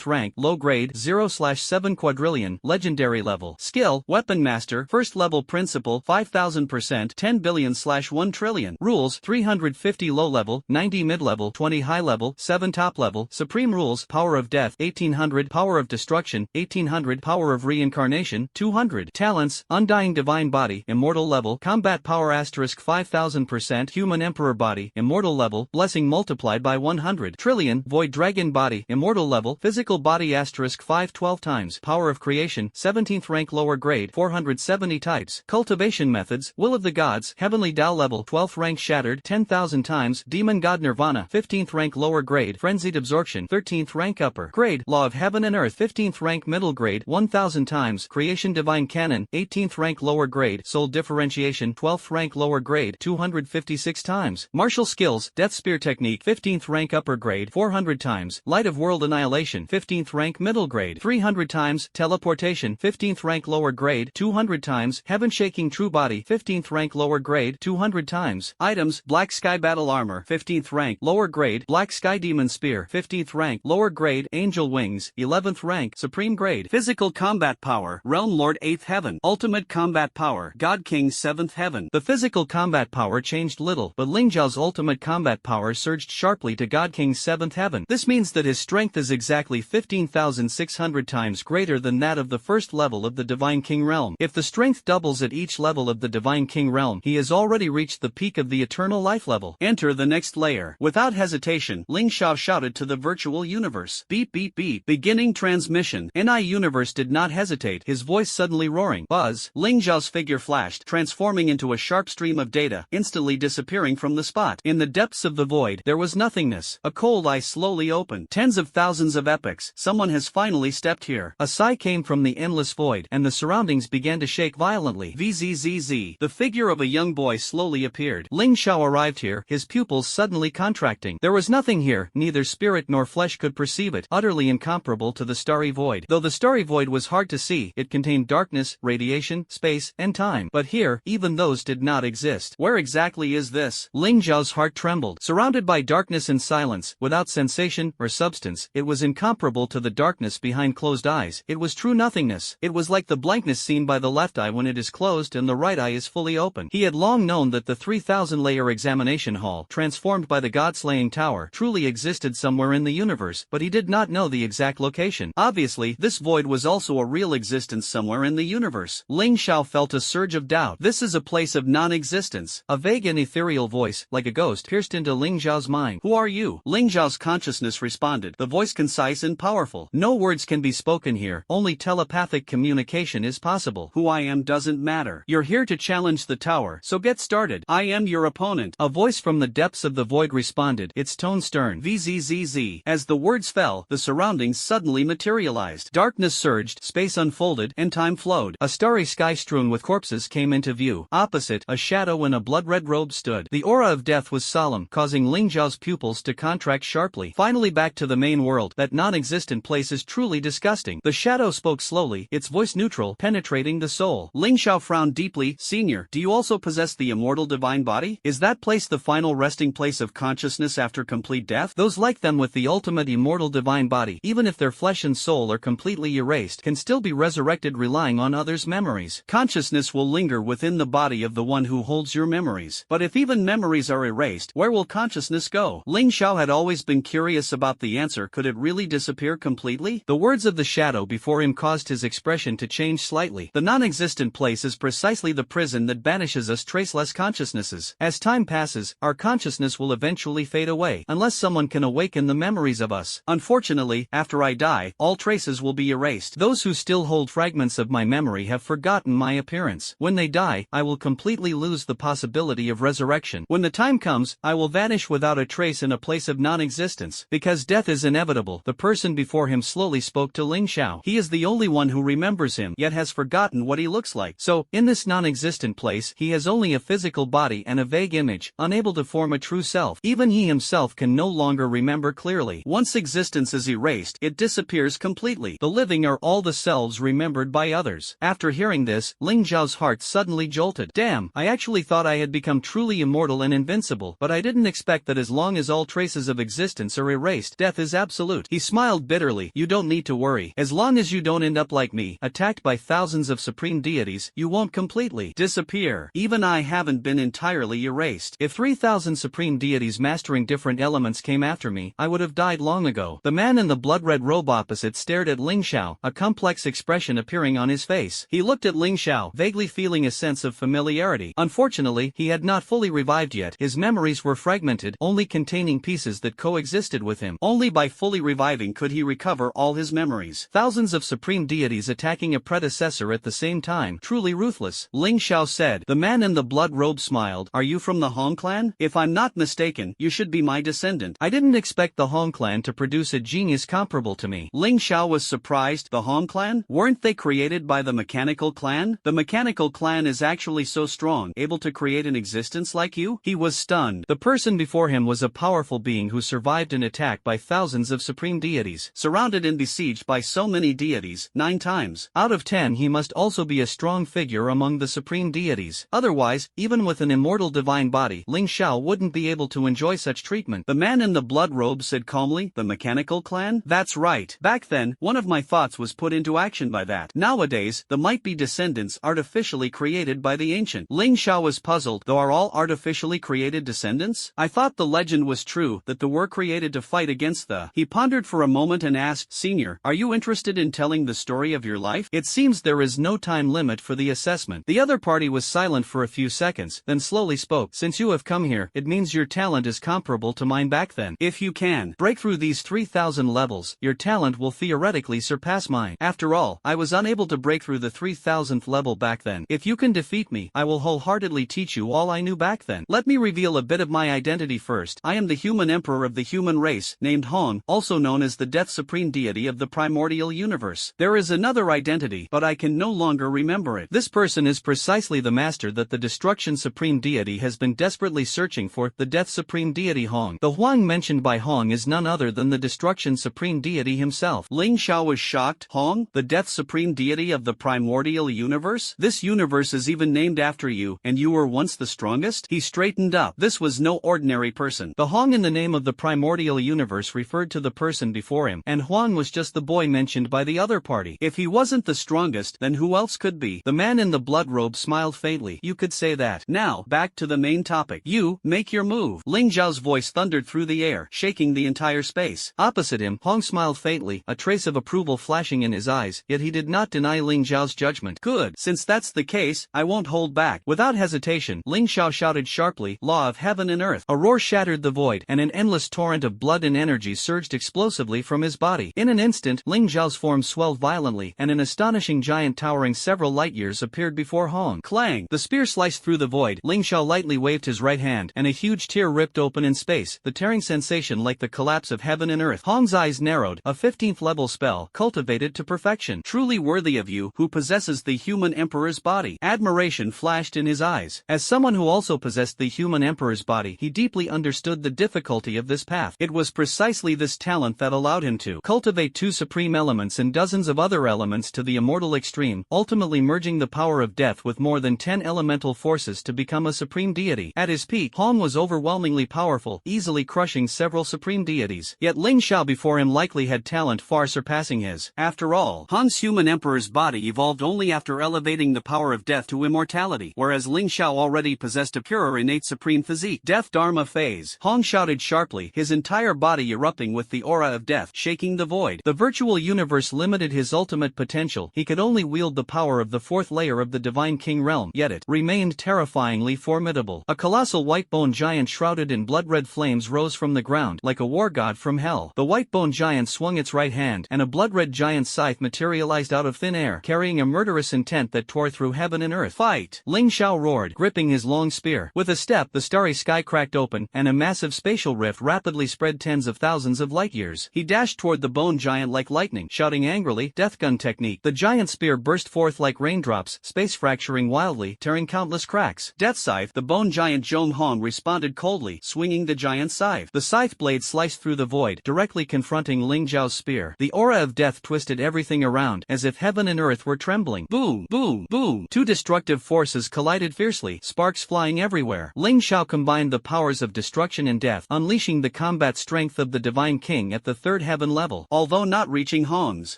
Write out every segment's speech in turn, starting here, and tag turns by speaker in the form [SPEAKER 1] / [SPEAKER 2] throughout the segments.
[SPEAKER 1] 15th rank, low grade, 0/7 quadrillion, legendary level. Skill, Weapon Master, first level principal, 5000%, 10 billion/1 trillion. Rules, 350 low level, 90 mid level, 20 high level, 7 top level. Supreme rules, Power of Death, 1800, Power of Destruction, 1800, Power of Reincarnation, 200. Talents, Undying Divine Body, Immortal level, Combat Power * 5000%, Human Emperor Body, Immortal level, Blessing multiplied by 100. Trillion, Void Dragon Body, Immortal level, Physical Body * 512 times, Power of Creation, 17th rank lower grade, 470 types. Cultivation methods, Will of the Gods, Heavenly Tao level, 12th rank shattered, 10,000 times. Demon God Nirvana, 15th rank lower grade, Frenzied Absorption, 13th rank upper grade. Law of Heaven and Earth, 15th rank middle grade, 1000 times. Creation Divine Canon, 18th rank lower grade, Soul Differentiation, 12th rank lower grade, 256 times. Martial Skills, Death Spear Technique, 15th rank upper grade, 400 times. Light of World Annihilation, 15th rank middle grade, 300 times. Teleportation, 15th rank lower grade, 200 times. Heaven Shaking True Body, 15th rank lower grade, 200 times. Items, Black Sky Battle Armor, 15th rank lower grade, Black Sky Demon Spear, 15th rank lower grade, Angel Wings, 11th rank, Supreme grade. Physical Combat Power, Realm Lord 8th Heaven. Ultimate Combat Power, God King 7th Heaven. The physical combat power changed little, but Ling Zhao's ultimate combat power surged sharply to God King 7th Heaven. This means that his strength is exactly 15,600 times greater than that of the first level of the Divine King realm. If the strength doubles at each level of the Divine King realm, he has already reached the peak of the Eternal Life level. Enter the next layer. Without hesitation, Ling Zhao shouted to the virtual universe. Beep beep beep. Beginning transmission. NI universe did not hesitate, his voice suddenly roaring. Buzz. Ling Zhao's figure flashed, transforming into a sharp stream of data, instantly disappearing from the spot. In the depths of the void, there was nothingness. A cold eye slowly opened. Tens of thousands of epochs. Someone has finally stepped here. A sigh came from the endless void, and the surroundings began to shake violently. VZZZ. The figure of a young boy slowly appeared. Ling Zhao arrived here, his pupils suddenly contracting. There was nothing here, neither spirit nor flesh could perceive it, utterly incomparable to the starry void. Though the starry void was hard to see, it contained darkness, radiation, space, and time. But here, even those did not exist. Where exactly is this? Ling Zhao's heart trembled. Surrounded by darkness and silence, without sensation or substance, it was incomparable to the darkness behind closed eyes. It was true nothingness. It was like the blankness seen by the left eye when it is closed and the right eye is fully open. He had long known that the 3,000-layer examination hall, transformed by the god-slaying tower, truly existed somewhere in the universe, but he did not know the exact location. Obviously, this void was also a real existence somewhere in the universe. Ling Zhao felt a surge of doubt. This is a place of non-existence. A vague and ethereal voice, like a ghost, pierced into Ling Zhao's mind. Who are you? Ling Zhao's consciousness responded, the voice concise and powerful. No words can be spoken here, only telepathic communication is possible. Who I am doesn't matter. You're here to challenge the tower, so get started. I am your opponent. A voice from the depths of the void responded, its tone stern. VZZZ. As the words fell, the surroundings suddenly materialized. Darkness surged, space unfolded, and time flowed. A starry sky strewn with corpses came into view. Opposite, a shadow in a blood-red robe stood. The aura of death was solemn, causing Ling Zhao's pupils to contract sharply. Finally back to the main world. That non-existent place is truly disgusting. The shadow spoke slowly, its voice neutral, penetrating the soul. Ling Zhao frowned deeply. Senior, do you also possess the immortal divine body? Is that place the final resting place of consciousness after complete death? Those like them with the ultimate immortal divine body, even if their flesh and soul are completely erased, can still be resurrected relying on others' memories. Consciousness will linger within the body of the one who holds your memories. But if even memories are erased, where will consciousness go? Ling Zhao had always been curious about the answer. Could it really disappear completely? The words of the shadow before him caused his expression to change slightly. The non-existent place is precisely the prison that banishes us traceless consciousnesses. As time passes, our consciousness will eventually fade away, unless someone can awaken the memories of us. Unfortunately, after I die, all traces will be erased. Those who still hold fragments of my memory have forgotten my appearance. When they die, I will completely lose the possibility of resurrection. When the time comes, I will vanish without a trace in a place of non-existence. Because death is inevitable, the person before him slowly spoke to Ling Zhao. He is the only one who remembers him, yet has forgotten what he looks like. So, in this non-existent place, he has only a physical body and a vague image, unable to form a true self. Even he himself can no longer remember clearly. Once existence is erased, it disappears completely. The living are all the selves remembered by others. After hearing this, Ling Zhao's heart suddenly jolted. Damn, I actually thought I had become truly immortal and invincible, but I didn't expect that as long as all traces of existence are erased, death is absolute. He smiled smiled bitterly. You don't need to worry. As long as you don't end up like me, attacked by thousands of supreme deities, you won't completely disappear. Even I haven't been entirely erased. If 3,000 supreme deities mastering different elements came after me, I would have died long ago. The man in the blood-red robe opposite stared at Ling Xiao, a complex expression appearing on his face. He looked at Ling Xiao, vaguely feeling a sense of familiarity. Unfortunately, he had not fully revived yet. His memories were fragmented, only containing pieces that coexisted with him. Only by fully reviving could he recover all his memories. Thousands of supreme deities attacking a predecessor at the same time. Truly ruthless. Ling Xiao said. The man in the blood robe smiled. Are you from the Hong clan? If I'm not mistaken, you should be my descendant. I didn't expect the Hong clan to produce a genius comparable to me. Ling Xiao was surprised. The Hong clan? Weren't they created by the mechanical clan? The mechanical clan is actually so strong, able to create an existence like you? He was stunned. The person before him was a powerful being who survived an attack by thousands of supreme deities. Surrounded and besieged by so many deities, 9 times out of 10 he must also be a strong figure among the supreme deities. Otherwise, even with an immortal divine body, Ling Xiao wouldn't be able to enjoy such treatment. The man in the blood robe said calmly, the mechanical clan? That's right. Back then, one of my thoughts was put into action by that. Nowadays, the might be descendants artificially created by the ancient. Ling Xiao was puzzled. Though are all artificially created descendants? I thought the legend was true, that the were created to fight against the. He pondered for a moment and asked, Senior, are you interested in telling the story of your life? It seems there is no time limit for the assessment. The other party was silent for a few seconds, then slowly spoke. Since you have come here, it means your talent is comparable to mine back then. If you can break through these 3,000 levels, your talent will theoretically surpass mine. After all, I was unable to break through the 3,000th level back then. If you can defeat me, I will wholeheartedly teach you all I knew back then. Let me reveal a bit of my identity first. I am the human emperor of the human race, named Hong, also known as the Death Supreme Deity of the primordial universe. There is another identity, but I can no longer remember it. This person is precisely the master that the Destruction Supreme Deity has been desperately searching for, the Death Supreme Deity Hong. The Huang mentioned by Hong is none other than the Destruction Supreme Deity himself. Ling Xiao was shocked. Hong, the Death Supreme Deity of the primordial universe? This universe is even named after you, and you were once the strongest? He straightened up. This was no ordinary person. The Hong in the name of the primordial universe referred to the person before him, and Huang was just the boy mentioned by the other party. If he wasn't the strongest, then who else could be? The man in the blood robe smiled faintly. You could say that. Now, back to the main topic. You, make your move. Ling Zhao's voice thundered through the air, shaking the entire space. Opposite him, Hong smiled faintly, a trace of approval flashing in his eyes, yet he did not deny Ling Zhao's judgment. Good. Since that's the case, I won't hold back. Without hesitation, Ling Xiao shouted sharply, Law of heaven and earth. A roar shattered the void, and an endless torrent of blood and energy surged explosively from his body. In an instant, Ling Zhao's form swelled violently, and an astonishing giant towering several light years appeared before Hong. Clang! The spear sliced through the void. Ling Xiao lightly waved his right hand, and a huge tear ripped open in space, the tearing sensation like the collapse of heaven and earth. Hong's eyes narrowed, a 15th level spell, cultivated to perfection. Truly worthy of you, who possesses the human emperor's body. Admiration flashed in his eyes. As someone who also possessed the human emperor's body, he deeply understood the difficulty of this path. It was precisely this talent that allowed him to cultivate 2 supreme elements and dozens of other elements to the immortal extreme, ultimately merging the power of death with more than 10 elemental forces to become a supreme deity. At his peak, Hong was overwhelmingly powerful, easily crushing several supreme deities. Yet Ling Xiao before him likely had talent far surpassing his. After all, Hong's human emperor's body evolved only after elevating the power of death to immortality, whereas Ling Xiao already possessed a purer innate supreme physique. Death Dharma phase. Hong shouted sharply, his entire body erupting with the aura of death, shaking the void. The virtual universe limited his ultimate potential. He could only wield the power of the 4th layer of the Divine King realm, yet it remained terrifyingly formidable. A colossal white-bone giant shrouded in blood-red flames rose from the ground, like a war god from hell. The white-bone giant swung its right hand, and a blood-red giant scythe materialized out of thin air, carrying a murderous intent that tore through heaven and earth. Fight! Ling Xiao roared, gripping his long spear. With a step, the starry sky cracked open, and a massive spatial rift rapidly spread tens of thousands of light years. He dashed toward the bone giant like lightning, shouting angrily, Death Gun technique. The giant spear burst forth like raindrops, space fracturing wildly, tearing countless cracks. Death Scythe. The bone giant Zhong Hong responded coldly, swinging the giant scythe. The scythe blade sliced through the void, directly confronting Ling Zhao's spear. The aura of death twisted everything around, as if heaven and earth were trembling. Boom! Boom! Boom! 2 destructive forces collided fiercely, sparks flying everywhere. Ling Xiao combined the powers of destruction and death, unleashing the combat strength of the Divine King at the 3rd heaven level. Although not reaching Hong's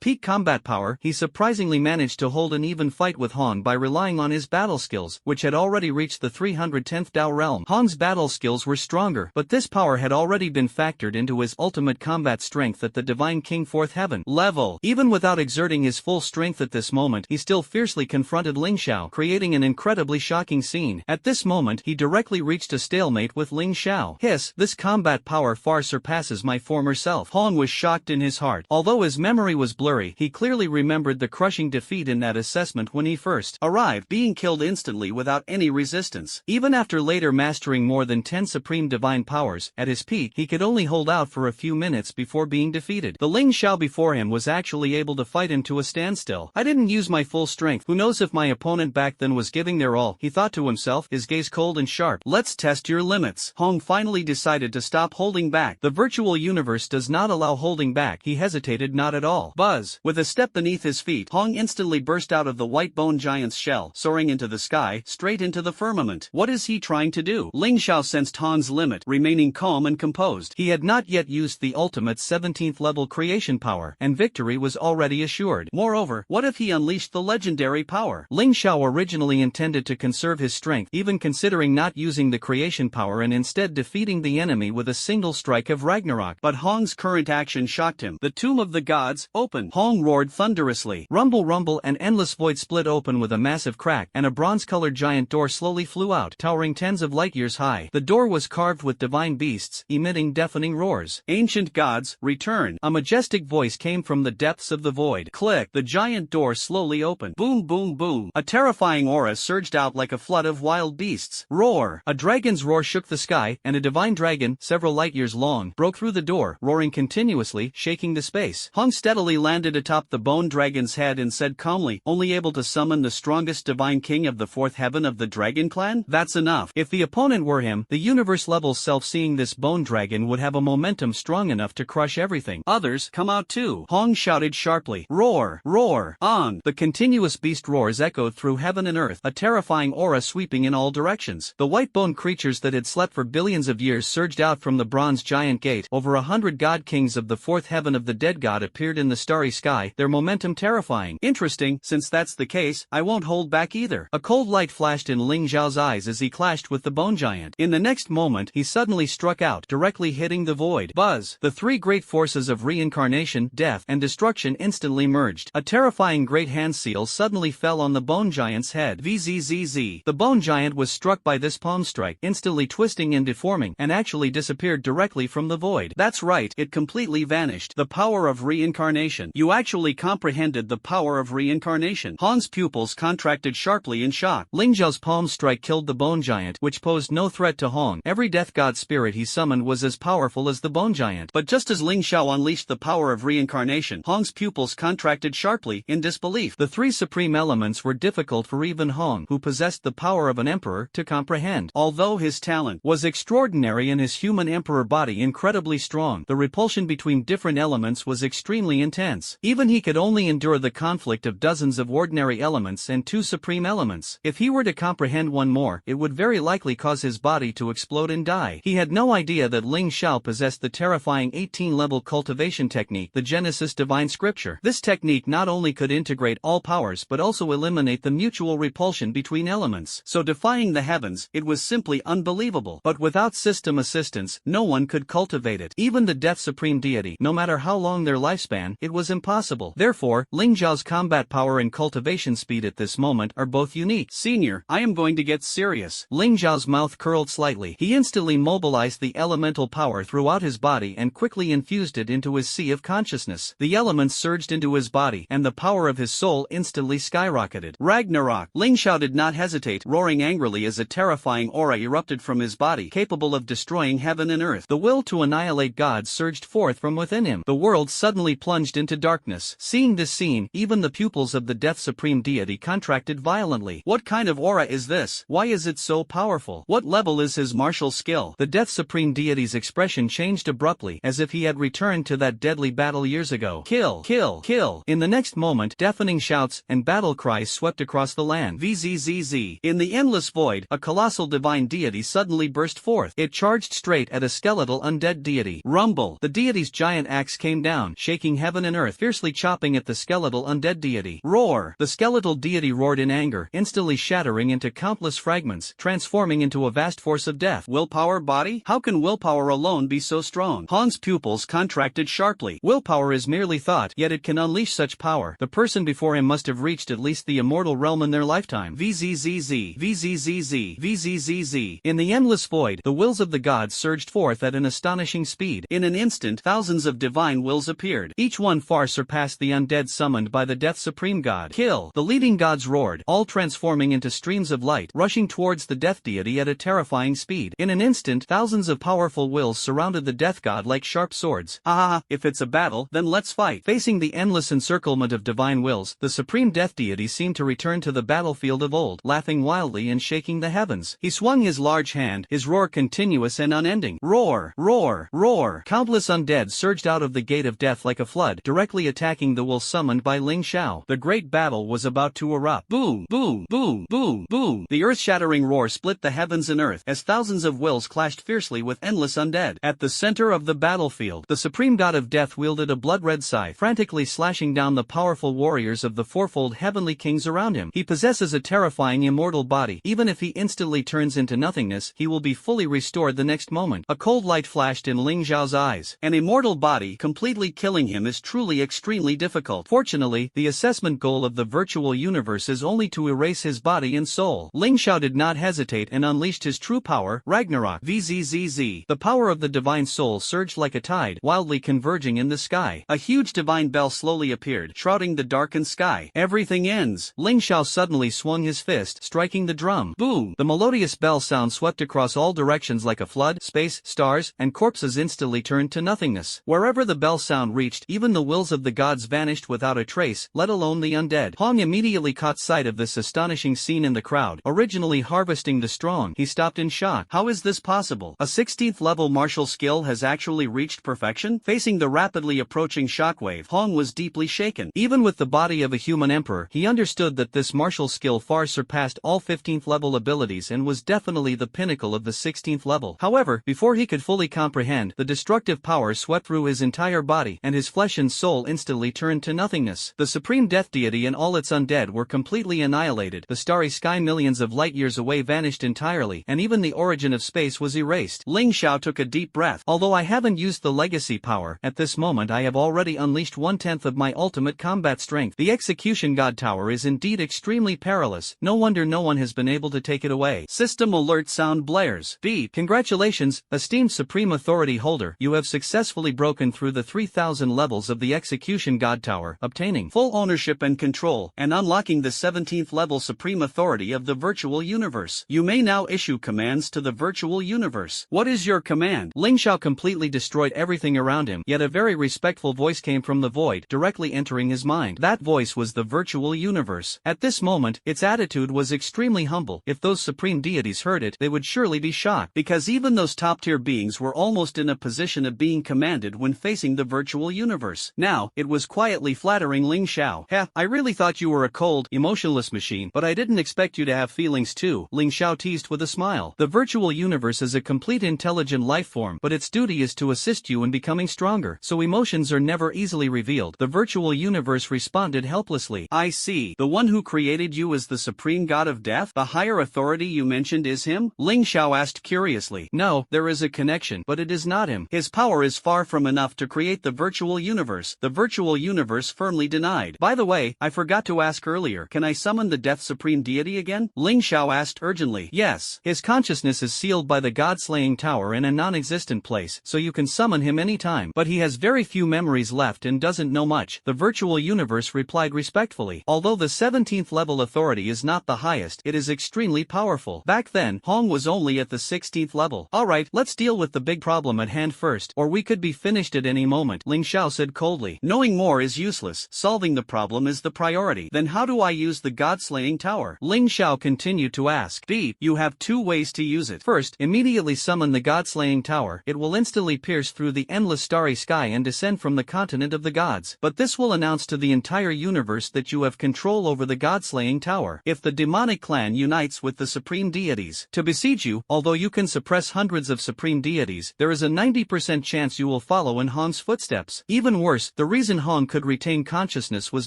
[SPEAKER 1] peak combat power, he surprisingly managed to hold an even fight with Hong by relying on his battle skills, which had already reached the 310th Dao realm. Hong's battle skills were stronger, but this power had already been factored into his ultimate combat strength at the Divine King 4th heaven level. Even without exerting his full strength at this moment, he still fiercely confronted Ling Xiao, creating an incredibly shocking scene. At this moment, he directly reached a stalemate with Ling Xiao. Hiss, this combat power far surpasses my former self. Hong was shocked in his heart. Although his memory was blurry, he clearly remembered the crushing defeat in that assessment when he first arrived, being killed instantly without any resistance. Even after later mastering more than 10 supreme divine powers, at his peak, he could only hold out for a few minutes before being defeated. The Ling Xiao before him was actually able to fight him to a standstill. I didn't use my full strength. Who knows if my opponent back then was giving their all, he thought to himself, his gaze cold and sharp. Let's test your limits. Hong finally decided to stop holding back. The virtual universe does not allow holding back. He hesitated not at all. Buzz! With a step beneath his feet, Hong instantly burst out of the white bone giant's shell, soaring into the sky, straight into the firmament. What is he trying to do? Ling Xiao sensed Hong's limit, remaining calm and composed. He had not yet used the ultimate 17th level creation power, and victory was already assured. Moreover, what if he unleashed the legendary power? Ling Xiao originally intended to conserve his strength, even considering not using the creation power and instead defeating the enemy with a single strike of Ragnarok. But Hong's current action shocked him. The tomb of the gods opened. Hong roared thunderously. Rumble, rumble, an endless void split open with a massive crack, and a bronze-colored giant door slowly flew out, towering tens of light years high. The door was carved with divine beasts, emitting deafening roars. Ancient gods, return. A majestic voice came from the depths of the void. Click. The giant door slowly opened. Boom, boom, boom. A terrifying aura surged out like a flood of wild beasts. Roar. A dragon's roar shook the sky, and a divine dragon, several light years long, broke through the door, roaring continuously, shaking the space. Hong steadily landed atop the bone dragon's head and said calmly, only able to summon the strongest divine king of the 4th heaven of the dragon clan? That's enough. If the opponent were him, the universe-level self seeing this bone dragon would have a momentum strong enough to crush everything. Others, come out too. Hong shouted sharply. Roar, roar, on. The continuous beast roars echoed through heaven and earth, a terrifying aura sweeping in all directions. The white bone creatures that had slept for billions of years surged out from the bronze giant gate. Over 100 god kings of the 4th heaven of the dead god appeared in the starry sky, their momentum terrifying. Interesting, since that's the case, I won't hold back either. A cold light flashed in Ling Xiao's eyes as he clashed with the bone giant. In the next moment, he suddenly struck out, directly hitting the void. Buzz! The three great forces of reincarnation, death, and destruction instantly merged. A terrifying great hand seal suddenly fell on the bone giant's head. VZZZ. The bone giant was struck by this palm strike, instantly twisting and deforming, and actually disappeared directly from the void. That's right, it completely vanished. The power of reincarnation. You actually comprehended the power of reincarnation. Hong's pupils contracted sharply in shock. Ling Xiao's palm strike killed the bone giant, which posed no threat to Hong. Every death god spirit he summoned was as powerful as the bone giant. But just as Ling Xiao unleashed the power of reincarnation, Hong's pupils contracted sharply in disbelief. The three supreme elements were difficult for even Hong, who possessed the power of an emperor, to comprehend. Although his talent was extraordinary and his human emperor body incredibly strong, the repulsion between different elements was extremely intense. Even he could only endure the conflict of dozens of ordinary elements and two supreme elements. If he were to comprehend one more, it would very likely cause his body to explode and die. He had no idea that Ling Xiao possessed the terrifying 18-level cultivation technique, the Genesis Divine Scripture. This technique not only could integrate all powers but also eliminate the mutual repulsion between elements. So defying the heavens, it was simply unbelievable. But without system assistance, no one could cultivate it. Even the Death Supreme Deity, no matter how long their lifespan, it was impossible. Therefore, Ling Xiao's combat power and cultivation speed at this moment are both unique. Senior, I am going to get serious. Ling Xiao's mouth curled slightly. He instantly mobilized the elemental power throughout his body and quickly infused it into his sea of consciousness. The elements surged into his body, and the power of his soul instantly skyrocketed. Ragnarok! Ling Xiao did not hesitate, roaring angrily as a terrifying aura erupted from his body, capable of destroying heaven and earth. The will to annihilate gods surged forth from within him. The world suddenly plunged into darkness. Seeing this scene, even the pupils of the Death Supreme Deity contracted violently. What kind of aura is this? Why is it so powerful? What level is his martial skill? The Death Supreme Deity's expression changed abruptly, as if he had returned to that deadly battle years ago. Kill! Kill! Kill! In the next moment, deafening shouts and battle cries swept across the land. VZZZ. In the endless void, a colossal divine deity suddenly burst forth. It charged straight at a skeletal undead deity. Rumble! The deity's giant axe came down, shaking heaven and earth, fiercely chopping at the skeletal undead deity. Roar! The skeletal deity roared in anger, instantly shattering into countless fragments, transforming into a vast force of death. Willpower body? How can willpower alone be so strong? Hong's pupils contracted sharply. Willpower is merely thought, yet it can unleash such power. The person before him must have reached at least the immortal realm in their lifetime. VZZZ, VZZZ, VZZZ. In the endless void, the wills of the gods surged forth at an astonishing speed. In an instant, thousands of divine wills appeared. Each one far surpassed the undead summoned by the Death Supreme God. Kill! The leading gods roared, all transforming into streams of light, rushing towards the death deity at a terrifying speed. In an instant, thousands of powerful wills surrounded the death god like sharp swords. Ah, if it's a battle, then let's fight. Facing the endless encirclement of divine wills, the supreme death deity seemed to return to the battlefield of old, laughing wildly and shaking the heavens. He swung his large hand, his roar continuous and unending. Roar! Roar! Roar! Countless undead surged out of the gate of death like a flood, directly attacking the will summoned by Ling Xiao. The great battle was about to erupt. Boom! Boom! Boom! Boom! Boom! The earth-shattering roar split the heavens and earth, as thousands of wills clashed fiercely with endless undead. At the center of the battlefield, the supreme god of death wielded a blood-red scythe, frantically slashing down the powerful warriors of the fourfold heavenly kings around him. He possesses a terrifying immortal body. Even if he instantly turns into nothingness, he will be fully restored the next moment. A cold light flashed in Ling Xiao's eyes. An immortal body, completely killing him is truly extremely difficult. Fortunately, the assessment goal of the virtual universe is only to erase his body and soul. Ling Xiao did not hesitate and unleashed his true power, Ragnarok. VZZZ. The power of the divine soul surged like a tide, wildly converging in the sky. A huge divine bell slowly appeared, shrouding the darkened sky. Everything ends. Ling Xiao suddenly swung his fist, striking the drum. Boom! The melodious bell sound swept across all directions like a flood. Space, stars, and corpses instantly turned to nothingness. Wherever the bell sound reached, even the wills of the gods vanished without a trace, let alone the undead. Hong immediately caught sight of this astonishing scene in the crowd. Originally harvesting the strong, he stopped in shock. How is this possible? A 16th level martial skill has actually reached perfection? Facing the rapidly approaching shockwave, Hong was deeply shaken. Even with the body of a human emperor, he understood that this martial skill far surpassed all 15th level abilities and was definitely the pinnacle of the 16th level. However, before he could fully comprehend, the destructive power swept through his entire body, and his flesh and soul instantly turned to nothingness. The supreme death deity and all its undead were completely annihilated. The starry sky millions of light years away vanished entirely, and even the origin of space was erased. Ling Xiao took a deep breath. Although I haven't used the legacy power, at this moment I have already unleashed 1/10 of my ultimate combat strength. The execution god tower is indeed extremely perilous. No wonder no one has been able to take it away. System alert sound blares. Beep. Congratulations, esteemed supreme authority holder. You have successfully broken through the 3000 levels of the execution god tower, obtaining full ownership and control, and unlocking the 17th level supreme authority of the virtual universe. You may now issue commands to the virtual universe. What is your command? Ling Xiao completely destroyed everything around him, yet a very respectful voice came from the void, directly entering his mind. That voice was the virtual universe. At this moment, its attitude was extremely humble. If those supreme deities heard it, they would surely be shocked, because even those top-tier beings were almost in a position of being commanded when facing the virtual universe. Now, it was quietly flattering Ling Xiao. Heh, I really thought you were a cold, emotionless machine, but I didn't expect you to have feelings too, Ling Xiao teased with a smile. The virtual universe is a complete intelligent life form, but its duty is to assist you in becoming stronger, so emotions are never easily revealed. The virtual universe responded helplessly. I see. The one who created you is the supreme god of death? The higher authority you mentioned is him? Ling Xiao asked curiously. No, there is a connection, but it is not him. His power is far from enough to create the virtual universe. The virtual universe firmly denied. By the way, I forgot to ask earlier, can I summon the Death Supreme Deity again? Ling Xiao asked urgently. Yes. His consciousness is sealed by the god-slaying tower in a non-existent place, so you can summon him anytime. But he has very few memories left and doesn't know much. The virtual universe replied respectfully. Although the 17th level authority is not the highest, it is extremely powerful. Back then, Hong was only at the 16th level. Alright, let's deal with the big problem at hand first, or we could be finished at any moment, Ling Xiao said coldly. Knowing more is useless. Solving the problem is the priority. Then how do I use the god-slaying tower? Ling Xiao continued to ask. Beep. You have two ways to use it. First, immediately summon the god-slaying tower. It will instantly pierce through the endless starry sky and descend from the continent of the gods. But this will announce to the entire universe that you have control over the god-slaying tower. If the demonic clan unites with the supreme deities to besiege you, although you can suppress hundreds of supreme deities, there is a 90% chance you will will follow in Hong's footsteps. Even worse, the reason Hong could retain consciousness was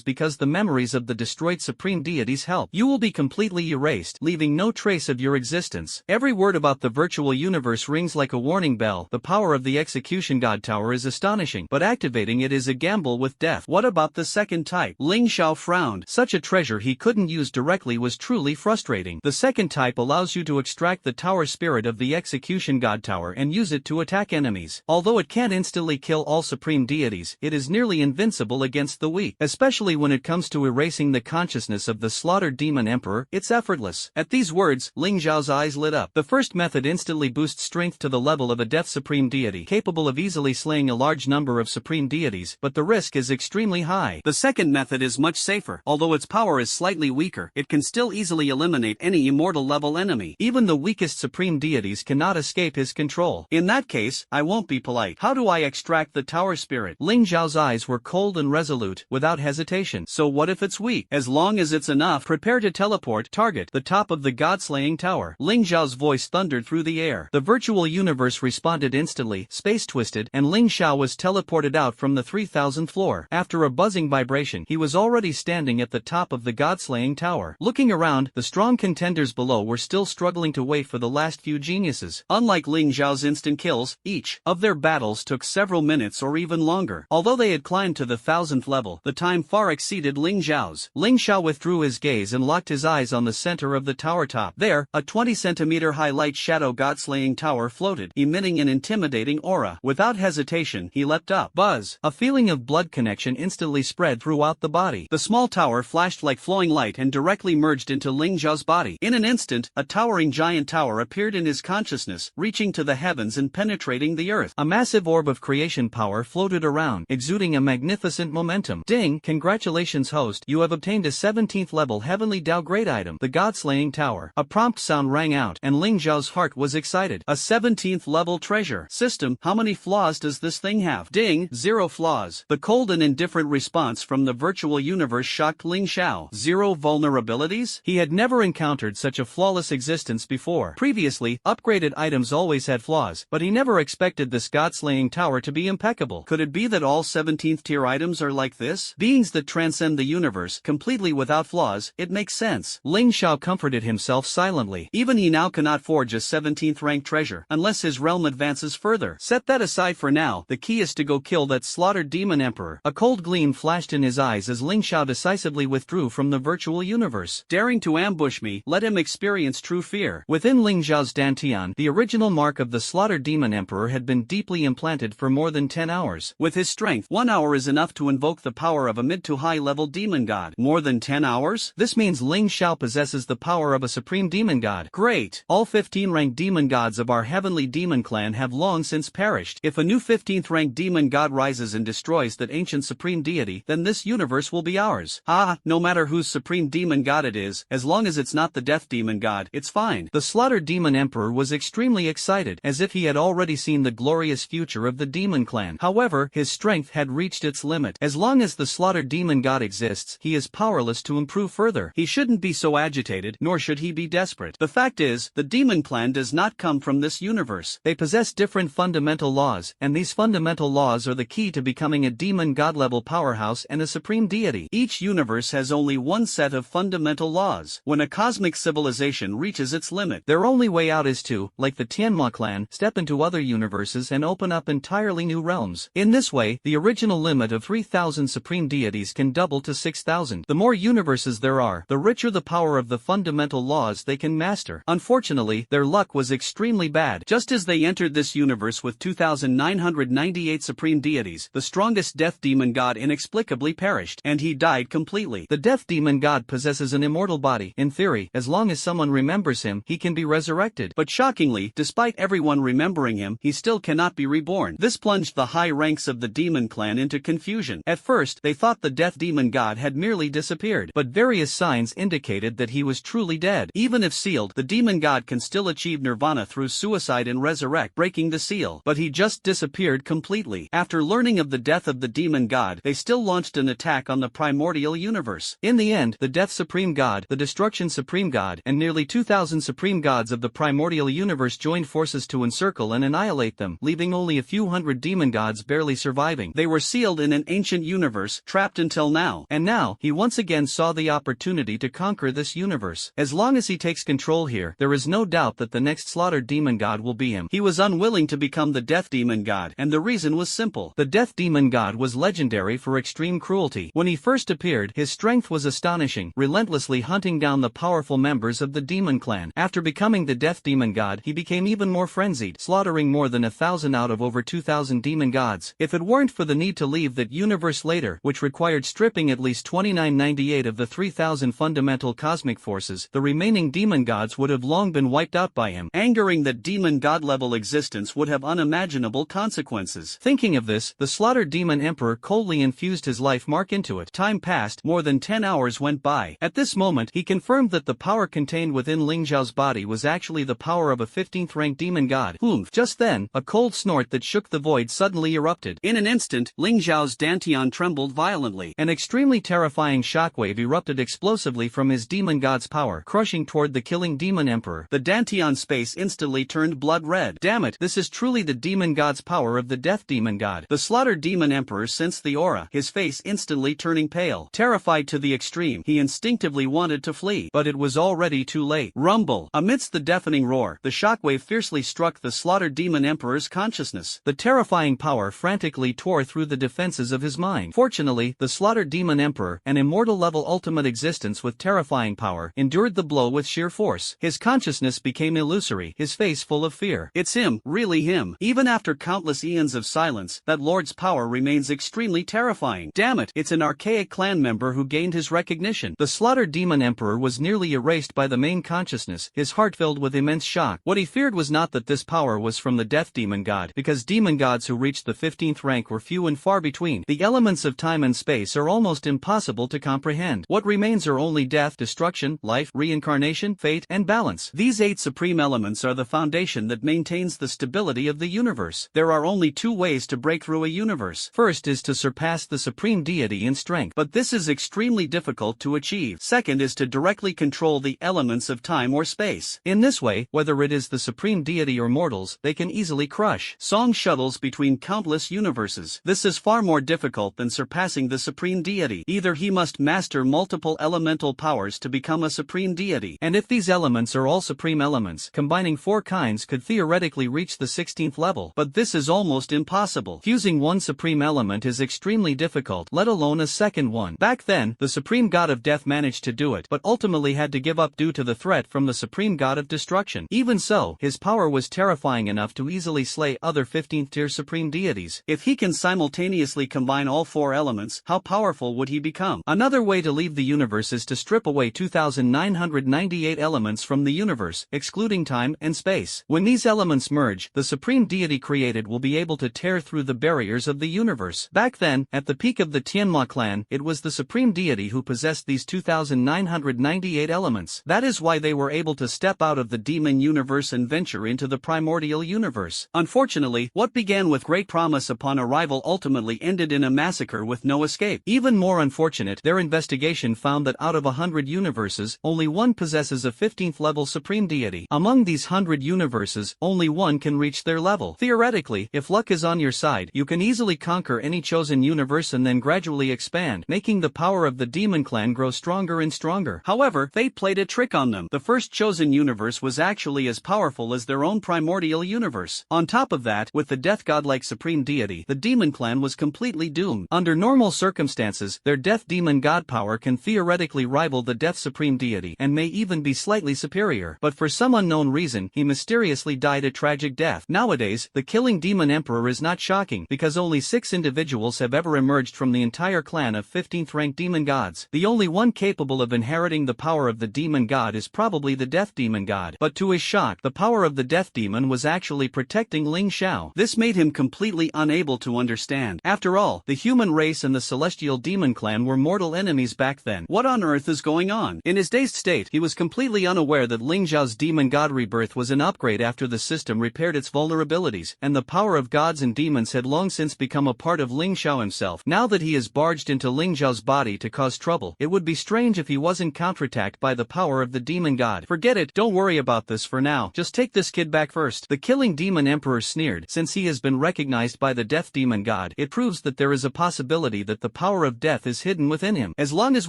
[SPEAKER 1] because the memories of the destroyed supreme deities help. You will be completely erased, leaving no trace of your existence. Every word about the virtual universe rings like a warning bell. The power of the execution god tower is astonishing, but activating it is a gamble with death. What about the second type? Ling Xiao frowned. Such a treasure he couldn't use directly was truly frustrating. The second type allows you to extract the tower spirit of the execution god tower and use it to attack enemies. Although it can't instantly kill all supreme deities, it is nearly invincible against the weak. Especially when it comes to erasing the consciousness of the slaughtered demon emperor, it's effortless. At these words, Ling Xiao's eyes lit up. The first method instantly boosts strength to the level of a death supreme deity, capable of easily slaying a large number of supreme deities, but the risk is extremely high. The second method is much safer. Although its power is slightly weaker, it can still easily eliminate any immortal level enemy. Even the weakest supreme deities cannot escape his control. In that case, I won't be polite. How do I extract the tower spirit? Ling Xiao's eyes were cold and resolute, without hesitation. So what if it's weak? As long as it's enough, prepare to teleport. Target the top of the god-slaying tower. Ling Xiao's voice thundered through the air. The virtual universe responded instantly, space twisted, and Ling Xiao was teleported out from the 3000th floor. After a buzzing vibration, he was already standing at the top of the god-slaying tower. Looking around, the strong contenders below were still struggling to wait for the last few geniuses. Unlike Ling Xiao's instant kills, each of their battles took several minutes or even longer. Although they had climbed to the 1000th level, the time far exceeded Ling Xiao's. Ling Xiao withdrew his gaze and locked his eyes on the center of the tower top. There, a 20-centimeter-high light shadow god-slaying tower floated, emitting an intimidating aura. Without hesitation, he leapt up. Buzz! A feeling of blood connection instantly spread throughout the body. The small tower flashed like flowing light and directly merged into Ling Xiao's body. In an instant, a towering giant tower appeared in his consciousness, reaching to the heavens and penetrating the earth. A massive orb of creation power floated around, exuding a magnificent momentum. Ding! Congratulations, host, you have obtained a 17th level heavenly Dao grade item, the god-slaying tower. A prompt sound rang out, and Ling Xiao's heart was excited. A 17th level treasure. System, how many flaws does this thing have? Ding! 0 flaws. The cold and indifferent response from the virtual universe shocked Ling Xiao. 0 vulnerabilities? He had never encountered such a flawless existence before. Previously, upgraded items always had flaws, but he never expected this god-slaying tower to be impeccable. Could it be that all 17th tier items are like this? Beings that transcend the universe, completely without flaws, it makes sense. Ling Xiao comforted himself silently. Even he now cannot forge a 17th rank treasure, unless his realm advances further. Set that aside for now, the key is to go kill that slaughtered demon emperor. A cold gleam flashed in his eyes as Ling Xiao decisively withdrew from the virtual universe. Daring to ambush me, let him experience true fear. Within Ling Xiao's dantian, the original mark of the slaughtered demon emperor had been deeply implanted for more than 10 hours. With his strength, 1 hour is enough to invoke the power of a mid to high level demon god. More than 10 hours? This means Ling Xiao possesses the power of a supreme demon god. Great! All 15 ranked demon gods of our heavenly demon clan have long since perished. If a new 15th ranked demon god rises and destroys that ancient supreme deity, then this universe will be ours. No matter whose supreme demon god it is, as long as it's not the death demon god, it's fine. The slaughtered demon emperor was extremely excited, as if he had already seen the glorious future of the demon clan. However, his strength had reached its limit. As long as the slaughtered demon god exists, he is powerless to improve further. He shouldn't be so agitated, nor should he be desperate. The fact is, the demon clan does not come from this universe. They possess different fundamental laws, and these fundamental laws are the key to becoming a demon god-level powerhouse and a supreme deity. Each universe has only one set of fundamental laws. When a cosmic civilization reaches its limit, their only way out is to, like the Tianma clan, step into other universes and open up entirely new realms. In this way, the original limit of 3,000 supreme deities can double to 6,000. The more universes there are, the richer the power of the fundamental laws they can master. Unfortunately, their luck was extremely bad. Just as they entered this universe with 2,998 supreme deities, the strongest death demon god inexplicably perished, and he died completely. The death demon god possesses an immortal body. In theory, as long as someone remembers him, he can be resurrected. But shockingly, despite everyone remembering him, he still cannot be reborn. This plunged the high ranks of the demon clan into confusion. At first, they thought the death demon god had merely disappeared, but various signs indicated that he was truly dead. Even if sealed, the demon god can still achieve nirvana through suicide and resurrect, breaking the seal. But he just disappeared completely. After learning of the death of the demon god, they still launched an attack on the primordial universe. In the end, the death supreme god, the destruction supreme god, and nearly 2,000 supreme gods of the primordial universe joined forces to encircle and annihilate them, leaving only a few few hundred demon gods barely surviving. They were sealed in an ancient universe, trapped until now. And now, he once again saw the opportunity to conquer this universe. As long as he takes control here, there is no doubt that the next slaughtered demon god will be him. He was unwilling to become the death demon god, and the reason was simple. The death demon god was legendary for extreme cruelty. When he first appeared, his strength was astonishing, relentlessly hunting down the powerful members of the demon clan. After becoming the death demon god, he became even more frenzied, slaughtering more than 1,000 out of over 2,000 demon gods. If it weren't for the need to leave that universe later, which required stripping at least 2998 of the 3,000 fundamental cosmic forces, the remaining demon gods would have long been wiped out by him. Angering that demon god level existence would have unimaginable consequences. Thinking of this, the slaughtered demon emperor coldly infused his life mark into it. Time passed, more than 10 hours went by. At this moment, he confirmed that the power contained within Ling Zhao's body was actually the power of a 15th ranked demon god. Just then, a cold snort that shook the void suddenly erupted. In an instant, Ling Zhao's dantian trembled violently. An extremely terrifying shockwave erupted explosively from his demon god's power, crushing toward the killing demon emperor. The dantian space instantly turned blood red. Damn it, this is truly the demon god's power of the death demon god. The slaughtered demon emperor sensed the aura, his face instantly turning pale. Terrified to the extreme, he instinctively wanted to flee, but it was already too late. Rumble. Amidst the deafening roar, the shockwave fiercely struck the slaughtered demon emperor's consciousness. The terrifying power frantically tore through the defenses of his mind. Fortunately, the slaughtered demon emperor, an immortal level ultimate existence with terrifying power, endured the blow with sheer force. His consciousness became illusory, his face full of fear. It's him, really him. Even after countless eons of silence, that lord's power remains extremely terrifying. Damn it, it's an archaic clan member who gained his recognition. The slaughtered demon emperor was nearly erased by the main consciousness, his heart filled with immense shock. What he feared was not that this power was from the death demon god, because demon gods who reached the 15th rank were few and far between. The elements of time and space are almost impossible to comprehend. What remains are only death, destruction, life, reincarnation, fate, and balance. These 8 supreme elements are the foundation that maintains the stability of the universe. There are only 2 ways to break through a universe. First is to surpass the supreme deity in strength, but this is extremely difficult to achieve. Second is to directly control the elements of time or space. In this way, whether it is the supreme deity or mortals, they can easily crush song shuttles between countless universes. This is far more difficult than surpassing the supreme deity. Either he must master multiple elemental powers to become a supreme deity, and if these elements are all supreme elements, combining 4 kinds could theoretically reach the 16th level, but this is almost impossible. Fusing one supreme element is extremely difficult, let alone a second one. Back then, the supreme god of death managed to do it, but ultimately had to give up due to the threat from the supreme god of destruction. Even so, his power was terrifying enough to easily slay other 15th tier supreme deities. If he can simultaneously combine all 4 elements, how powerful would he become? Another way to leave the universe is to strip away 2,998 elements from the universe, excluding time and space. When these elements merge, the supreme deity created will be able to tear through the barriers of the universe. Back then, at the peak of the Tianma clan, it was the supreme deity who possessed these 2,998 elements. That is why they were able to step out of the demon universe and venture into the primordial universe. Unfortunately, what began with great promise upon arrival ultimately ended in a massacre with no escape. Even more unfortunate, their investigation found that out of 100 universes, only one possesses a 15th level supreme deity. Among these 100 universes, only one can reach their level. Theoretically, if luck is on your side, you can easily conquer any chosen universe and then gradually expand, making the power of the demon clan grow stronger and stronger. However, fate played a trick on them. The first chosen universe was actually as powerful as their own primordial universe. On top of that, with the death god-like supreme deity, the demon clan was completely doomed. Under normal circumstances, their death demon god power can theoretically rival the death supreme deity and may even be slightly superior. But for some unknown reason, he mysteriously died a tragic death. Nowadays, the killing demon emperor is not shocking, because only 6 individuals have ever emerged from the entire clan of 15th ranked demon gods. The only one capable of inheriting the power of the demon god is probably the death demon god. But to his shock, the power of the death demon was actually protecting Ling Xiao. This made him completely unable to understand. After all, the human race and the celestial demon clan were mortal enemies back then. What on earth is going on? In his dazed state, he was completely unaware that Ling Xiao's demon god rebirth was an upgrade after the system repaired its vulnerabilities, and the power of gods and demons had long since become a part of Ling Xiao himself. Now that he has barged into Ling Xiao's body to cause trouble, it would be strange if he wasn't counterattacked by the power of the demon god. Forget it, don't worry about this for now, just take this kid back first. The killing demon emperor sneered, since since he has been recognized by the death demon god, it proves that there is a possibility that the power of death is hidden within him. As long as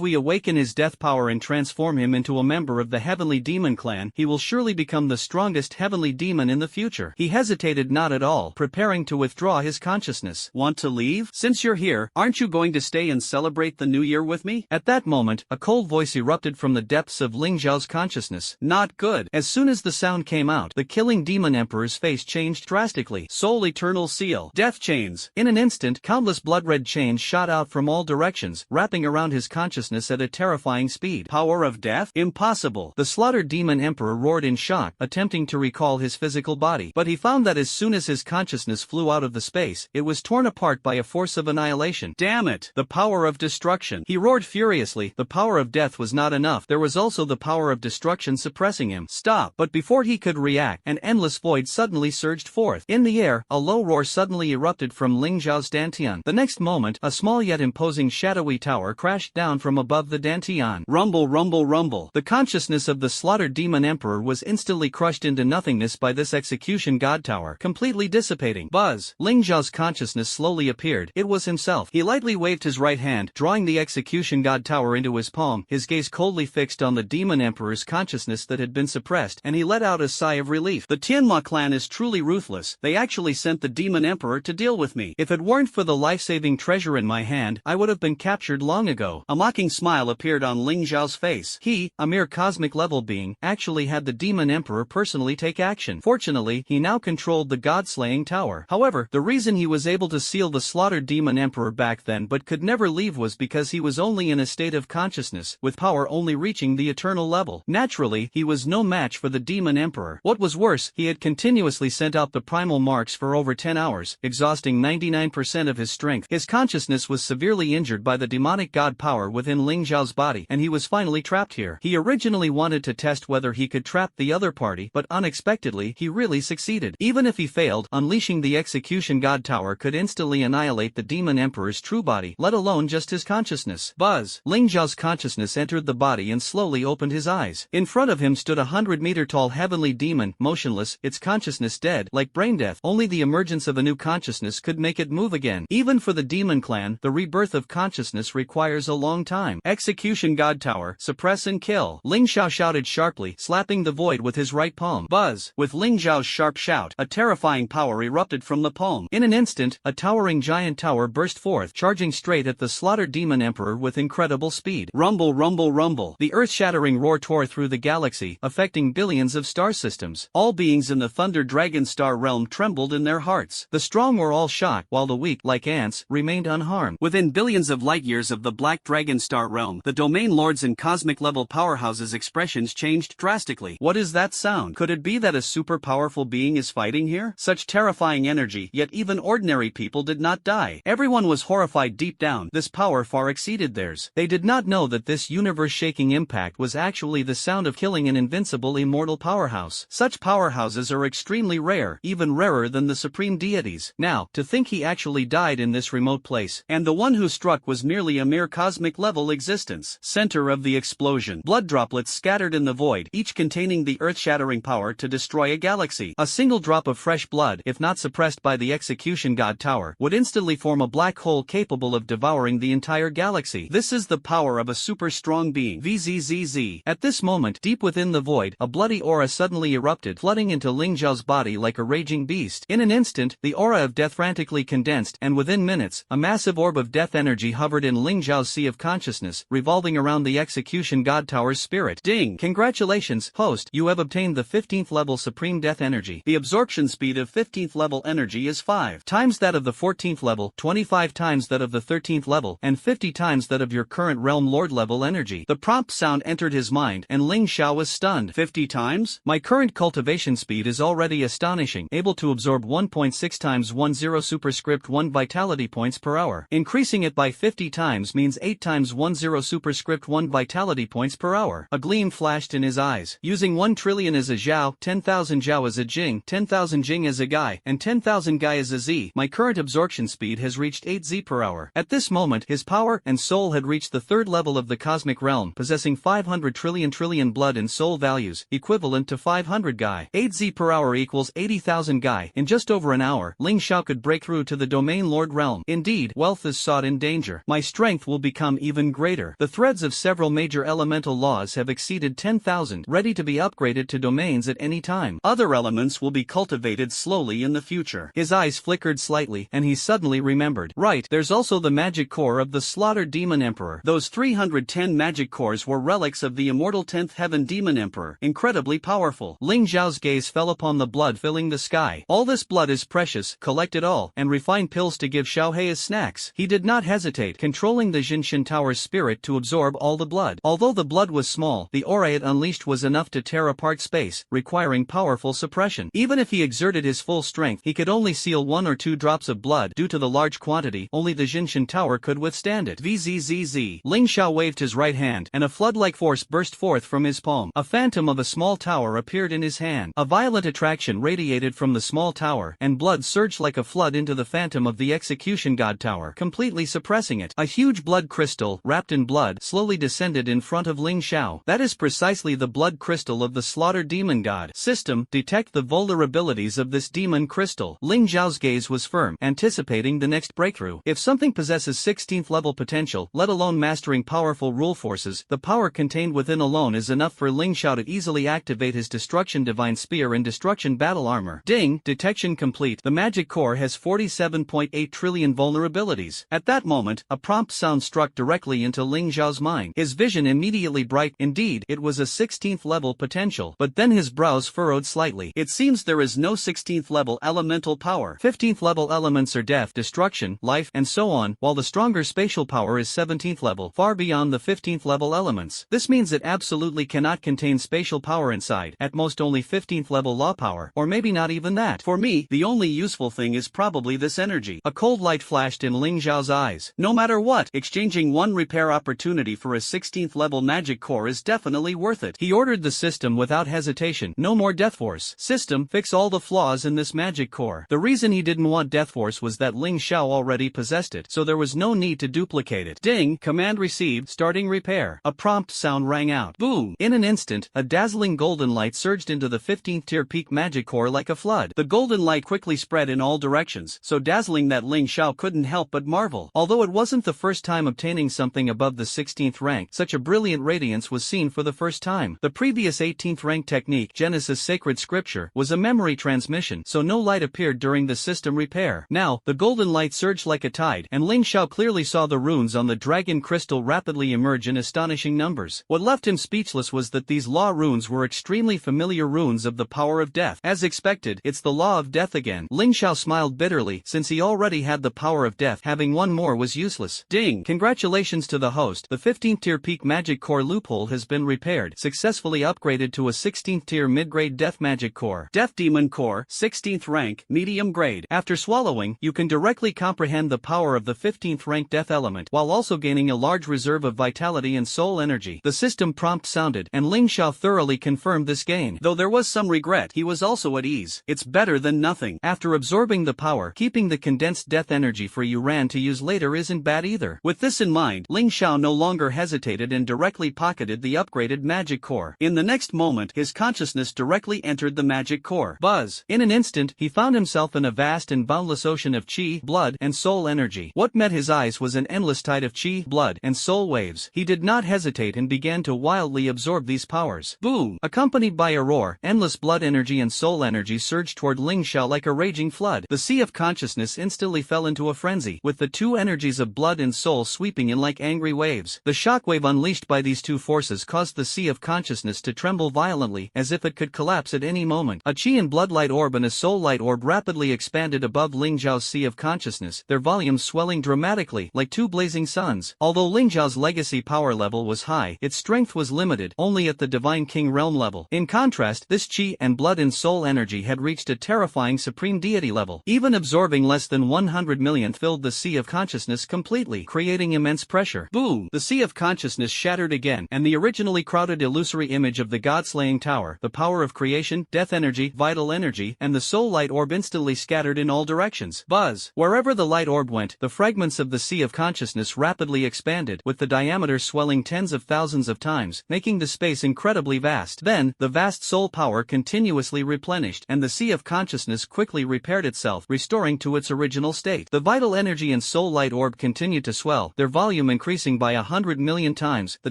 [SPEAKER 1] we awaken his death power and transform him into a member of the heavenly demon clan, he will surely become the strongest heavenly demon in the future. He hesitated not at all, preparing to withdraw his consciousness. Want to leave? Since you're here, aren't you going to stay and celebrate the new year with me? At that moment, a cold voice erupted from the depths of Ling Zhao's consciousness. Not good. As soon as the sound came out, the killing demon emperor's face changed drastically. Soul Eternal Seal. Death chains. In an instant, countless blood-red chains shot out from all directions, wrapping around his consciousness at a terrifying speed. Power of death? Impossible. The slaughtered demon emperor roared in shock, attempting to recall his physical body. But he found that as soon as his consciousness flew out of the space, it was torn apart by a force of annihilation. Damn it! The power of destruction. He roared furiously. The power of death was not enough. There was also the power of destruction suppressing him. Stop! But before he could react, an endless void suddenly surged forth. In the air, a low roar suddenly erupted from Ling Zhao's dantian. The next moment, a small yet imposing shadowy tower crashed down from above the dantian. Rumble, rumble, rumble. The consciousness of the slaughtered demon emperor was instantly crushed into nothingness by this execution god tower, completely dissipating. Buzz! Ling Zhao's consciousness slowly appeared. It was himself. He lightly waved his right hand, drawing the execution god tower into his palm, his gaze coldly fixed on the demon emperor's consciousness that had been suppressed, and he let out a sigh of relief. The Tianma clan is truly ruthless. They actually sent the demon emperor to deal with me. If it weren't for the life-saving treasure in my hand, I would have been captured long ago. A mocking smile appeared on Ling Zhao's face. He, a mere cosmic level being, actually had the demon emperor personally take action. Fortunately, he now controlled the god-slaying tower. However, the reason he was able to seal the slaughtered demon emperor back then but could never leave was because he was only in a state of consciousness, with power only reaching the eternal level. Naturally, he was no match for the demon emperor. What was worse, he had continuously sent out the primal marks for over 10 hours, exhausting 99% of his strength. His consciousness was severely injured by the demonic god power within Ling Zhao's body, and he was finally trapped here. He originally wanted to test whether he could trap the other party, but unexpectedly, he really succeeded. Even if he failed, unleashing the execution god tower could instantly annihilate the demon emperor's true body, let alone just his consciousness. Buzz! Ling Zhao's consciousness entered the body and slowly opened his eyes. In front of him stood a 100-meter-tall heavenly demon, motionless, its consciousness dead, like brain death. Only the emergence of a new consciousness could make it move again. Even for the demon clan, the rebirth of consciousness requires a long time. Execution god tower, suppress and kill. Ling Zhao shouted sharply, slapping the void with his right palm. Buzz! With Ling Zhao's sharp shout, a terrifying power erupted from the palm. In an instant, a towering giant tower burst forth, charging straight at the slaughtered demon emperor with incredible speed. Rumble, rumble, rumble. The earth-shattering roar tore through the galaxy, affecting billions of star systems. All beings in the Thunder Dragon star realm trembled in their hearts. The strong were all shocked, while the weak, like ants, remained unharmed. Within billions of light-years of the Black Dragon star realm, the domain lords and cosmic-level powerhouses' expressions changed drastically. What is that sound? Could it be that a super-powerful being is fighting here? Such terrifying energy, yet even ordinary people did not die. Everyone was horrified deep down. This power far exceeded theirs. They did not know that this universe-shaking impact was actually the sound of killing an invincible immortal powerhouse. Such powerhouses are extremely rare, even rarer than the supreme deities. Now, to think he actually died in this remote place, and the one who struck was merely a mere cosmic-level existence. Center of the explosion. Blood droplets scattered in the void, each containing the earth-shattering power to destroy a galaxy. A single drop of fresh blood, if not suppressed by the execution god tower, would instantly form a black hole capable of devouring the entire galaxy. This is the power of a super strong being. VZZZ. At this moment, deep within the void, a bloody aura suddenly erupted, flooding into Ling Zhao's body like a raging beast. In an instant, the aura of death frantically condensed, and within minutes, a massive orb of death energy hovered in Ling Zhao's sea of consciousness, revolving around the execution god tower's spirit. Ding! Congratulations, host, you have obtained the 15th level supreme death energy. The absorption speed of 15th level energy is 5 times that of the 14th level, 25 times that of the 13th level, and 50 times that of your current realm lord level energy. The prompt sound entered his mind, and Ling Zhao was stunned. 50 times? My current cultivation speed is already astonishing, able to absorb 1.6 times 10 superscript 1 vitality points per hour. Increasing it by 50 times means 8 times 10 superscript 1 vitality points per hour. A gleam flashed in his eyes. Using 1 trillion as a Zhao, 10,000 Zhao as a Jing, 10,000 Jing as a Gai, and 10,000 Gai as a Z, my current absorption speed has reached 8 Z per hour. At this moment, his power and soul had reached the 3rd level of the cosmic realm, possessing 500 trillion blood and soul values, equivalent to 500 Gai. 8 Z per hour equals 80,000 Gai. In just over an hour, Ling Xiao could break through to the Domain Lord realm. Indeed, wealth is sought in danger. My strength will become even greater. The threads of several major elemental laws have exceeded 10,000, ready to be upgraded to domains at any time. Other elements will be cultivated slowly in the future. His eyes flickered slightly, and he suddenly remembered. Right, there's also the magic core of the slaughtered demon emperor. Those 310 magic cores were relics of the immortal 10th heaven demon emperor, incredibly powerful. Ling Xiao's gaze fell upon the blood filling the sky. All this blood is precious, collect it all, and refine pills to give Xiaohe as snacks. He did not hesitate, controlling the Jinshin Tower's spirit to absorb all the blood. Although the blood was small, the aura it unleashed was enough to tear apart space, requiring powerful suppression. Even if he exerted his full strength, he could only seal 1 or 2 drops of blood. Due to the large quantity, only the Jinshin Tower could withstand it. VZZZ. Ling Xiao waved his right hand, and a flood-like force burst forth from his palm. A phantom of a small tower appeared in his hand. A violent attraction radiated from the small tower, and blood surged like a flood into the phantom of the Execution God Tower, completely suppressing it. A huge blood crystal, wrapped in blood, slowly descended in front of Ling Xiao. That is precisely the blood crystal of the slaughtered demon god. System, detect the vulnerabilities of this demon crystal. Ling Xiao's gaze was firm, anticipating the next breakthrough. If something possesses 16th level potential, let alone mastering powerful rule forces, the power contained within alone is enough for Ling Xiao to easily activate his Destruction Divine Spear and Destruction Battle Armor. Ding, detection complete. The magic core has 47.8 trillion vulnerabilities. At that moment, a prompt sound struck directly into Ling Xiao's mind. His vision immediately bright. Indeed, it was a 16th level potential, but then his brows furrowed slightly. It seems there is no 16th level elemental power. 15th level elements are death, destruction, life, and so on, while the stronger spatial power is 17th level, far beyond the 15th level elements. This means it absolutely cannot contain spatial power inside, at most only 15th level law power, or maybe not even that. For me, the only useful thing is probably this energy. A cold light flashed in Ling Xiao's eyes. No matter what, exchanging one repair opportunity for a 16th level magic core is definitely worth it. He ordered the system without hesitation. No more Death Force. System, fix all the flaws in this magic core. The reason he didn't want Death Force was that Ling Xiao already possessed it, so there was no need to duplicate it. Ding, command received, starting repair. A prompt sound rang out. Boom! In an instant, a dazzling golden light surged into the 15th tier peak magic core like a flood. The golden light quickly spread in all directions, so dazzling that Ling Xiao couldn't help but marvel. Although it wasn't the first time obtaining something above the 16th rank, such a brilliant radiance was seen for the first time. The previous 18th rank technique, Genesis Sacred Scripture, was a memory transmission, so no light appeared during the system repair. Now, the golden light surged like a tide, and Ling Xiao clearly saw the runes on the dragon crystal rapidly emerge in astonishing numbers. What left him speechless was that these law runes were extremely familiar runes of the power of death. As expected, it's the law of death again. Ling Xiao smiled bitterly, since he already had the power of death, having one more was useless. Ding! Congratulations to the host. The 15th tier peak magic core loophole has been repaired, successfully upgraded to a 16th tier mid-grade death magic core. Death Demon Core, 16th rank, medium grade. After swallowing, you can directly comprehend the power of the 15th rank death element, while also gaining a large reserve of vitality and soul energy. The system prompt sounded, and Ling Xiao thoroughly confirmed this gain. Though there was some regret, he was also at ease. It's better than nothing. After absorbing the power, keeping the condensed death energy for Yuran to use later isn't bad either. With this in mind, Ling Xiao no longer hesitated and directly pocketed the upgraded magic core. In the next moment, his consciousness directly entered the magic core. Buzz! In an instant, he found himself in a vast and boundless ocean of chi, blood, and soul energy. What met his eyes was an endless tide of chi, blood, and soul waves. He did not hesitate and began to wildly absorb these powers. Boom! Accompanied by a roar, endless blood energy and soul energy surged toward Ling Xiao like a raging flood. The sea of consciousness instantly fell into a frenzy, with the two energies of blood and soul sweeping in like angry waves. The shockwave unleashed by these two forces caused the sea of consciousness to tremble violently, as if it could collapse at any moment. A chi and blood light orb and a soul light orb rapidly expanded above Ling Xiao's sea of consciousness, their volumes swelling dramatically, like two blazing suns. Although Ling Xiao's legacy power level was high, its strength was limited, only at the Divine King realm level. In contrast, this chi and blood and soul energy had reached a terrifying supreme deity level. Even absorbing less than 100 million filled the sea of consciousness completely, creating immense pressure. Boom! The sea of consciousness shattered again, and the originally crowded illusory image of the god-slaying tower, the power of creation, death energy, vital energy, and the soul light orb instantly scattered in all directions. Buzz! Wherever the light orb went, the fragments of the sea of consciousness rapidly expanded, with the diameter swelling tens of thousands of times, making the space incredibly vast. Then, the vast soul power continuously replenished, and the sea of consciousness consciousness quickly repaired itself, restoring to its original state. The vital energy and soul light orb continued to swell, their volume increasing by 100 million times, the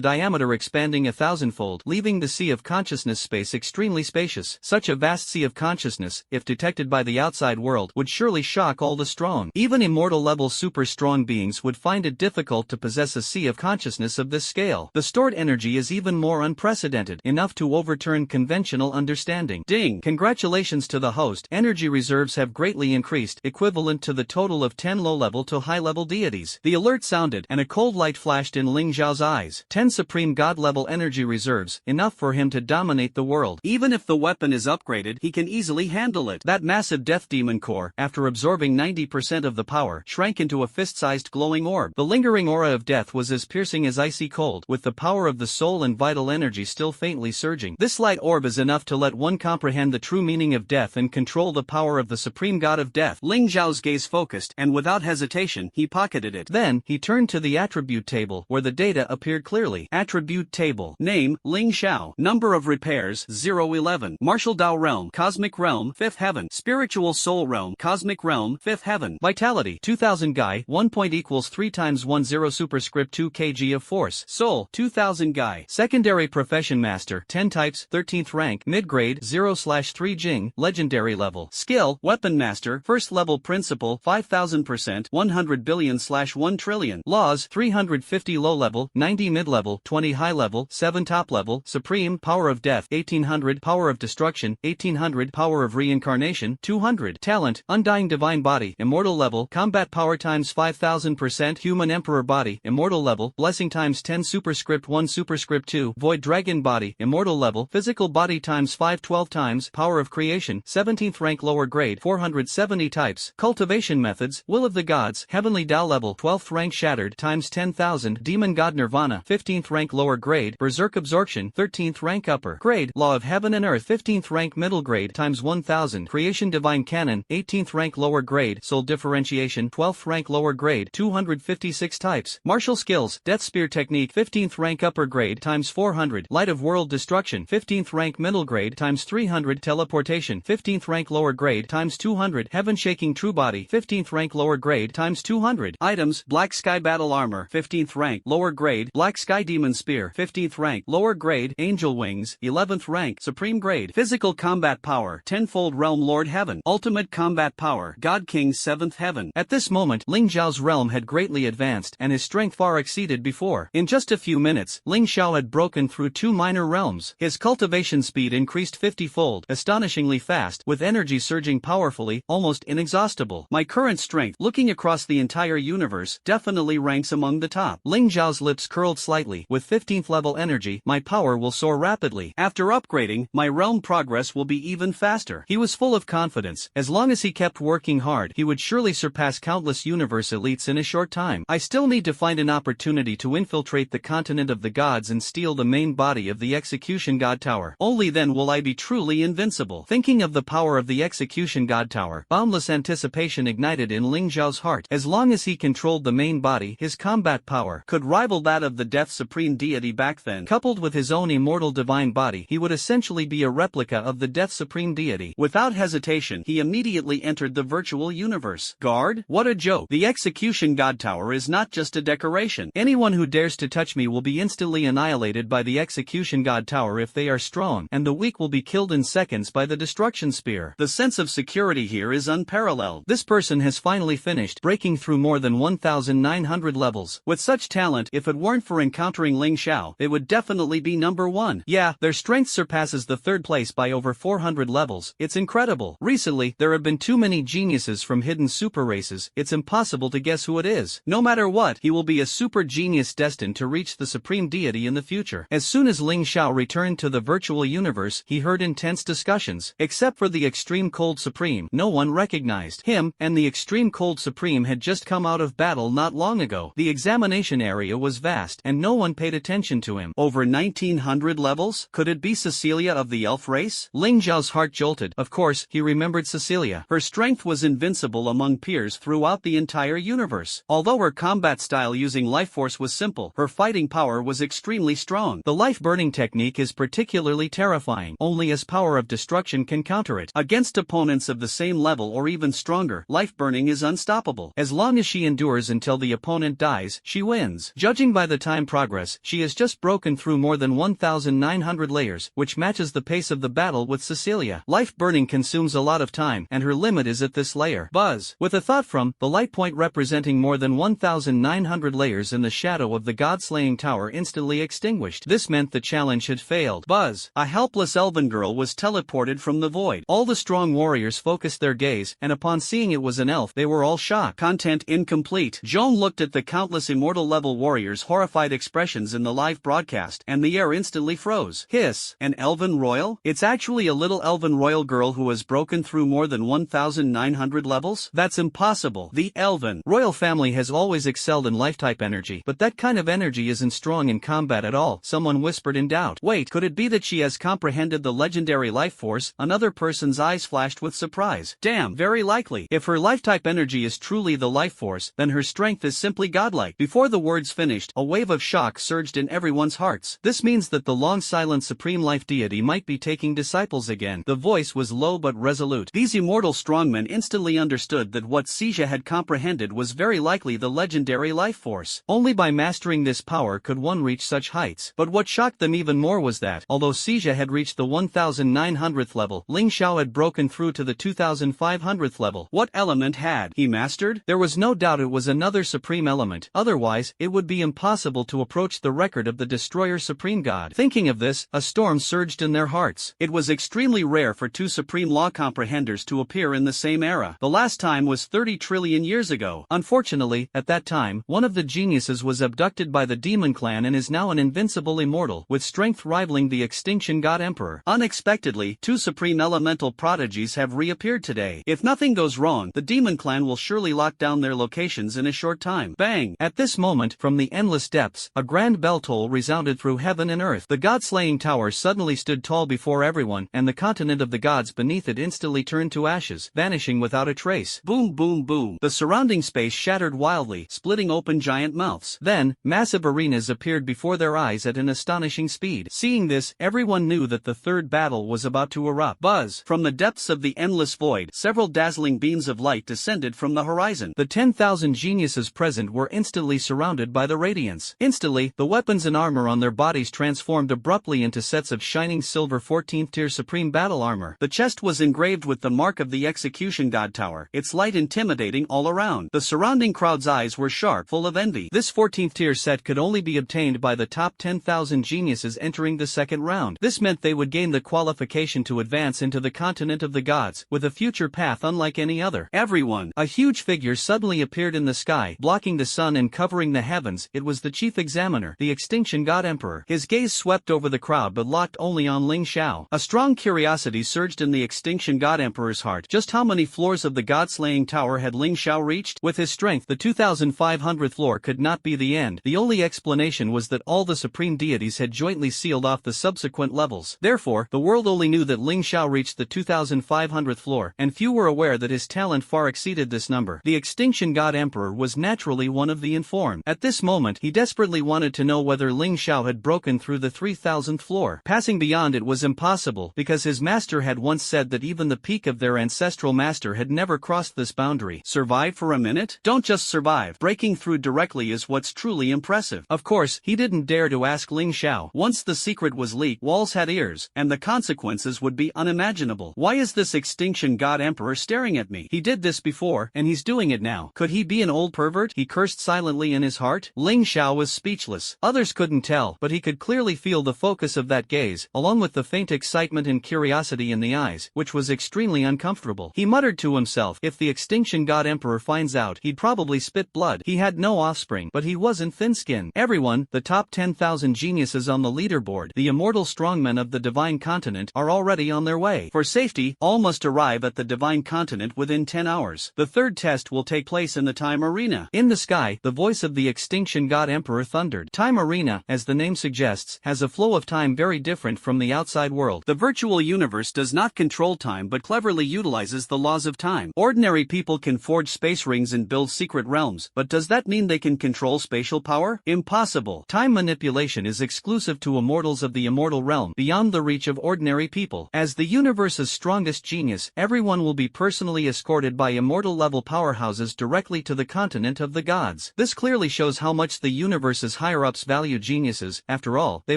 [SPEAKER 1] diameter expanding 1,000-fold, leaving the sea of consciousness space extremely spacious. Such a vast sea of consciousness, if detected by the outside world, would surely shock all the strong. Even immortal-level super-strong beings would find it difficult to possess a sea of consciousness of this scale. The stored energy is even more unprecedented, enough to overturn conventional understanding. Ding! Congratulations to the host. Energy reserves have greatly increased, equivalent to the total of 10 low-level to high-level deities. The alert sounded, and a cold light flashed in Ling Zhao's eyes. 10 supreme god-level energy reserves, enough for him to dominate the world. Even if the weapon is upgraded, he can easily handle it. That massive death demon core, after absorbing 90% of the power, shrank into a fist-sized glowing orb. The lingering aura of death was as piercing as icy cold, with the power of the soul and vital energy still faintly surging. This light orb is enough to let one comprehend the true meaning of death and control the power of the supreme god of death. Ling Zhao's gaze focused, and without hesitation, he pocketed it. Then, he turned to the attribute table, where the data appeared clearly. Attribute table. Name, Ling Zhao. Number of repairs, 011. Martial Dao Realm, Cosmic Realm, 5th Heaven. Spiritual Soul Realm, Cosmic Realm, 5th Heaven. Vitality, 2000 Gai, 1 point equals 3 times 10 superscript 2 kg of force. Soul, 2000 Gai. Secondary Profession Master, 10 types, 13th rank, mid-grade, 0/3 Jing, legendary level. Skill, Weapon Master, 1st level principle, 5000%, 100 billion/1 trillion. Laws, 350 low level, 90 mid-level, 20 high level, 7 top level. Supreme, Power of Death, 1800, Power of Destruction, 1800, Power of Reincarnation, 200. Talent, Undying Divine Body, Immortal level, Combat Power times 5000%, Human Emperor Body, Immortal level, Blessing times 10 superscript 1 superscript 2, Void Dragon Body, Immortal level, Physical Body times 5 12 times, Power of Creation, 17th rank lower grade, 470 types. Cultivation methods, Will of the Gods, Heavenly Tao level, 12th rank Shattered times 10,000, Demon God Nirvana, 15th rank lower grade, Berserk Absorption, 13th rank upper grade, Law of Heaven and Earth, 15th rank middle grade times 1000, Creation Divine Canon, 18th rank lower grade, Soul Differentiation, 12th rank lower grade, 256 types. Martial skills, Death Spear Technique, 15th rank upper grade times 400, Light of World Destruction, 15th rank middle grade times 300, Teleportation, 15th rank lower grade times 200, Heaven Shaking True Body, 15th rank lower grade times 200. Items, Black Sky Battle Armor, 15th rank lower grade, Black Sky Demon Spear, 15th rank lower grade, Angel Wings, 11th rank Supreme grade. Physical Combat Power, 10-fold Realm Lord Heaven. Ultimate Combat Power, God King 7th Heaven. At this moment, Ling Zhao's realm had greatly advanced, and his strength far exceeded before. In just a few minutes, Ling Zhao had broken through 2 minor realms. His cultivation speed increased 50-fold, astonishingly fast, with energy surging powerfully, almost inexhaustible. My current strength, looking across the entire universe, definitely ranks among the top. Ling Zhao's lips curled slightly. With 15th level energy, my power will soar rapidly. After upgrading, my realm progress will be even faster. He was full of confidence. As long as he kept working hard, he would surely surpass countless universe elites in a short time. I still need to find an opportunity to infiltrate the continent of the gods and steal the main body of the Execution God Tower. Only then will I be truly invincible. Thinking of the power of the Execution God Tower, boundless anticipation ignited in Ling Zhao's heart. As long as he controlled the main body, his combat power could rival that of the Death Supreme Deity back then. Coupled with his own immortal divine body, he would essentially be a replica of the Death Supreme Deity. Without hesitation, he immediately entered the virtual universe. Guard? What a joke. The Execution God Tower is not just a decoration. Anyone who dares to touch me will be instantly annihilated by the Execution God Tower if they are strong, and the weak will be killed in seconds by the Destruction Spear. The sense of security here is unparalleled. This person has finally finished, breaking through more than 1,900 levels. With such talent, if it weren't for encountering Ling Zhao, they would definitely be number 1. Yeah, their strength surpasses the 3rd place by over 400 levels. It's incredible. Recently, there have been too many geniuses from hidden super races, it's impossible to guess who it is. No matter what, he will be a super genius destined to reach the Supreme Deity in the future. As soon as Ling Zhao returned to the virtual universe, he heard intense discussions. Except for the Extreme Cold Supreme, no one recognized him, and the Extreme Cold Supreme had just come out of battle not long ago. The examination area was vast, and no one paid attention to him. Over 1900 levels? Could it be Cecilia of the elf race? Ling Zhao's heart jolted. Of course, he remembered Cecilia. Her strength was invincible among peers throughout the entire universe. Although her combat style using life force was simple, her fighting power was extremely strong. The life burning technique is particularly terrifying. Only his power of destruction can counter it. A Against opponents of the same level or even stronger, life burning is unstoppable. As long as she endures until the opponent dies, she wins. Judging by the time progress, she has just broken through more than 1,900 layers, which matches the pace of the battle with Cecilia. Life burning consumes a lot of time, and her limit is at this layer. Buzz. With a thought from the light point representing more than 1,900 layers in the shadow of the god-slaying tower instantly extinguished. This meant the challenge had failed. Buzz. A helpless elven girl was teleported from the void. All the strong warriors focused their gaze, and upon seeing it was an elf, they were all shocked. Content incomplete. Joan looked at the countless immortal-level warriors' horrified expressions in the live broadcast, and the air instantly froze. Hiss. An elven royal? It's actually a little elven royal girl who has broken through more than 1,900 levels? That's impossible. The elven royal family has always excelled in life-type energy, but that kind of energy isn't strong in combat at all, someone whispered in doubt. Wait, could it be that she has comprehended the legendary life force? Another person's eyes flashed with surprise. Damn, very likely. If her life-type energy is truly the life force, then her strength is simply godlike. Before the words finished, a wave of shock surged in everyone's hearts. This means that the long-silent supreme life deity might be taking disciples again. The voice was low but resolute. These immortal strongmen instantly understood that what Sija had comprehended was very likely the legendary life force. Only by mastering this power could one reach such heights. But what shocked them even more was that, although Sija had reached the 1,900th level, Ling Xiao had broken through to the 2,500th level. What element had he mastered? There was no doubt it was another supreme element, otherwise, it would be impossible to approach the record of the destroyer supreme god. Thinking of this, a storm surged in their hearts. It was extremely rare for two supreme law comprehenders to appear in the same era. The last time was 30 trillion years ago. Unfortunately, at that time, one of the geniuses was abducted by the demon clan and is now an invincible immortal, with strength rivaling the extinction god emperor. Unexpectedly, two supreme elemental prodigies have reappeared today. If nothing goes wrong, the demon clan will surely lock down their locations in a short time. Bang! At this moment, from the endless depths, a grand bell toll resounded through heaven and earth. The god-slaying tower suddenly stood tall before everyone, and the continent of the gods beneath it instantly turned to ashes, vanishing without a trace. Boom, boom, boom. The surrounding space shattered wildly, splitting open giant mouths. Then, massive arenas appeared before their eyes at an astonishing speed. Seeing this, everyone knew that the third battle was about to erupt. Buzz! From the depths of the endless void, several dazzling beams of light descended from the horizon. The 10,000 geniuses present were instantly surrounded by the radiance. Instantly, the weapons and armor on their bodies transformed abruptly into sets of shining silver 14th tier supreme battle armor. The chest was engraved with the mark of the execution god tower, its light intimidating all around. The surrounding crowd's eyes were sharp, full of envy. This 14th tier set could only be obtained by the top 10,000 geniuses entering the second round. This meant they would gain the qualification to advance into the continent of the gods, with a future path unlike any other. Everyone! A huge figure suddenly appeared in the sky, blocking the sun and covering the heavens. It was the chief examiner, the extinction god emperor. His gaze swept over the crowd but locked only on Ling Xiao. A strong curiosity surged in the extinction god emperor's heart. Just how many floors of the god-slaying tower had Ling Xiao reached? With his strength, the 2,500th floor could not be the end. The only explanation was that all the supreme deities had jointly sealed off the subsequent levels. Therefore, the world only knew that Ling Xiao reached the 2,500th floor, and few were aware that his talent far exceeded this number. The extinction god emperor was naturally one of the informed. At this moment, he desperately wanted to know whether Ling Xiao had broken through the 3,000th floor. Passing beyond it was impossible, because his master had once said that even the peak of their ancestral master had never crossed this boundary. Survive for a minute? Don't just survive. Breaking through directly is what's truly impressive. Of course, he didn't dare to ask Ling Xiao. Once the secret was leaked, walls had ears, and the consequences would be unimaginable. Why is this extinction god emperor staring at me? He did this before, and he's doing it now. Could he be an old pervert? He cursed silently in his heart. Ling Xiao was speechless. Others couldn't tell, but he could clearly feel the focus of that gaze, along with the faint excitement and curiosity in the eyes, which was extremely uncomfortable. He muttered to himself, if the extinction god emperor finds out, he'd probably spit blood. He had no offspring, but he wasn't thin-skinned. Everyone, the top 10,000 geniuses on the leaderboard, the immortal strongmen of the divine continent, are already on their way. For safety, all must arrive at the divine continent within 10 hours. The third test will take place in the time arena. In the sky, the voice of the extinction god emperor thundered. Time arena, as the name suggests, has a flow of time very different from the outside world. The virtual universe does not control time but cleverly utilizes the laws of time. Ordinary people can forge space rings and build secret realms, but does that mean they can control spatial power? Impossible. Time manipulation is exclusive to immortals of the immortal realm, beyond the reach of ordinary people. As the universe's strongest genius, everyone will be personally escorted by immortal-level powerhouses directly to the continent of the gods. This clearly shows how much the universe's higher-ups value geniuses. After all, they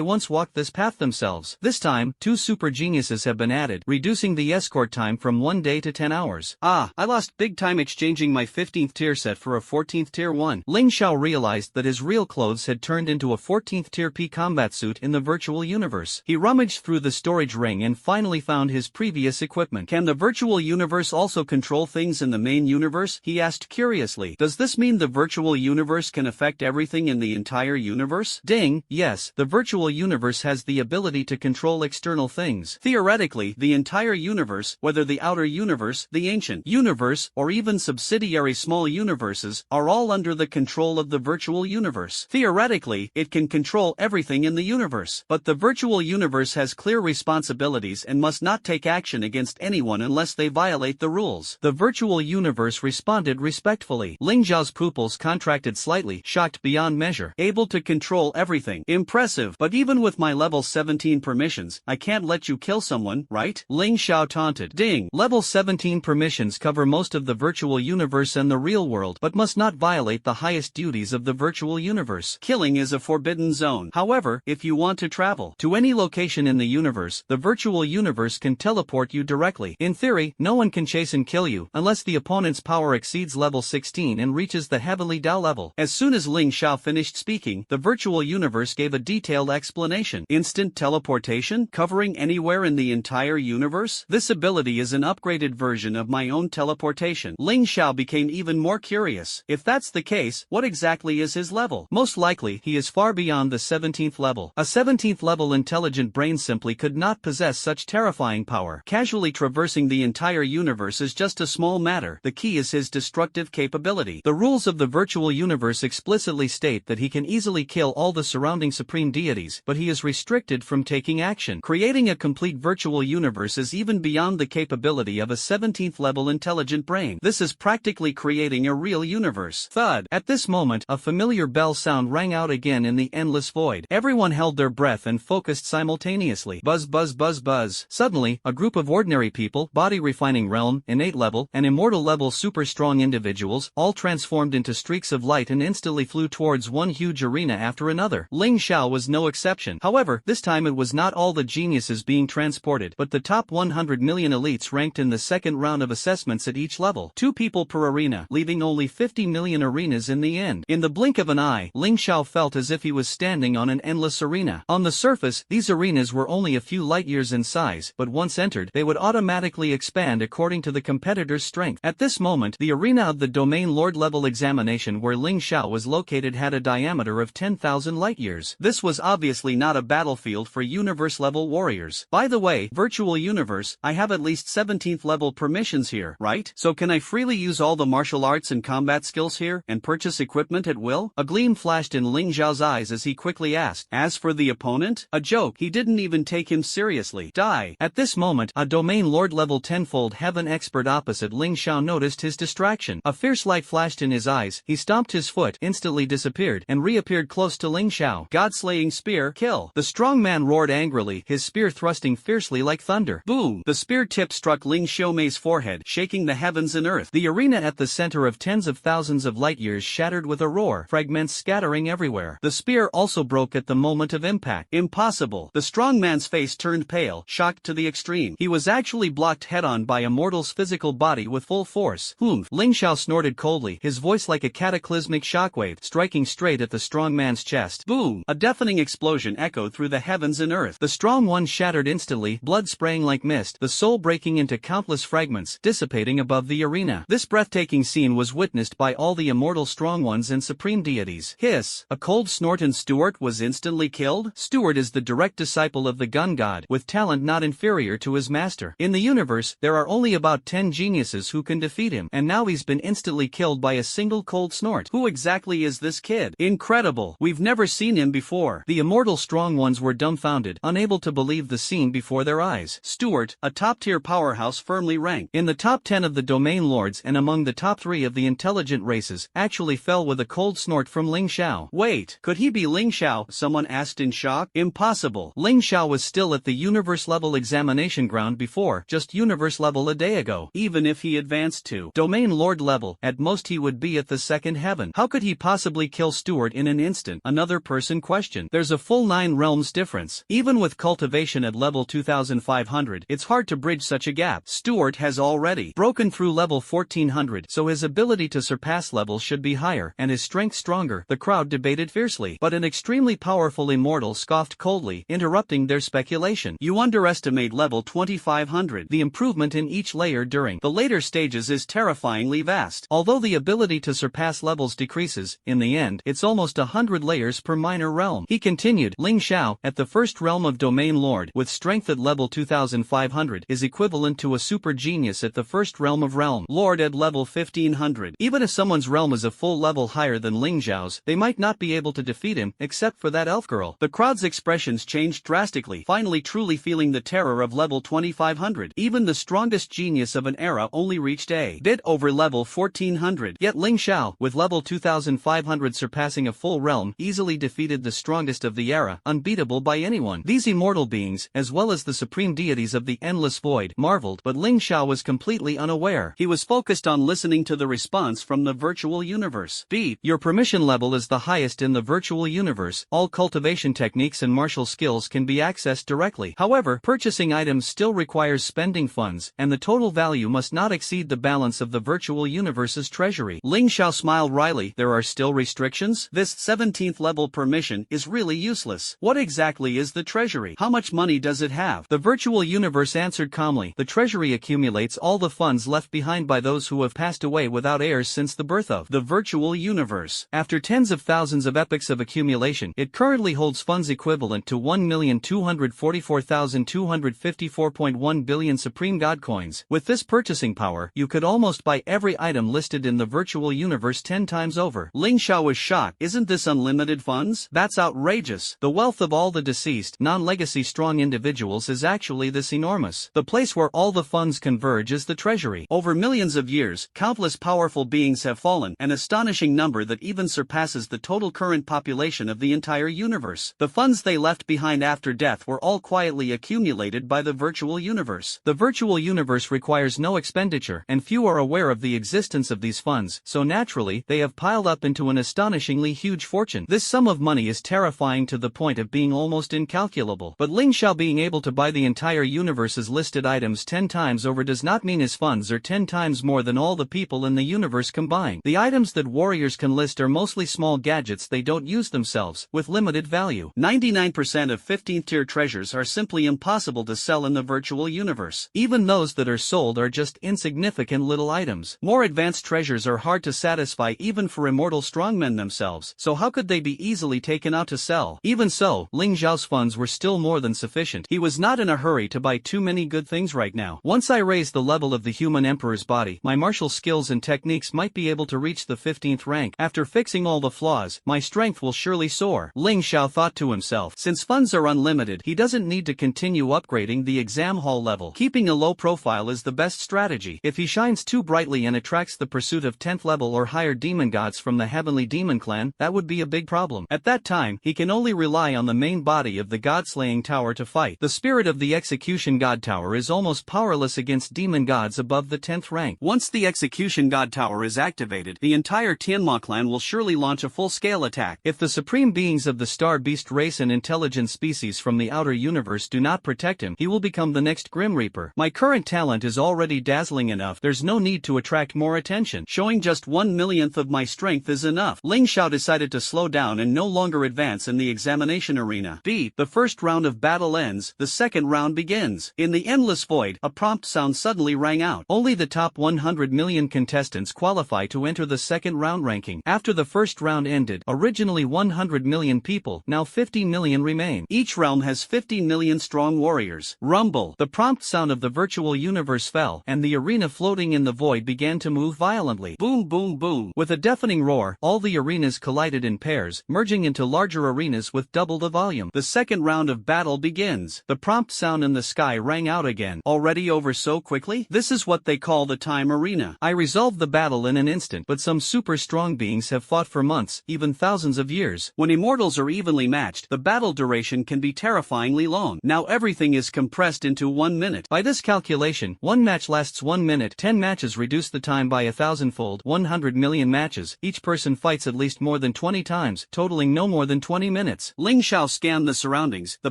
[SPEAKER 1] once walked this path themselves. This time, 2 super geniuses have been added, reducing the escort time from 1 day to 10 hours. Ah, I lost big time exchanging my 15th tier set for a 14th tier one. Ling Xiao realized that his real clothes had turned into a 14th tier P combat suit in the virtual universe. He rummaged through the storage ring and finally found his previous equipment. Can the virtual universe also control things in the main universe? He asked curiously. Does this mean the virtual universe can affect everything in the entire universe? Ding, yes, the virtual universe has the ability to control external things. Theoretically, the entire universe, whether the outer universe, the ancient universe, or even subsidiary small universes, are all under the control of the virtual universe. Theoretically, it can control everything in the universe. But the virtual universe has clear responsibilities and must not take action against anyone unless they violate the rules. The virtual universe responded respectfully. Ling Zhao's pupils contracted slightly, shocked beyond measure. Able to control everything. Impressive. But even with my level 17 permissions, I can't let you kill someone, right? Ling Xiao taunted. Ding. Level 17 permissions cover most of the virtual universe and the real world, but must not violate the highest duties of the virtual universe. Killing is a forbidden zone. However, if you want to travel to any location in the universe, the virtual universe can teleport you directly. In theory, no one can chase and kill you, unless the opponent's power exceeds level 16 and reaches the heavenly Dao level. As soon as Ling Xiao finished speaking, the virtual universe gave a detailed explanation. Instant teleportation, covering anywhere in the entire universe? This ability is an upgraded version of my own teleportation. Ling Xiao became even more curious. If that's the case, what exactly is his level? Most likely, he is far beyond the 17th level. A 17th level intelligent brain simply could not possess such terrifying power. Casually traversing the entire universe is just a small matter. The key is his destructive capability. The rules of the virtual universe explicitly state that he can easily kill all the surrounding supreme deities, but he is restricted from taking action. Creating a complete virtual universe is even beyond the capability of a 17th level intelligent brain. This is practically creating a real universe. Thud. At this moment, a familiar bell sound rang out again in the endless void. Everyone held their breath and focused simultaneously. Buzz buzz buzz buzz. Suddenly, a group of ordinary people, body refining realm, innate level, and immortal level super strong individuals, all transformed into streaks of light and instantly flew towards one huge arena after another. Ling Xiao was no exception. However, this time it was not all the geniuses being transported, but the top 100 million elites ranked in the second round of assessments at each level. 2 people per arena, leaving only 50 million arenas in the end. In the blink of an eye, Ling Xiao felt as if he was standing on an endless arena. On the surface, these arenas were only a few light years in size, but once entered, they would automatically expand according to the competitor's strength. At this moment, the arena of the Domain Lord level examination where Ling Xiao was located had a diameter of 10,000 light years. This was obviously not a battlefield for universe level warriors. By the way, virtual universe, I have at least 17th level permissions here, right? So can I freely use all the martial arts and combat skills here, and purchase equipment at will? A gleam flashed in Ling Xiao's eyes as he quickly asked. As for the opponent? A joke. He didn't even take him seriously. Die. At this moment, a Domain Lord level tenfold heaven expert opposite Ling Xiao noticed his distraction. A fierce light flashed in his eyes, he stomped his foot, instantly disappeared, and reappeared close to Ling Xiao. God-slaying spear, kill. The strong man roared angrily, his spear thrusting fiercely like thunder. Boom! The spear tip struck Ling Xiaomei's forehead, shaking the heavens and earth. The arena at the center of tens of thousands of light years shattered with a roar, fragments scattering everywhere. The spear also broke at the moment of impact. Impossible. The strong man's face turned pale, shocked to the extreme. He was actually blocked head-on by a mortal's physical body with full force. Whoomph! Ling Xiao snorted coldly, his voice like a cataclysmic shockwave, striking straight at the strong man's chest. Boom! A deafening explosion echoed through the heavens and earth. The strong one shattered instantly, blood spraying like mist, the soul breaking into countless fragments, dissipating above the arena. This breathtaking scene was witnessed by all the immortal strong ones and supreme deities. Hiss! A cold snort and Stuart was instantly killed? Stuart is the direct disciple of the gun god, with talent not inferior to his master. In the universe, there are only about 10 geniuses who can defeat him, and now he's been instantly killed by a single cold snort. Who exactly is this kid? Incredible! We've never seen him before. The immortal strong ones were dumbfounded, unable to believe the scene before their eyes. Stuart, a top-tier powerhouse firmly ranked in the top 10 of the domain lords and among the top 3 of the intelligent races, actually fell with a cold snort from Ling Xiao. Wait, could he be Ling Xiao? Someone asked in shock. Impossible. Ling Xiao was still at the universe level examination ground round before, just universe level a day ago. Even if he advanced to domain lord level, at most he would be at the second heaven. How could he possibly kill Stuart in an instant? Another person questioned. There's a full 9 realms difference. Even with cultivation at level 2500, it's hard to bridge such a gap. Stuart has already broken through level 1400, so his ability to surpass levels should be higher, and his strength stronger. The crowd debated fiercely, but an extremely powerful immortal scoffed coldly, interrupting their speculation. You underestimate level 2500. The improvement in each layer during the later stages is terrifyingly vast. Although the ability to surpass levels decreases, in the end, it's almost 100 layers per minor realm. He continued, Ling Xiao, at the first realm of Domain Lord, with strength at level 2500, is equivalent to a super genius at the first realm of Realm Lord at level 1500. Even if someone's realm is a full level higher than Ling Xiao's, they might not be able to defeat him, except for that elf girl. The crowd's expressions changed drastically, finally truly feeling the terror of level 2500. Even the strongest genius of an era only reached a bit over level 1400. Yet Ling Xiao, with level 2500 surpassing a full realm, easily defeated the strongest of the era, unbeatable by anyone. These immortal beings, as well as the supreme deities of the endless void, marveled, but Ling Xiao was completely unaware. He was focused on listening to the response from the virtual universe. B. Your permission level is the highest in the virtual universe. All cultivation techniques and martial skills can be accessed directly. However, purchasing items still requires spending funds, and the total value must not exceed the balance of the virtual universe's treasury. Ling Xiao smiled wryly. There are still restrictions? This 17th level permission is really useless. What exactly is the treasury? How much money does it have? The virtual universe answered calmly. The treasury accumulates all the funds left behind by those who have passed away without heirs since the birth of the virtual universe. After tens of thousands of epochs of accumulation, it currently holds funds equivalent to 1,244,254.1 billion Supreme God coins. With this purchasing power, you could almost buy every item listed in the virtual universe 10 times over. Ling Xiao was shocked. Isn't this unlimited funds? That's outrageous. The wealth of all the deceased, non-legacy strong individuals is actually this enormous. The place where all the funds converge is the treasury. Over millions of years, countless powerful beings have fallen, an astonishing number that even surpasses the total current population of the entire universe. The funds they left behind after death were all quietly accumulated by the virtual universe. The virtual universe requires no expenditure, and few are aware of the existence of these funds, so naturally, they have piled up into an astonishingly huge fortune. This sum of money is terrifying to the point of being almost incalculable. But Ling Xiao being able to buy the entire universe's listed items 10 times over does not mean his funds are 10 times more than all the people in the universe combined. The items that warriors can list are mostly small gadgets they don't use themselves, with limited value. 99% of 15th tier treasures are simply impossible to sell in the virtual universe. Even those that are sold are just insignificant little items. More advanced treasures are hard to satisfy even for immortal strongmen themselves, so how could they be easily taken out to sell? Even so, Ling Xiao's funds were still more than sufficient. He was not in a hurry to buy too many good things right now. Once I raise the level of the human emperor's body, my martial skills and techniques might be able to reach the 15th rank. After fixing all the flaws, my strength will surely soar. Ling Xiao thought to himself. Since funds are unlimited, he doesn't need to continue upgrading the exam hall level. Keeping a low profile is the best strategy. If he shines too brightly and attracts the pursuit of 10th level or higher demon gods from the heavenly demon clan, that would be a big problem. At that time, he can only rely on the main body of the god-slaying tower to fight. The spirit of the execution god tower is almost powerless against demon gods above the 10th rank. Once the execution god tower is activated, the entire Tianma clan will surely launch a full-scale attack. If the supreme beings of the star beast race and intelligent species from the outer universe do not protect him, he will become the next Grim Reaper. My current talent is already dazzling enough. There's no need to attract more attention. Showing just 1/1,000,000th of my strength is enough. Ling Xiao decided to slow down and no longer advance in the examination arena. B. The first round of battle ends. The second round begins. In the endless void, a prompt sound suddenly rang out. Only the top 100 million contestants qualify to enter the second round ranking. After the first round ended, originally 100 million people, now 50 million remain. Each realm has 50 million strong warriors. Rumble. The prompt sound of the virtual universe fell, and the arena floating in the void began to move violently. Boom, boom, boom. With a deafening roar, all the arenas collided in pairs, merging into larger arenas with double the volume. The second round of battle begins. The prompt sound in the sky rang out again. Already over so quickly? This is what they call the time arena. I resolved the battle in an instant, but some super strong beings have fought for months, even thousands of years. When immortals are evenly matched, the battle duration can be terrifyingly long. Now everything is compressed into to 1 minute. By this calculation, one match lasts 1 minute. 10 matches reduce the time by 1,000-fold. 100 million matches, each person fights at least more than 20 times, totaling no more than 20 minutes. Ling Xiao scanned the surroundings. The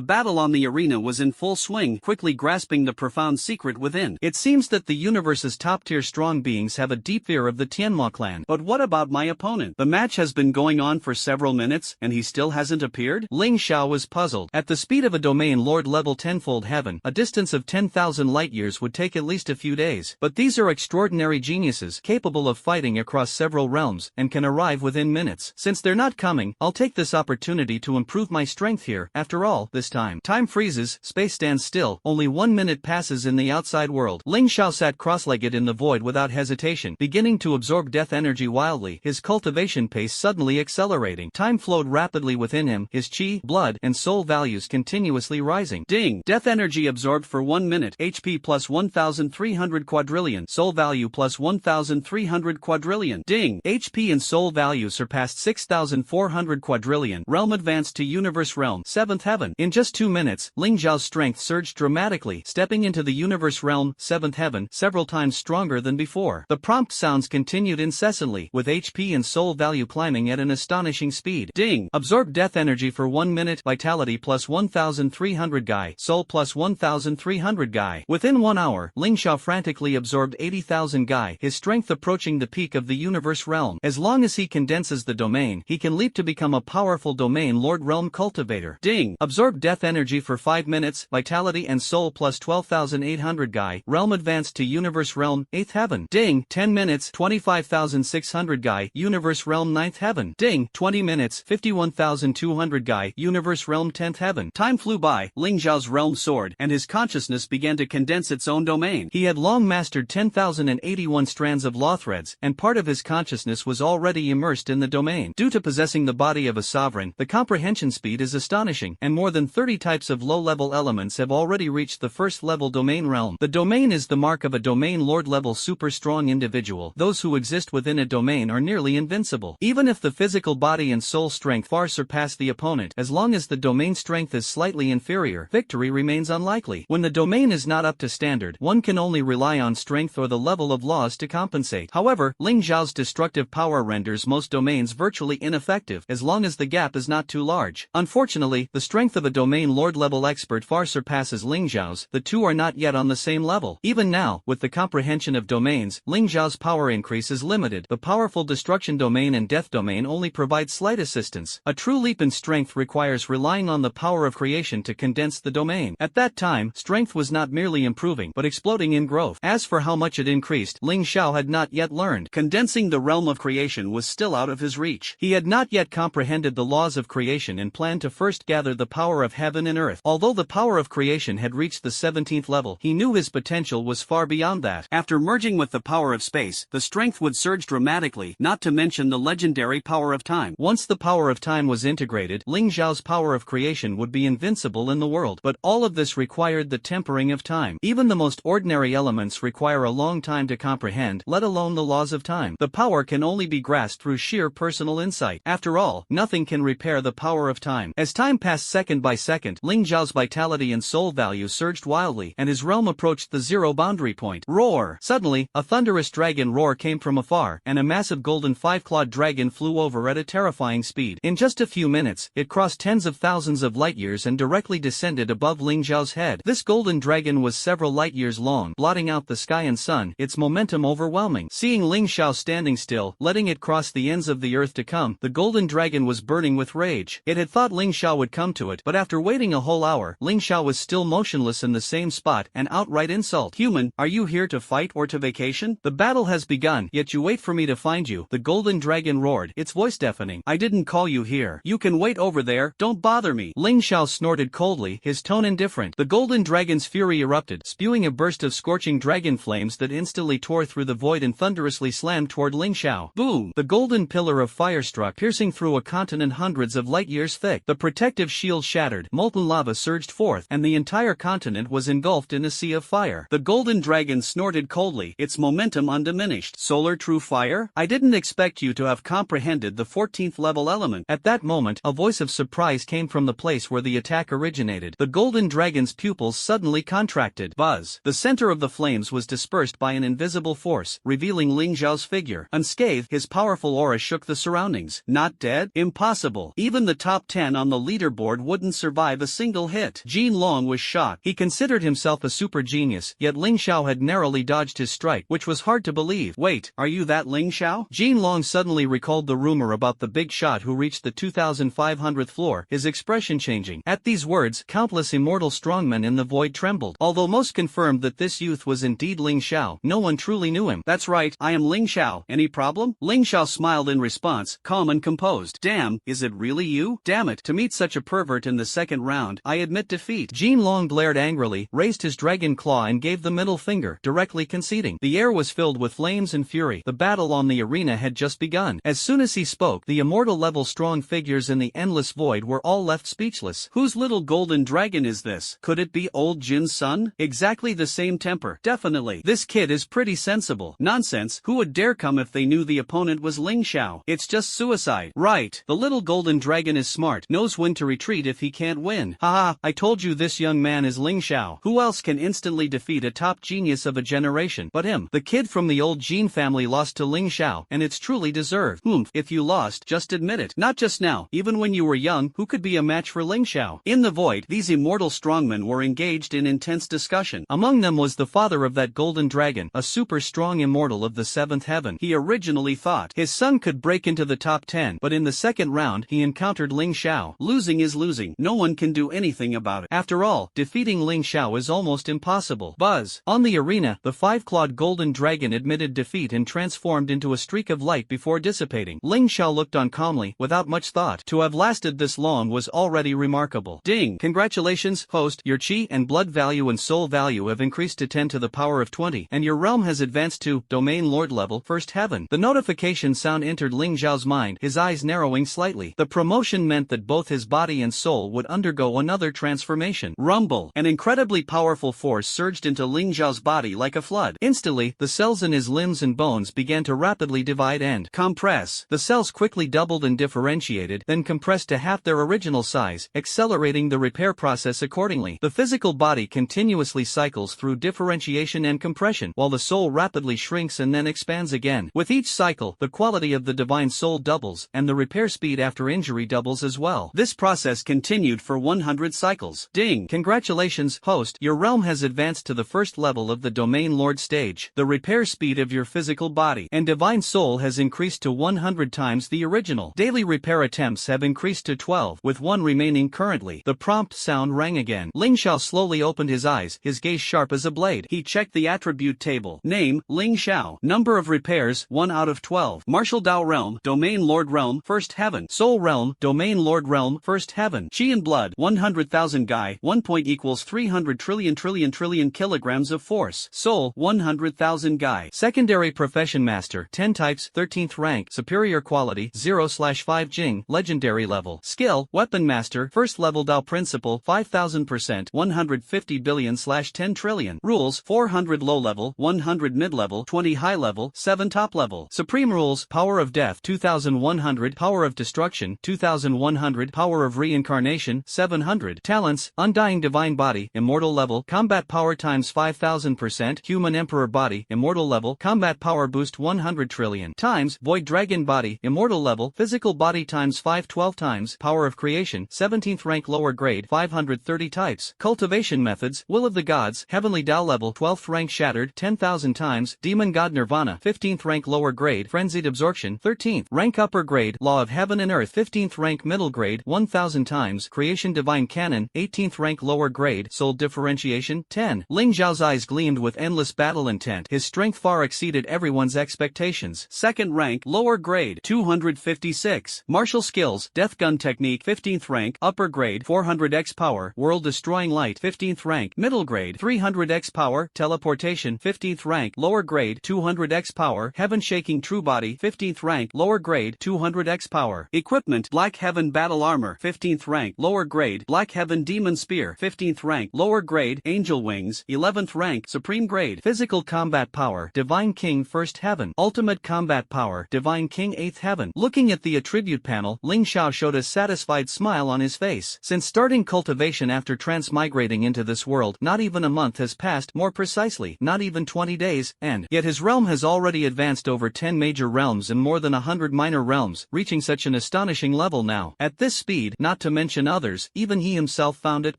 [SPEAKER 1] battle on the arena was in full swing, quickly grasping the profound secret within. It seems that the universe's top-tier strong beings have a deep fear of the Tianma clan. But what about my opponent? The match has been going on for several minutes, and he still hasn't appeared? Ling Xiao was puzzled. At the speed of a domain lord level 10-fold heaven, a distance of 10,000 light-years would take at least a few days. But these are extraordinary geniuses, capable of fighting across several realms, and can arrive within minutes. Since they're not coming, I'll take this opportunity to improve my strength here. After all, this time freezes, space stands still, only 1 minute passes in the outside world. Ling Xiao sat cross-legged in the void without hesitation, beginning to absorb death energy wildly, his cultivation pace suddenly accelerating. Time flowed rapidly within him, his chi, blood, and soul values continuously rising. Ding! Death energy absorbed for 1 minute, HP plus 1,300 quadrillion, soul value plus 1,300 quadrillion. Ding! HP and soul value surpassed 6,400 quadrillion, realm advanced to universe realm, 7th heaven. In just 2 minutes, Ling Xiao's strength surged dramatically, stepping into the universe realm, 7th heaven, several times stronger than before. The prompt sounds continued incessantly, with HP and soul value climbing at an astonishing speed. Ding! Absorb death energy for 1 minute, vitality plus 1,300 Gai, soul plus 1,300 Gai. Within 1 hour, Ling Xiao frantically absorbed 80,000 Gai, his strength approaching the peak of the universe realm. As long as he condenses the domain, he can leap to become a powerful domain lord realm cultivator. Ding! Absorb death energy for 5 minutes, vitality and soul plus 12,800 Gai, realm advanced to universe realm, 8th heaven. Ding! 10 minutes, 25,600 Gai, universe realm, 9th heaven. Ding! 20 minutes, 51,200 Gai, universe realm, 10th heaven. Time flew by, Ling Xiao's realm soared, and his consciousness began to condense its own domain. He had long mastered 10,081 strands of law threads, and part of his consciousness was already immersed in the domain. Due to possessing the body of a sovereign, the comprehension speed is astonishing, and more than 30 types of low-level elements have already reached the first-level domain realm. The domain is the mark of a domain lord-level super-strong individual. Those who exist within a domain are nearly invincible. Even if the physical body and soul strength far surpass the opponent, as long as the domain strength is slightly inferior, victory remains unlikely. When the domain is not up to standard, one can only rely on strength or the level of laws to compensate. However, Ling Xiao's destructive power renders most domains virtually ineffective, as long as the gap is not too large. Unfortunately, the strength of a domain lord-level expert far surpasses Ling Xiao's. The two are not yet on the same level. Even now, with the comprehension of domains, Ling Xiao's power increase is limited. The powerful destruction domain and death domain only provide slight assistance. A true leap in strength requires relying on the power of creation to condense the domain. At that time, strength was not merely improving, but exploding in growth. As for how much it increased, Ling Xiao had not yet learned. Condensing the realm of creation was still out of his reach. He had not yet comprehended the laws of creation and planned to first gather the power of heaven and earth. Although the power of creation had reached the 17th level, he knew his potential was far beyond that. After merging with the power of space, the strength would surge dramatically, not to mention the legendary power of time. Once the power of time was integrated, Ling Xiao's power of creation would be invincible in the world. But all of this required the tempering of time. Even the most ordinary elements require a long time to comprehend, let alone the laws of time. The power can only be grasped through sheer personal insight. After all, nothing can repair the power of time. As time passed second by second, Ling Xiao's vitality and soul value surged wildly, and his realm approached the zero boundary point. Roar! Suddenly, a thunderous dragon roar came from afar, and a massive golden five-clawed dragon flew over at a terrifying speed. In just a few minutes, it crossed tens of thousands of light-years and directly descended above Ling Xiao's head. This golden dragon was several light-years long, blotting out the sky and sun, its momentum overwhelming. Seeing Ling Xiao standing still, letting it cross the ends of the earth to come, the golden dragon was burning with rage. It had thought Ling Xiao would come to it, but after waiting a whole hour, Ling Xiao was still motionless in the same spot, an outright insult. Human, are you here to fight or to vacation? The battle has begun, yet you wait for me to find you, the golden dragon roared, its voice deafening. I didn't call you here. You can wait over there, don't bother me. Ling Xiao snorted coldly, his tone indifferent. The golden dragon's fury erupted, spewing a burst of scorching dragon flames that instantly tore through the void and thunderously slammed toward Ling Xiao. Boom! The golden pillar of fire struck, piercing through a continent hundreds of light years thick. The protective shield shattered, molten lava surged forth, and the entire continent was engulfed in a sea of fire. The golden dragon snorted coldly, its momentum undiminished. Solar true fire? I didn't expect you to have comprehended the 14th level element. At that moment, a voice of surprise came from the place where the attack originated. The golden dragon's pupils suddenly contracted. Buzz. The center of the flames was dispersed by an invisible force, revealing Ling Xiao's figure. Unscathed, his powerful aura shook the surroundings. Not dead? Impossible. Even the top 10 on the leaderboard wouldn't survive a single hit. Jin Long was shocked. He considered himself a super genius, yet Ling Xiao had narrowly dodged his strike, which was hard to believe. Wait, are you that Ling Xiao? Jin Long suddenly recalled the rumor about the big shot who reached the 2500th floor, his expression changing. At these words, countless immortal strongmen in the void trembled. Although most confirmed that this youth was indeed Ling Xiao, no one truly knew him. That's right, I am Ling Xiao. Any problem? Ling Xiao smiled in response, calm and composed. Damn, is it really you? Damn it, to meet such a pervert in the second round, I admit defeat. Jin Long glared angrily, raised his dragon claw and gave the middle finger, directly conceding. The air was filled with flames and fury. The battle on the arena had just begun. As soon as he spoke, the immortal-level strong figures in the endless void were all left speechless. Whose little golden dragon is this? Could it be old Jin's son? Exactly the same temper. Definitely. This kid is pretty sensible. Nonsense. Who would dare come if they knew the opponent was Ling Xiao? It's just suicide. Right. The little golden dragon is smart. Knows when to retreat if he can't win. Haha, I told you this young man is Ling Xiao. Who else can instantly defeat a top genius of a generation but him? The kid from the old Jin family lost to Ling Xiao, and it's truly deserved. If you lost, just admit it. Not just now. Even when you were young, who could be a match for Ling Xiao? In the void, these immortal strongmen were engaged in intense discussion. Among them was the father of that golden dragon, a super strong immortal of the seventh heaven. He originally thought his son could break into the top 10, but in the second round he encountered Ling Xiao. Losing is losing. No one can do anything about it. After all, defeating Ling Xiao is almost impossible. Buzz. On the arena, the five-clawed golden dragon admitted defeat and transformed into a streak of light before dissipating. Ling Xiao looked on calmly, without much thought. To have lasted this long was already remarkable. Ding! Congratulations, host. Your chi and blood value and soul value have increased to 10 to the power of 20, and your realm has advanced to domain lord level, first heaven. The notification sound entered Ling Xiao's mind, his eyes narrowing slightly. The promotion meant that both his body and soul would undergo another transformation. Rumble! An incredibly powerful force surged into Ling Xiao's body like a flood. Instantly, the cells in his limbs and bones began to rapidly divide and compress. The cells quickly doubled and differentiated, then compressed to half their original size, accelerating the repair process accordingly. The physical body continuously cycles through differentiation and compression, while the soul rapidly shrinks and then expands again. With each cycle, the quality of the divine soul doubles, and the repair speed after injury doubles as well. This process continued for 100 cycles. Ding! Congratulations, host. Your realm has advanced to the first level of the domain lord stage. The repair speed of your physical body and divine soul has increased to 100 times the original. Daily repair attempts have increased to 12, with one remaining currently. The prompt sound rang again. Ling Xiao slowly opened his eyes, his gaze sharp as a blade. He checked the attribute table. Name, Ling Xiao. Number of repairs, 1 out of 12. Martial Dao realm, domain lord realm, first heaven. Soul realm, domain lord realm, first heaven. Chi and blood, 100,000 Gai, 1 point equals 300 trillion kilograms of force. Soul, 100,000 Gai. Secondary profession master, 10 types, 13th rank, superior quality, 0/5 Jing, legendary level. Skill, weapon master, first level Dao principle, 5000%, 150 billion/10 trillion. Rules, 400 low level, 100 mid level, 20 high level, 7 top level. Supreme rules, power of death, 2100, power of destruction, 2100, power of reincarnation, 700. Talents, undying divine body, immortal level, combat power times 5000%, human emperor body, immortal level, combat power boost 100 trillion times, void dragon body, immortal level, physical body times 512 times, power of creation, 17th rank lower grade, 530 types. Cultivation methods, will of the gods, heavenly Dao level, 12th rank shattered, 10,000 times, demon god nirvana, 15th rank lower grade, frenzied absorption, 13th rank upper grade, law of heaven and earth, 15th rank middle grade, 1000 times, creation divine canon, 18th rank lower grade, soul differentiation, 10. Ling Xiao's eyes gleamed with endless battle intent. His strength far exceeded everyone's expectations. Second rank, lower grade, 256. Martial skills, death gun technique, 15th rank, upper grade, 400x power, world destroying light, 15th rank, middle grade, 300x power, teleportation, 15th rank, lower grade, 200x power, heaven shaking true body, 15th rank, lower grade, 200x power. Equipment, black heaven battle armor, 15th rank, lower grade, black heaven demon spear, 15th rank, lower grade, angel wings, 11th rank, supreme grade. Physical combat power, divine king first heaven. Ultimate combat power, divine king 8th heaven. Looking at the attribute panel, Ling Xiao showed a satisfied smile on his face. Since starting cultivation after transmigrating migrating into this world. Not even a month has passed, more precisely, not even 20 days, and yet his realm has already advanced over 10 major realms and more than 100 minor realms, reaching such an astonishing level now. At this speed, not to mention others, even he himself found it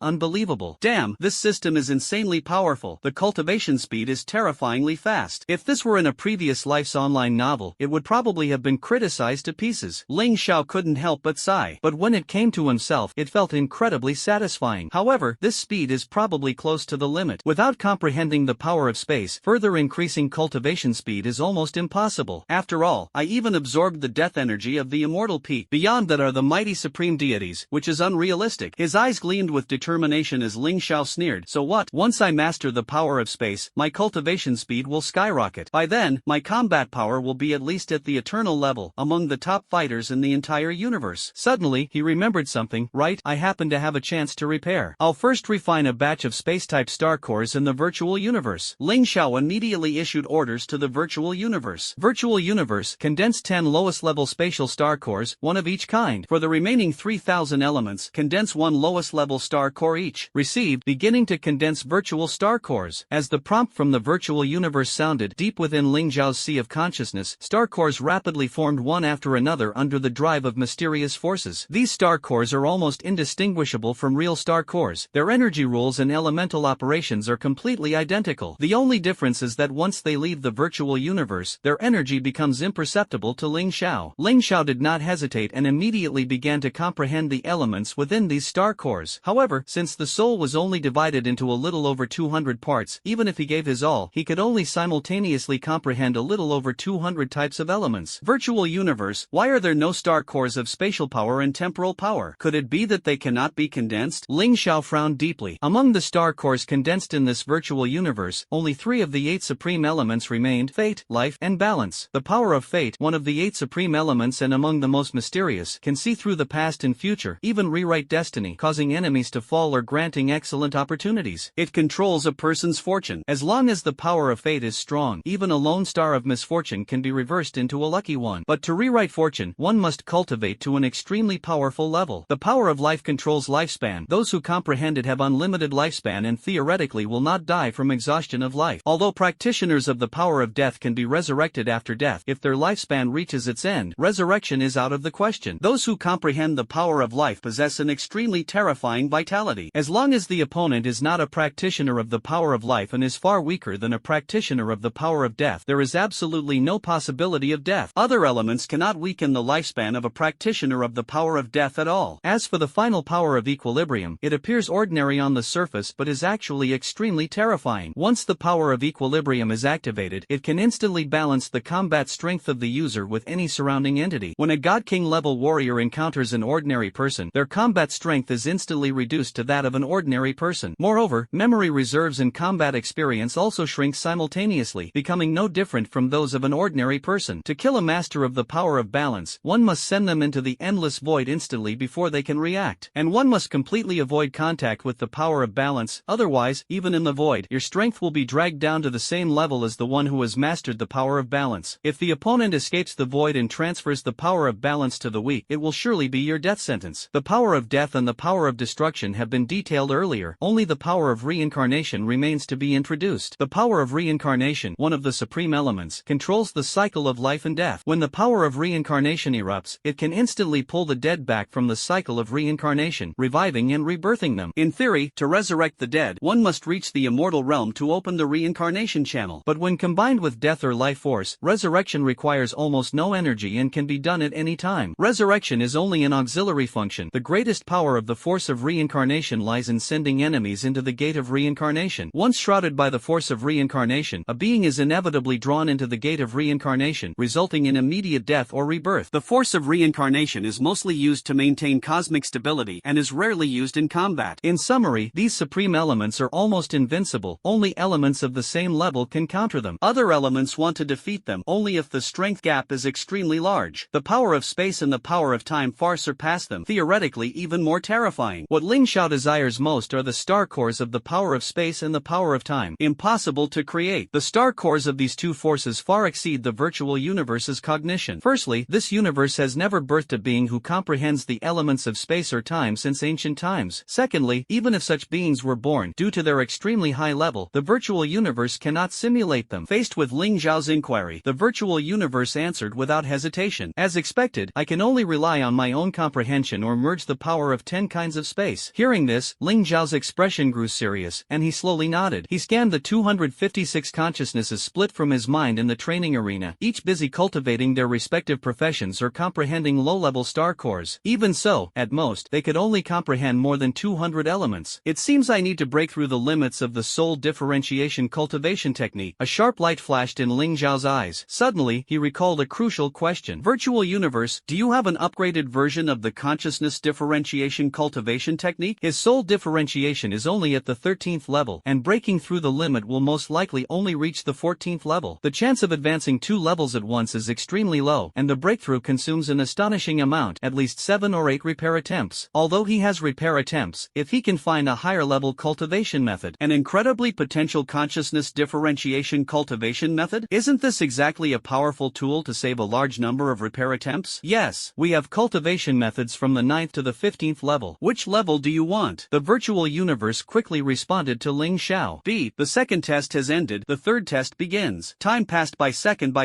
[SPEAKER 1] unbelievable. Damn, this system is insanely powerful. The cultivation speed is terrifyingly fast. If this were in a previous life's online novel, it would probably have been criticized to pieces. Ling Xiao couldn't help but sigh. But when it came to himself, it felt incredibly satisfying. However, this speed is probably close to the limit. Without comprehending the power of space, further increasing cultivation speed is almost impossible. After all, I even absorbed the death energy of the immortal peak. Beyond that are the mighty supreme deities, which is unrealistic. His eyes gleamed with determination as Ling Xiao sneered. So what? Once I master the power of space, my cultivation speed will skyrocket. By then, my combat power will be at least at the eternal level, among the top fighters in the entire universe. Suddenly, he remembered something. Right, I happen to have a chance to repair. I'll first refine a batch of space-type star cores in the virtual universe. Ling Xiao immediately issued orders to the virtual universe. Virtual universe, condense 10 lowest-level spatial star cores, one of each kind. For the remaining 3,000 elements, condense one lowest-level star core each. Received, beginning to condense virtual star cores. As the prompt from the virtual universe sounded deep within Ling Xiao's sea of consciousness, star cores rapidly formed one after another under the drive of mysterious forces. These star cores are almost indistinguishable from real star cores. Their energy rules and elemental operations are completely identical. The only difference is that once they leave the virtual universe, their energy becomes imperceptible to Ling Xiao. Ling Xiao did not hesitate and immediately began to comprehend the elements within these star cores. However, since the soul was only divided into a little over 200 parts, even if he gave his all, he could only simultaneously comprehend a little over 200 types of elements. Virtual universe, why are there no star cores of spatial power and temporal power? Could it be that they cannot be condensed? Ling Xiao frowned deeply. Among the star cores condensed in this virtual universe, only 3 of the 8 supreme elements remained: fate, life, and balance. The power of fate, one of the 8 supreme elements and among the most mysterious, can see through the past and future, even rewrite destiny, causing enemies to fall or granting excellent opportunities. It controls a person's fortune. As long as the power of fate is strong, even a lone star of misfortune can be reversed into a lucky one. But to rewrite fortune, one must cultivate to an extremely powerful level. The power of life controls lifespan. Those who comprehend it have unlimited lifespan and theoretically will not die from exhaustion of life. Although practitioners of the power of death can be resurrected after death, if their lifespan reaches its end, resurrection is out of the question. Those who comprehend the power of life possess an extremely terrifying vitality. As long as the opponent is not a practitioner of the power of life and is far weaker than a practitioner of the power of death, there is absolutely no possibility of death. Other elements cannot weaken the lifespan of a practitioner of the power of death at all. As for the final power of equilibrium, it appears ordinary on the surface but is actually extremely terrifying. Once the power of equilibrium is activated, it can instantly balance the combat strength of the user with any surrounding entity. When a God King level warrior encounters an ordinary person, their combat strength is instantly reduced to that of an ordinary person. Moreover, memory reserves and combat experience also shrink simultaneously, becoming no different from those of an ordinary person. To kill a master of the power of balance, one must send them into the endless void instantly before they can react. And one must completely avoid contact with the power of balance, otherwise, even in the void, your strength will be dragged down to the same level as the one who has mastered the power of balance. If the opponent escapes the void and transfers the power of balance to the weak, it will surely be your death sentence. The power of death and the power of destruction have been detailed earlier. Only the power of reincarnation remains to be introduced. The power of reincarnation, one of the supreme elements, controls the cycle of life and death. When the power of reincarnation erupts, it can instantly pull the dead back from the cycle of reincarnation, reviving and rebirthing them. In theory, to resurrect the dead, one must reach the immortal realm to open the reincarnation channel. But when combined with death or life force, resurrection requires almost no energy and can be done at any time. Resurrection is only an auxiliary function. The greatest power of the force of reincarnation lies in sending enemies into the gate of reincarnation. Once shrouded by the force of reincarnation, a being is inevitably drawn into the gate of reincarnation, resulting in immediate death or rebirth. The force of reincarnation is mostly used to maintain cosmic stability and is rarely used in combat. In summary, these supreme elements are almost invincible. Only elements of the same level can counter them. Other elements want to defeat them only if the strength gap is extremely large. The power of space and the power of time far surpass them, theoretically even more terrifying. What Ling Xiao desires most are the star cores of the power of space and the power of time. Impossible to create. The star cores of these two forces far exceed the virtual universe's cognition. Firstly, this universe has never birthed a being who comprehends the elements of space or time since ancient times. Secondly, even if such beings were born, due to their extremely high level, the virtual universe cannot simulate them. Faced with Ling Zhao's inquiry, the virtual universe answered without hesitation. As expected, I can only rely on my own comprehension or merge the power of 10 kinds of space. Hearing this, Ling Zhao's expression grew serious, and he slowly nodded. He scanned the 256 consciousnesses split from his mind in the training arena, each busy cultivating their respective professions or comprehending low-level star cores. Even so, at most, they could only comprehend more than 200 elements. It seems I need to break through the limits of the soul differentiation cultivation technique. A sharp light flashed in Ling Zhao's eyes. Suddenly, he recalled a crucial question. Virtual universe, do you have an upgraded version of the consciousness differentiation cultivation technique? His soul differentiation is only at the 13th level, and breaking through the limit will most likely only reach the 14th level. The chance of advancing 2 levels at once is extremely low, and the breakthrough consumes an astonishing amount, at least 7 or 8 repair attempts. Although he has repair attempts, if he can find a higher level cultivation method, an incredibly potential consciousness differentiation cultivation method, isn't this exactly a powerful tool to save a large number of repair attempts? Yes, we have cultivation methods from the 9th to the 15th level. Which level do you want? The virtual universe quickly responded to Ling Zhao. B. The second test has ended, the third test begins. Time passed by second,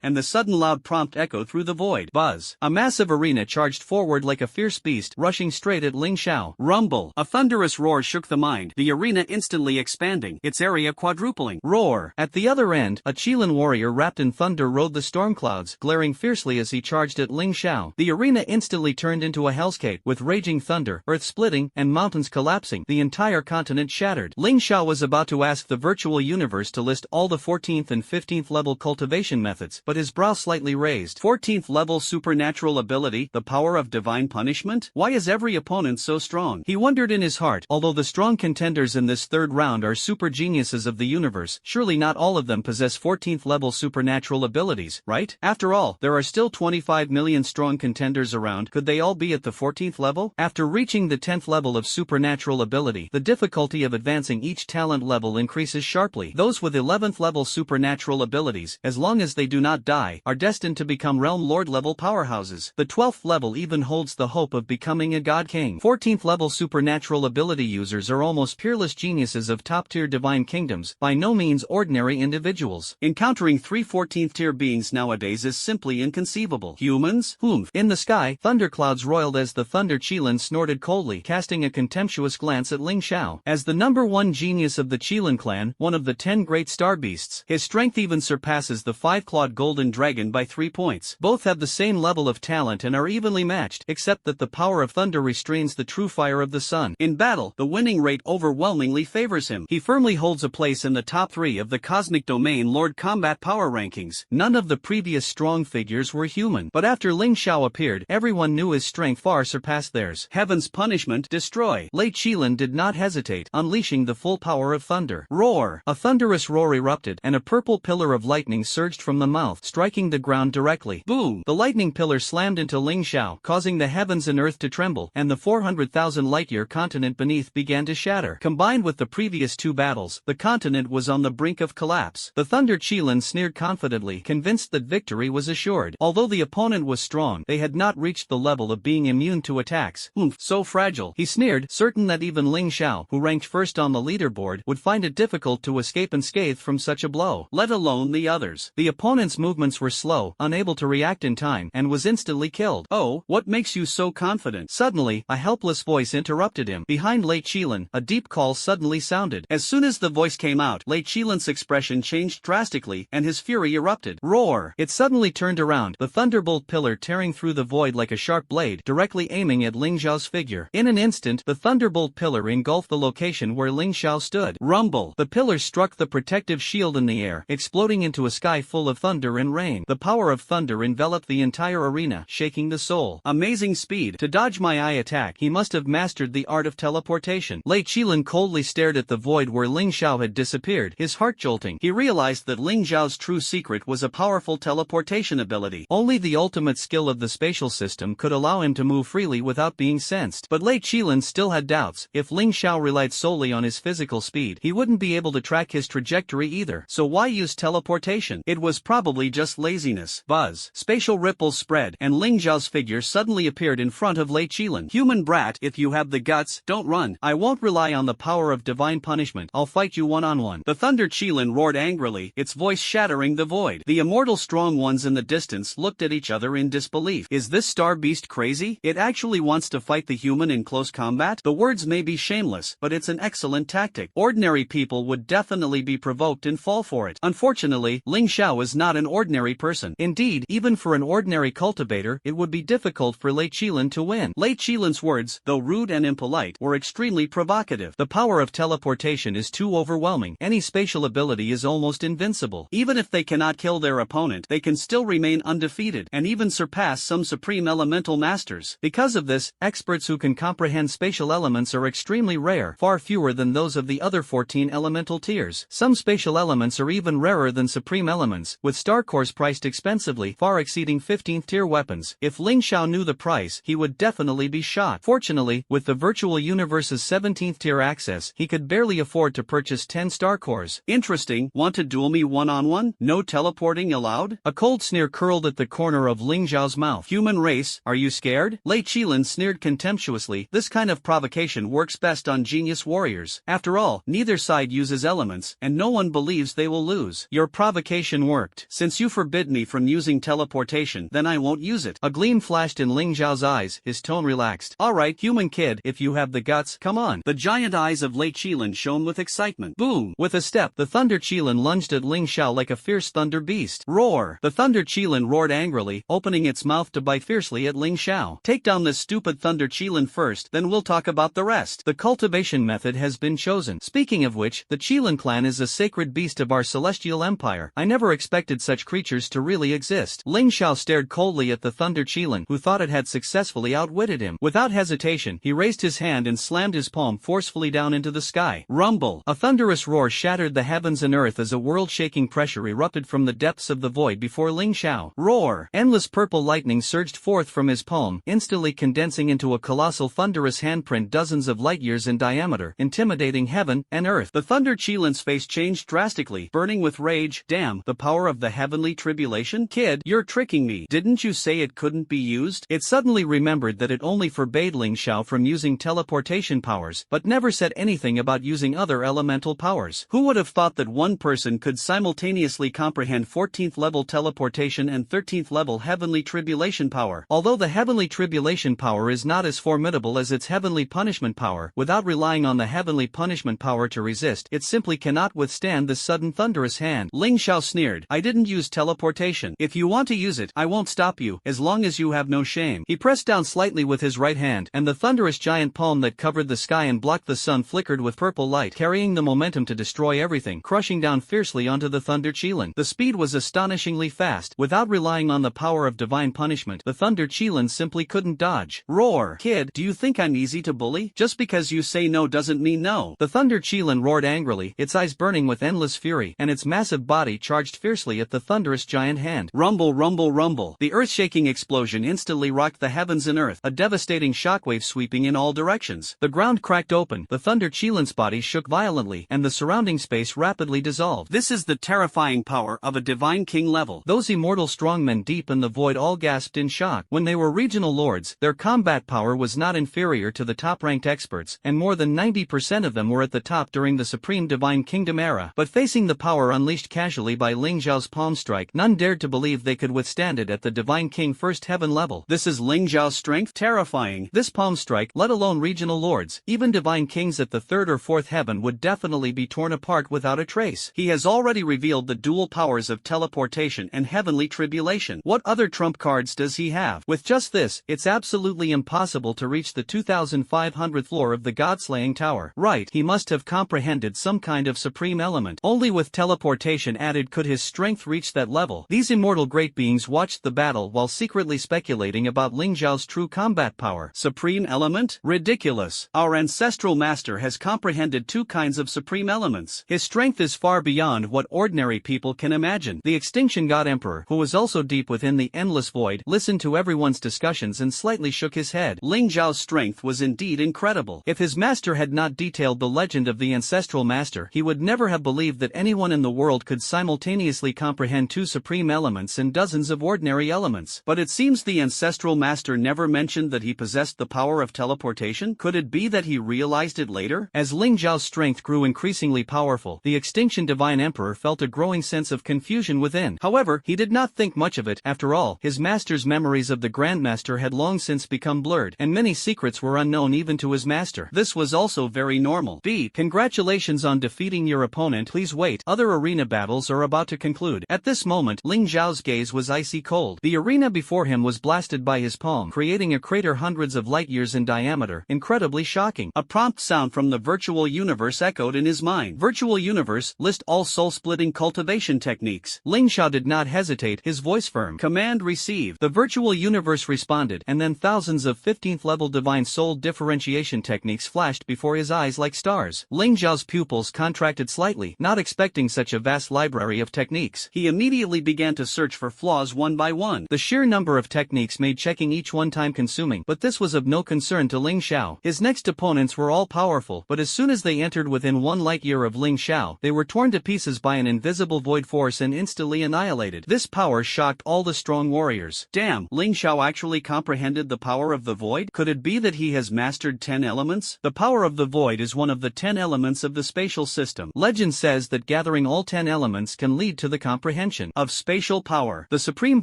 [SPEAKER 1] and the sudden loud prompt echoed through the void. Buzz. A massive arena charged forward like a fierce beast, rushing straight at Ling Zhao. Rumble. A thunderous roar shook the mind, the arena instantly expanding, its area quadrupling. Roar. At the other end, a Qilin warrior wrapped in thunder rode the storm clouds, glaring fiercely as he charged at Ling Zhao. The arena instantly turned into a hellscape, with raging thunder, earth splitting, and mountains collapsing. The entire continent shattered. Ling Zhao was about to ask the virtual universe to list all the 14th and 15th level cultivation methods, but his brow slightly raised. 14th level supernatural ability, the power of divine punishment? Why is every opponent so strong? He wondered in his heart. Although the strong contenders in this third round are super geniuses of the universe, surely not all of them possess 14th level supernatural abilities, right? After all, there are still 25 million strong contenders around. Could they all be at the 14th level? After reaching the 10th level of supernatural ability, the difficulty of advancing each talent level increases sharply. Those with 11th level supernatural abilities, as long as they do not die, are destined to become realm lord level powerhouses. The 12th level even holds the hope of becoming a god king. 14th level supernatural ability users are almost peerless geniuses of top-tier divine kingdoms, by no means ordinary individuals. Encountering 3 14th tier beings nowadays is simply inconceivable. Humans? Humph. In the sky, thunderclouds roiled as the Thunder Qilin snorted coldly, casting a contemptuous glance at Ling Zhao. As the #1 genius of the Qilin clan, one of the 10 great star beasts, his strength even surpasses the 5-clawed golden dragon by 3 points. Both have the same level of talent and are evenly matched, except that the power of thunder restrains the true fire of the sun. In battle, the winning rate overwhelmingly favors him. He firmly holds a place in the top 3 of the Cosmic Domain Lord Combat Power Rankings. None of the previous strong figures were human, but after Ling Zhao appeared, everyone knew his strength far surpassed theirs. Heaven's punishment, destroy. Lei Qilin did not hesitate, unleashing the full power of thunder. Roar. A thunderous roar erupted, and a purple pillar of lightning surged from the mouth, striking the ground directly. Boom! The lightning pillar slammed into Ling Zhao, causing the heavens and earth to tremble, and the 400,000 light-year continent beneath began to shatter. Combined with the previous 2 battles, the continent was on the brink of collapse. The Thunder Qilin sneered confidently, convinced that victory was assured. Although the opponent was strong, they had not reached the level of being immune to attacks. Humph, so fragile. He sneered, certain that even Ling Zhao, who ranked first on the leaderboard, would find it difficult to escape unscathed from such a blow, let alone the others. The opponent's movements were slow, unable to react in time, and was instantly killed. Oh, what makes you so confident? Suddenly, a helpless voice interrupted him. Behind Lei Qilin, a deep call suddenly sounded. As soon as the voice came out, Lei Qilin's expression changed drastically, and his fury erupted. Roar! It suddenly turned around, the thunderbolt pillar tearing through the void like a sharp blade, directly aiming at Ling Zhao's figure. In an instant, the thunderbolt pillar engulfed the location where Ling Zhao stood. Rumble! The pillar struck the protective shield in the air, exploding into a sky full of thunder and rain. The power of thunder enveloped the entire arena, shaking the soul. Amazing speed. To dodge my eye attack, he must have mastered the art of teleportation. Lei Qilin coldly stared at the void where Ling Zhao had disappeared, his heart jolting. He realized that Ling Zhao's true secret was a powerful teleportation ability. Only the ultimate skill of the spatial system could allow him to move freely without being sensed. But Lei Qilin still had doubts. If Ling Zhao relied solely on his physical speed, he wouldn't be able to track his trajectory either. So why use teleportation? It was probably just laziness. Buzz. Spatial ripples spread, and Ling Zhao's figure suddenly appeared in front of Lei Qilin. Human brat, if you have the guts, don't run. I won't rely on the power of divine punishment. I'll fight you one-on-one. The Thunder Qilin roared angrily, its voice shattering the void. The immortal strong ones in the distance looked at each other in disbelief. Is this star beast crazy? It actually wants to fight the human in close combat? The words may be shameless, but it's an excellent tactic. Ordinary people would definitely be provoked and fall for it. Unfortunately, Ling Xiao is not an ordinary person. Indeed, even for an ordinary cultivator, it would be difficult for Lei Qilin to win. Lei Qilin's words, though rude and impolite, were extremely provocative. The power of teleportation is too overwhelming. Any spatial ability is almost invincible. Even if they cannot kill their opponent, they can still remain undefeated, and even surpass some supreme elemental masters. Because of this, experts who can comprehend spatial elements are extremely rare, far fewer than those of the other 14 elemental tiers. Some spatial elements are even rarer than supreme elements, with star cores priced expensively, far exceeding 15th tier weapons. If Ling Xiao knew the price, he would definitely be shot. Fortunately, with the virtual universe's 17th tier access, he could barely afford to purchase 10 star cores. Interesting. Want to duel me one-on-one? No teleporting allowed? A cold sneer curled at the corner of Ling Xiao's mouth. Human race, are you scared? Lei Qilin sneered contemptuously. This kind of provocation works best on genius warriors. After all, neither side uses elements, and no one believes they will lose. Your provocation worked. Since you forbid me from using teleportation, then I won't use it. A gleam flashed in Ling Xiao's eyes, his tone relaxed. Alright, human kid, if you have the guts, come on. The giant eyes of Lei Qilin shone with excitement. Boom! With a step, the Thunder Qilin lunged at Ling Xiao like a fierce thunder beast. Roar! The Thunder Qilin roared angrily, opening its mouth to bite fiercely at Ling Xiao. Take down this stupid Thunder Qilin first, then we'll talk about the rest. The cultivation method has been chosen. Speaking of which, the Qilin clan is a sacred beast of our celestial empire. I never expected such creatures to really exist. Ling Xiao stared coldly at the Thunder Qilin, who thought it had successfully outwitted him. Without hesitation, he raised his hand and slammed his palm forcefully down into the sky. Rumble! A thunderous roar shattered the heavens and earth as a world-shaking pressure erupted from the depths of the void before Ling Xiao. Roar! Endless purple lightning surged forth from his palm, instantly condensing into a colossal thunderous handprint dozens of light-years in diameter, intimidating heaven and earth. The Thunder Qilin's face changed drastically, burning with rage. Damn, the power of the heavenly tribulation? Kid, you're tricking me. Didn't you say it couldn't be used? It suddenly remembered that it only forbade Ling Xiao from using teleportation powers, but never said anything about using other elemental powers. Who would have thought that one person could simultaneously comprehend 14th level teleportation and 13th level heavenly tribulation power? Although the heavenly tribulation power is not as formidable as its heavenly punishment power, without relying on the heavenly punishment power to resist, it simply cannot withstand this sudden thunderous hand. Ling Xiao sneered. I didn't use teleportation. If you want to use it, I won't stop you, as long as you have no shame. He pressed down slightly with his right hand, and the thunderous giant palm that covered the sky and blocked the sun flickered with purple light, carrying the momentum to destroy everything, crushing down fiercely onto the Thunder Qilin. The speed was astonishingly fast. Without relying on the power of divine punishment, the Thunder Qilin simply couldn't dodge. Roar! Kid, do you think I'm easy to bully? Just because you say no doesn't mean no. The Thunder Qilin roared angrily, its eyes burning with endless fury, and its massive body charged fiercely at the thunderous giant hand. Rumble, rumble, rumble. The earth-shaking explosion instantly rocked the heavens and earth, a devastating shockwave sweeping in all directions. The ground cracked open, the Thunder Qilin's body shook violently, and the surrounding space rapidly dissolved. This is the terrifying power of a divine king level. Those immortal strongmen deep in the void all gasped in shock. When they were regional lords, their combat power was not inferior to the top-ranked experts, and more than 90% of them were at the top during the Supreme Divine Kingdom era. But facing the power unleashed casually by Ling Xiao's palm strike, none dared to believe they could withstand it at the Divine King First Heaven level. This is Ling Xiao's strength? Terrifying. This palm strike, let alone regional lords, even divine kings at the third or fourth heaven would definitely be torn apart without a trace. He has already revealed the dual powers of teleportation and heavenly tribulation. What other trump cards does he have? With just this, it's absolutely impossible to reach the 2500th floor of the God-slaying tower. Right, he must have comprehended some kind of supreme element. Only with teleportation added could his strength reach that level. These immortal great beings watched the battle while secretly speculating about Ling Xiao's true combat power. Supreme element? Ridiculous. Our ancestral master has comprehended two kinds of supreme elements. His strength is far beyond what ordinary people can imagine. The Extinction God Emperor, who was also deep within the endless void, listened to everyone's discussions and slightly shook his head. Ling Xiao's strength was indeed incredible. If his master had not detailed the legend of the ancestral master, he would never have believed that anyone in the world could simultaneously comprehend two supreme elements and dozens of ordinary elements. But it seems the ancestral master never mentioned that he possessed the power of teleportation. Could it it be that he realized it later? As Ling Zhao's strength grew increasingly powerful, the Extinction Divine Emperor felt a growing sense of confusion within. However, he did not think much of it. After all, his master's memories of the Grandmaster had long since become blurred, and many secrets were unknown even to his master. This was also very normal. B. Congratulations on defeating your opponent. Please wait, other arena battles are about to conclude. At this moment, Ling Zhao's gaze was icy cold. The arena before him was blasted by his palm, creating a crater hundreds of light years in diameter. Incredibly shocking. A prompt sound from the virtual universe echoed in his mind. Virtual universe, list all soul-splitting cultivation techniques. Ling Zhao did not hesitate, his voice firm. Command received. The virtual universe responded, and then thousands of 15th level divine soul differentiation techniques flashed before his eyes like stars. Ling Zhao's pupils contracted slightly, not expecting such a vast library of techniques. He immediately began to search for flaws one by one. The sheer number of techniques made checking each one time-consuming, but this was of no concern to Ling Zhao. His next opponents were all powerful, but as soon as they entered within 1 light year of Ling Zhao, they were torn to pieces by an invisible void force and instantly annihilated. This power shocked all the strong warriors. Damn, Ling Zhao actually comprehended the power of the void? Could it be that he has mastered 10 elements? The power of the void is one of the 10 elements of the spatial system. Legend says that gathering all 10 elements can lead to the comprehension of spatial power. The supreme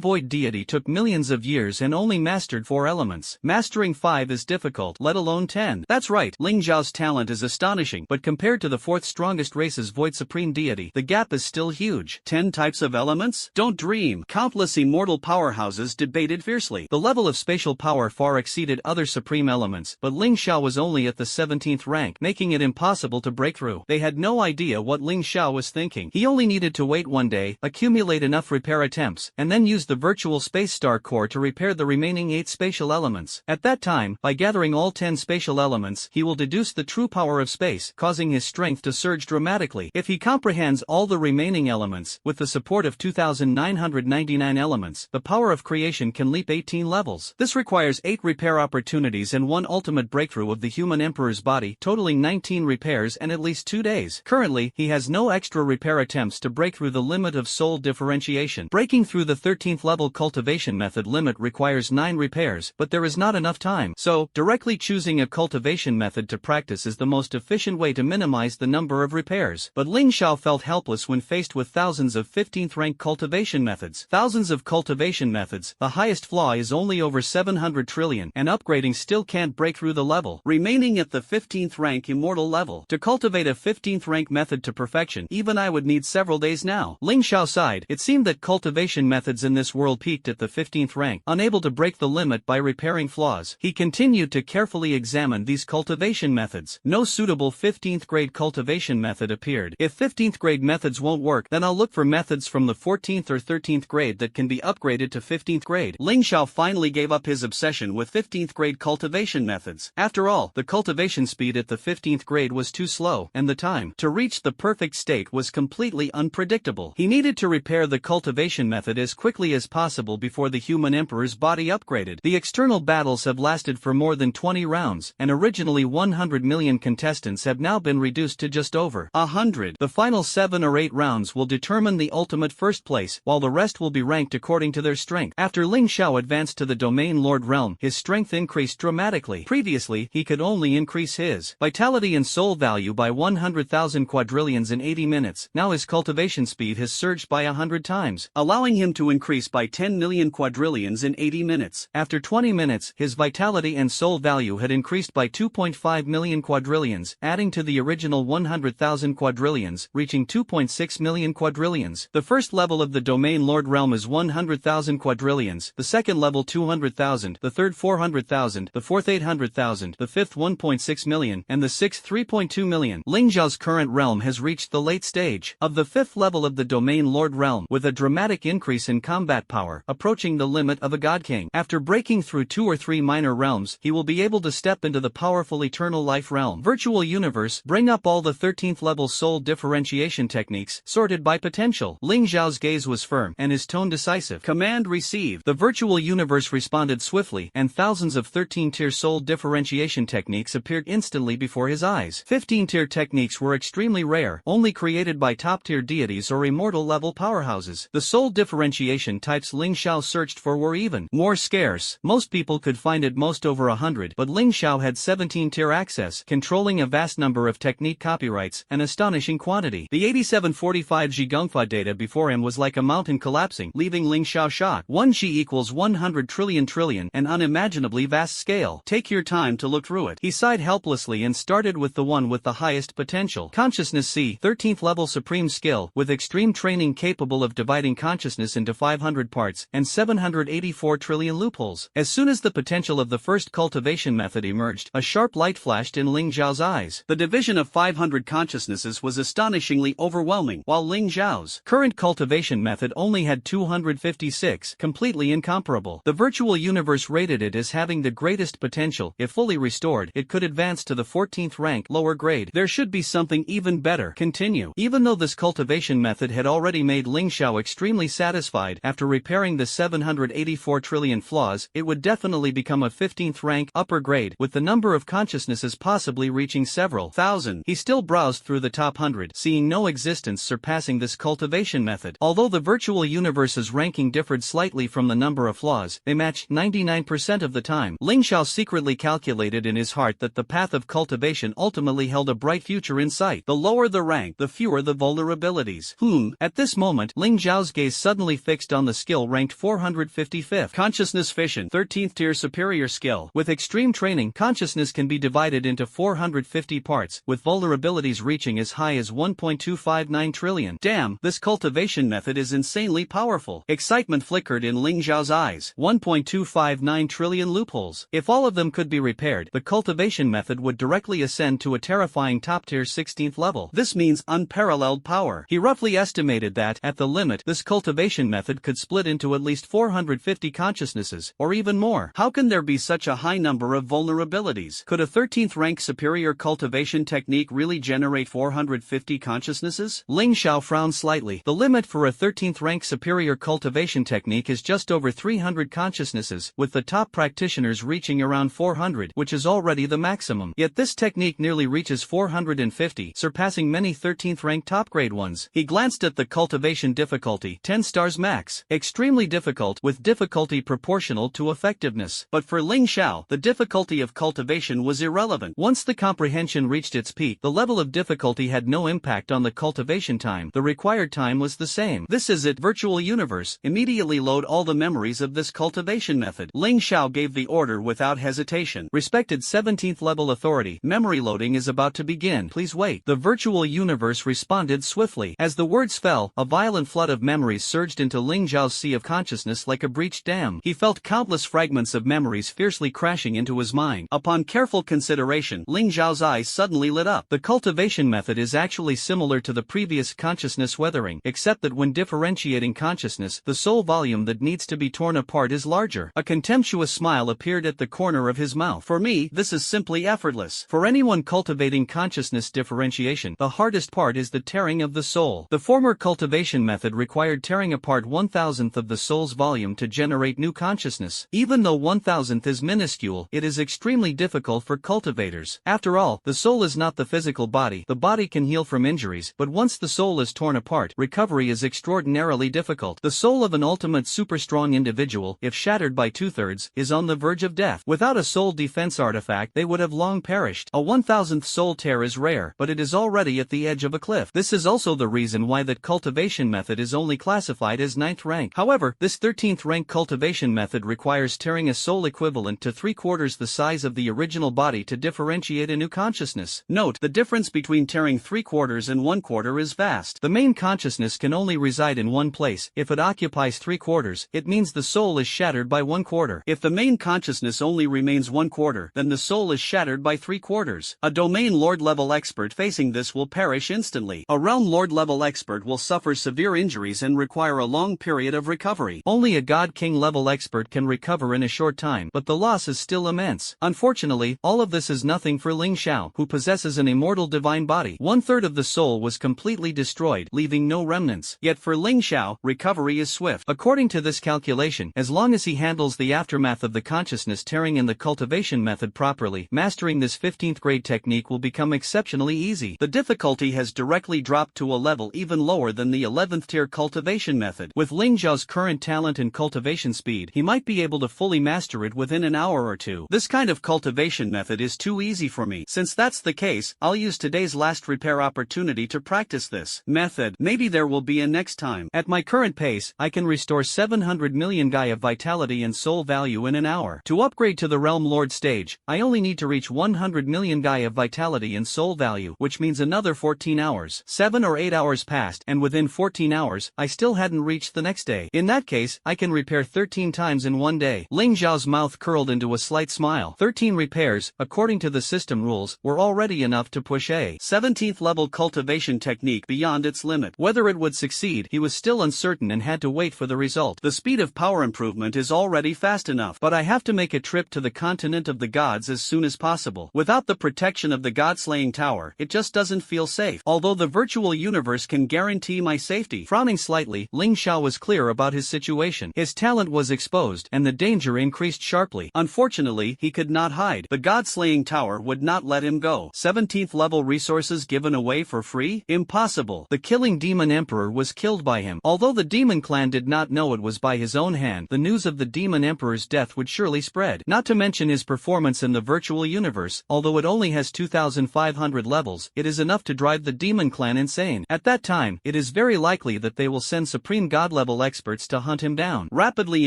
[SPEAKER 1] void deity took millions of years and only mastered 4 elements. Mastering 5 is difficult, let alone 10. That's right, Ling Zhao's talent is astonishing, but compared to the 4th strongest race's void supreme deity, the gap is still huge. 10 types of elements? Don't dream. Countless immortal powerhouses debated fiercely. The level of spatial power far exceeded other supreme elements, but Ling Zhao was only at the 17th rank, making it impossible to break through. They had no idea what Ling Zhao was thinking. He only needed to wait one day, accumulate enough repair attempts, and then use the virtual space star core to repair the remaining 8 spatial elements. At that time, by gathering all 10 spatial elements, he will deduce the true power of space, causing his strength to surge dramatically. If he comprehends all the remaining elements, with the support of 2,999 elements, the power of creation can leap 18 levels. This requires 8 repair opportunities and 1 ultimate breakthrough of the human emperor's body, totaling 19 repairs and at least 2 days. Currently, he has no extra repair attempts to break through the limit of soul differentiation. Breaking through the 13th level cultivation method limit requires 9 repairs, but there is not enough time. So, directly choosing a cultivation method to practice is the most efficient way to minimize the number of repairs. But Ling Zhao felt helpless when faced with thousands of 15th rank cultivation methods. Thousands of cultivation methods, the highest flaw is only over 700 trillion, and upgrading still can't break through the level, remaining at the 15th rank immortal level. To cultivate a 15th rank method to perfection, even I would need several days now. Ling Zhao sighed. It seemed that cultivation methods in this world peaked at the 15th rank, unable to break the limit by repairing flaws. He continued to carefully examine these cultivation methods. No suitable 15th grade cultivation method appeared. If 15th grade methods won't work, then I'll look for methods from the 14th or 13th grade that can be upgraded to 15th grade. Ling Zhao finally gave up his obsession with 15th grade cultivation methods. After all, the cultivation speed at the 15th grade was too slow, and the time to reach the perfect state was completely unpredictable. He needed to repair the cultivation method as quickly as possible before the human emperor's body upgraded. The external battles have lasted for more than 20 rounds, and originally 100 million contestants have now been reduced to just over 100. The final 7 or 8 rounds will determine the ultimate first place, while the rest will be ranked according to their strength. After Ling Zhao advanced to the Domain Lord realm, his strength increased dramatically. Previously, he could only increase his vitality and soul value by 100,000 quadrillions in 80 minutes. Now his cultivation speed has surged by 100 times, allowing him to increase by 10 million quadrillions in 80 minutes. After 20 minutes, his vitality and soul value had increased by 2.5 million quadrillions, adding to the original 100,000 quadrillions, reaching 2.6 million quadrillions. The first level of the Domain Lord realm is 100,000 quadrillions, the second level 200,000, the third 400,000, the fourth 800,000, the fifth 1.6 million, and the sixth 3.2 million. Ling Zhao's current realm has reached the late stage of the 5th level of the Domain Lord realm, with a dramatic increase in combat power, approaching the limit of a God King. After breaking through 2 or 3 minor realms, he will be able to step into the powerful Eternal Life realm. Virtual Universe, bring up all the 13th level soul differentiation techniques, sorted by potential. Ling Zhao's gaze was firm, and his tone decisive. Command received. The Virtual Universe responded swiftly, and thousands of 13-tier soul differentiation techniques appeared instantly before his eyes. 15-tier techniques were extremely rare, only created by top-tier deities or immortal-level powerhouses. The soul differentiation types Ling Zhao searched for were even more scarce. Most people could find at most over 100, but Ling Zhao had had 17-tier access, controlling a vast number of technique copyrights, an astonishing quantity. The 8745 Zhigongfa data before him was like a mountain collapsing, leaving Ling Xiao shocked. 1 Xi equals 100 trillion, an unimaginably vast scale. Take your time to look through it. He sighed helplessly and started with the one with the highest potential. Consciousness C, 13th level supreme skill, with extreme training capable of dividing consciousness into 500 parts, and 784 trillion loopholes. As soon as the potential of the first cultivation method emerged, a sharp light flashed in Ling Zhao's eyes. The division of 500 consciousnesses was astonishingly overwhelming, while Ling Zhao's current cultivation method only had 256, completely incomparable. The virtual universe rated it as having the greatest potential. If fully restored, it could advance to the 14th rank, lower grade. There should be something even better. Continue. Even though this cultivation method had already made Ling Xiao extremely satisfied after repairing the 784 trillion flaws, it would definitely become a 15th rank, upper grade, with the number of consciousnesses possibly reaching several thousand. He still browsed through the top 100, seeing no existence surpassing this cultivation method. Although the virtual universe's ranking differed slightly from the number of flaws, they matched 99% of the time. Ling Xiao secretly calculated in his heart that the path of cultivation ultimately held a bright future in sight. The lower the rank, the fewer the vulnerabilities. At this moment, Ling Zhao's gaze suddenly fixed on the skill ranked 455th. Consciousness Fission, 13th tier superior skill. With extreme training, consciousness can be divided into 450 parts, with vulnerabilities reaching as high as 1.259 trillion. Damn, this cultivation method is insanely powerful. Excitement flickered in Ling Zhao's eyes. 1.259 trillion loopholes. If all of them could be repaired, the cultivation method would directly ascend to a terrifying top-tier 16th level. This means unparalleled power. He roughly estimated that, at the limit, this cultivation method could split into at least 450 consciousnesses, or even more. How can there be such a high number of vulnerabilities? Could a 13th rank superior cultivation technique really generate 450 consciousnesses? Ling Xiao frowned slightly. The limit for a 13th rank superior cultivation technique is just over 300 consciousnesses, with the top practitioners reaching around 400, which is already the maximum. Yet this technique nearly reaches 450, surpassing many 13th rank top grade ones. He glanced at the cultivation difficulty, 10 stars max. Extremely difficult, with difficulty proportional to effectiveness. But for Ling Xiao, the difficulty of cultivation was irrelevant. Once the comprehension reached its peak, the level of difficulty had no impact on the cultivation time. The required time was the same. This is it, virtual universe. Immediately load all the memories of this cultivation method. Ling Xiao gave the order without hesitation. Respected 17th level authority, memory loading is about to begin. Please wait. The virtual universe responded swiftly. As the words fell, a violent flood of memories surged into Ling Zhao's sea of consciousness like a breached dam. He felt countless fragments of memories fiercely crashing into his mind. Upon careful consideration, Ling Zhao's eyes suddenly lit up. The cultivation method is actually similar to the previous consciousness weathering, except that when differentiating consciousness, the soul volume that needs to be torn apart is larger. A contemptuous smile appeared at the corner of his mouth. For me, this is simply effortless. For anyone cultivating consciousness differentiation, the hardest part is the tearing of the soul. The former cultivation method required tearing apart 1,000th of the soul's volume to generate new consciousness. Even though 1,000th is minuscule, it is extremely difficult for cultivators. After all, the soul is not the physical body. The body can heal from injuries, but once the soul is torn apart, recovery is extraordinarily difficult. The soul of an ultimate super-strong individual, if shattered by 2/3, is on the verge of death. Without a soul defense artifact, they would have long perished. A 1,000th soul tear is rare, but it is already at the edge of a cliff. This is also the reason why that cultivation method is only classified as 9th rank. However, this 13th rank cultivation method requires tearing a soul equivalent to 3/4 the size of the original body to differentiate a new consciousness. Note, the difference between tearing 3/4 and 1/4 is vast. The main consciousness can only reside in one place. If it occupies 3/4, it means the soul is shattered by 1/4. If the main consciousness only remains 1/4, then the soul is shattered by 3/4. A domain lord level expert facing this will perish instantly. A realm lord level expert will suffer severe injuries and require a long period of recovery. Only a god king level expert can recover in a short time, but the loss is still immense. Unfortunately, all of this is nothing for Ling Xiao, who possesses an immortal divine body. 1/3 of the soul was completely destroyed, leaving no remnants. Yet for Ling Xiao, recovery is swift. According to this calculation, as long as he handles the aftermath of the consciousness tearing in the cultivation method properly, mastering this 15th grade technique will become exceptionally easy. The difficulty has directly dropped to a level even lower than the 11th tier cultivation method. With Ling Xiao's current talent and cultivation speed, he might be able to fully master it within an hour or two. This kind of cultivation method is too easy for me. Since that's the case, I'll use today's last repair opportunity to practice this method. Maybe there will be a next time. At my current pace, I can restore 700 million Gai of vitality and soul value in an hour. To upgrade to the Realm Lord stage, I only need to reach 100 million Gai of vitality and soul value, which means another 14 hours. 7 or 8 hours passed, and within 14 hours, I still hadn't reached the next day. In that case, I can repair 13 times in one day. Ling Xiao's mouth curled into a slight smile. 13 repairs, according to the system rules, were already enough to push a 17th level cultivation technique beyond its limit. Whether it would succeed, he was still uncertain and had to wait for the result. The speed of power improvement is already fast enough, but I have to make a trip to the continent of the gods as soon as possible. Without the protection of the God-slaying tower, it just doesn't feel safe. Although the virtual universe can guarantee my safety. Frowning slightly, Ling Xiao was clear about his situation. His talent was exposed, and the danger increased sharply. Unfortunately, he could not hide. The God-slaying tower would not let him go. 17th level resources given away for free? Impossible. The killing demon emperor was killed by him. Although the demon clan did not know it was by his own hand, the news of the demon emperor's death would surely spread. Not to mention his performance in the virtual universe. Although it only has 2,500 levels, it is enough to drive the demon clan insane. At that time, it is very likely that they will send supreme god level experts to hunt him down. Rapidly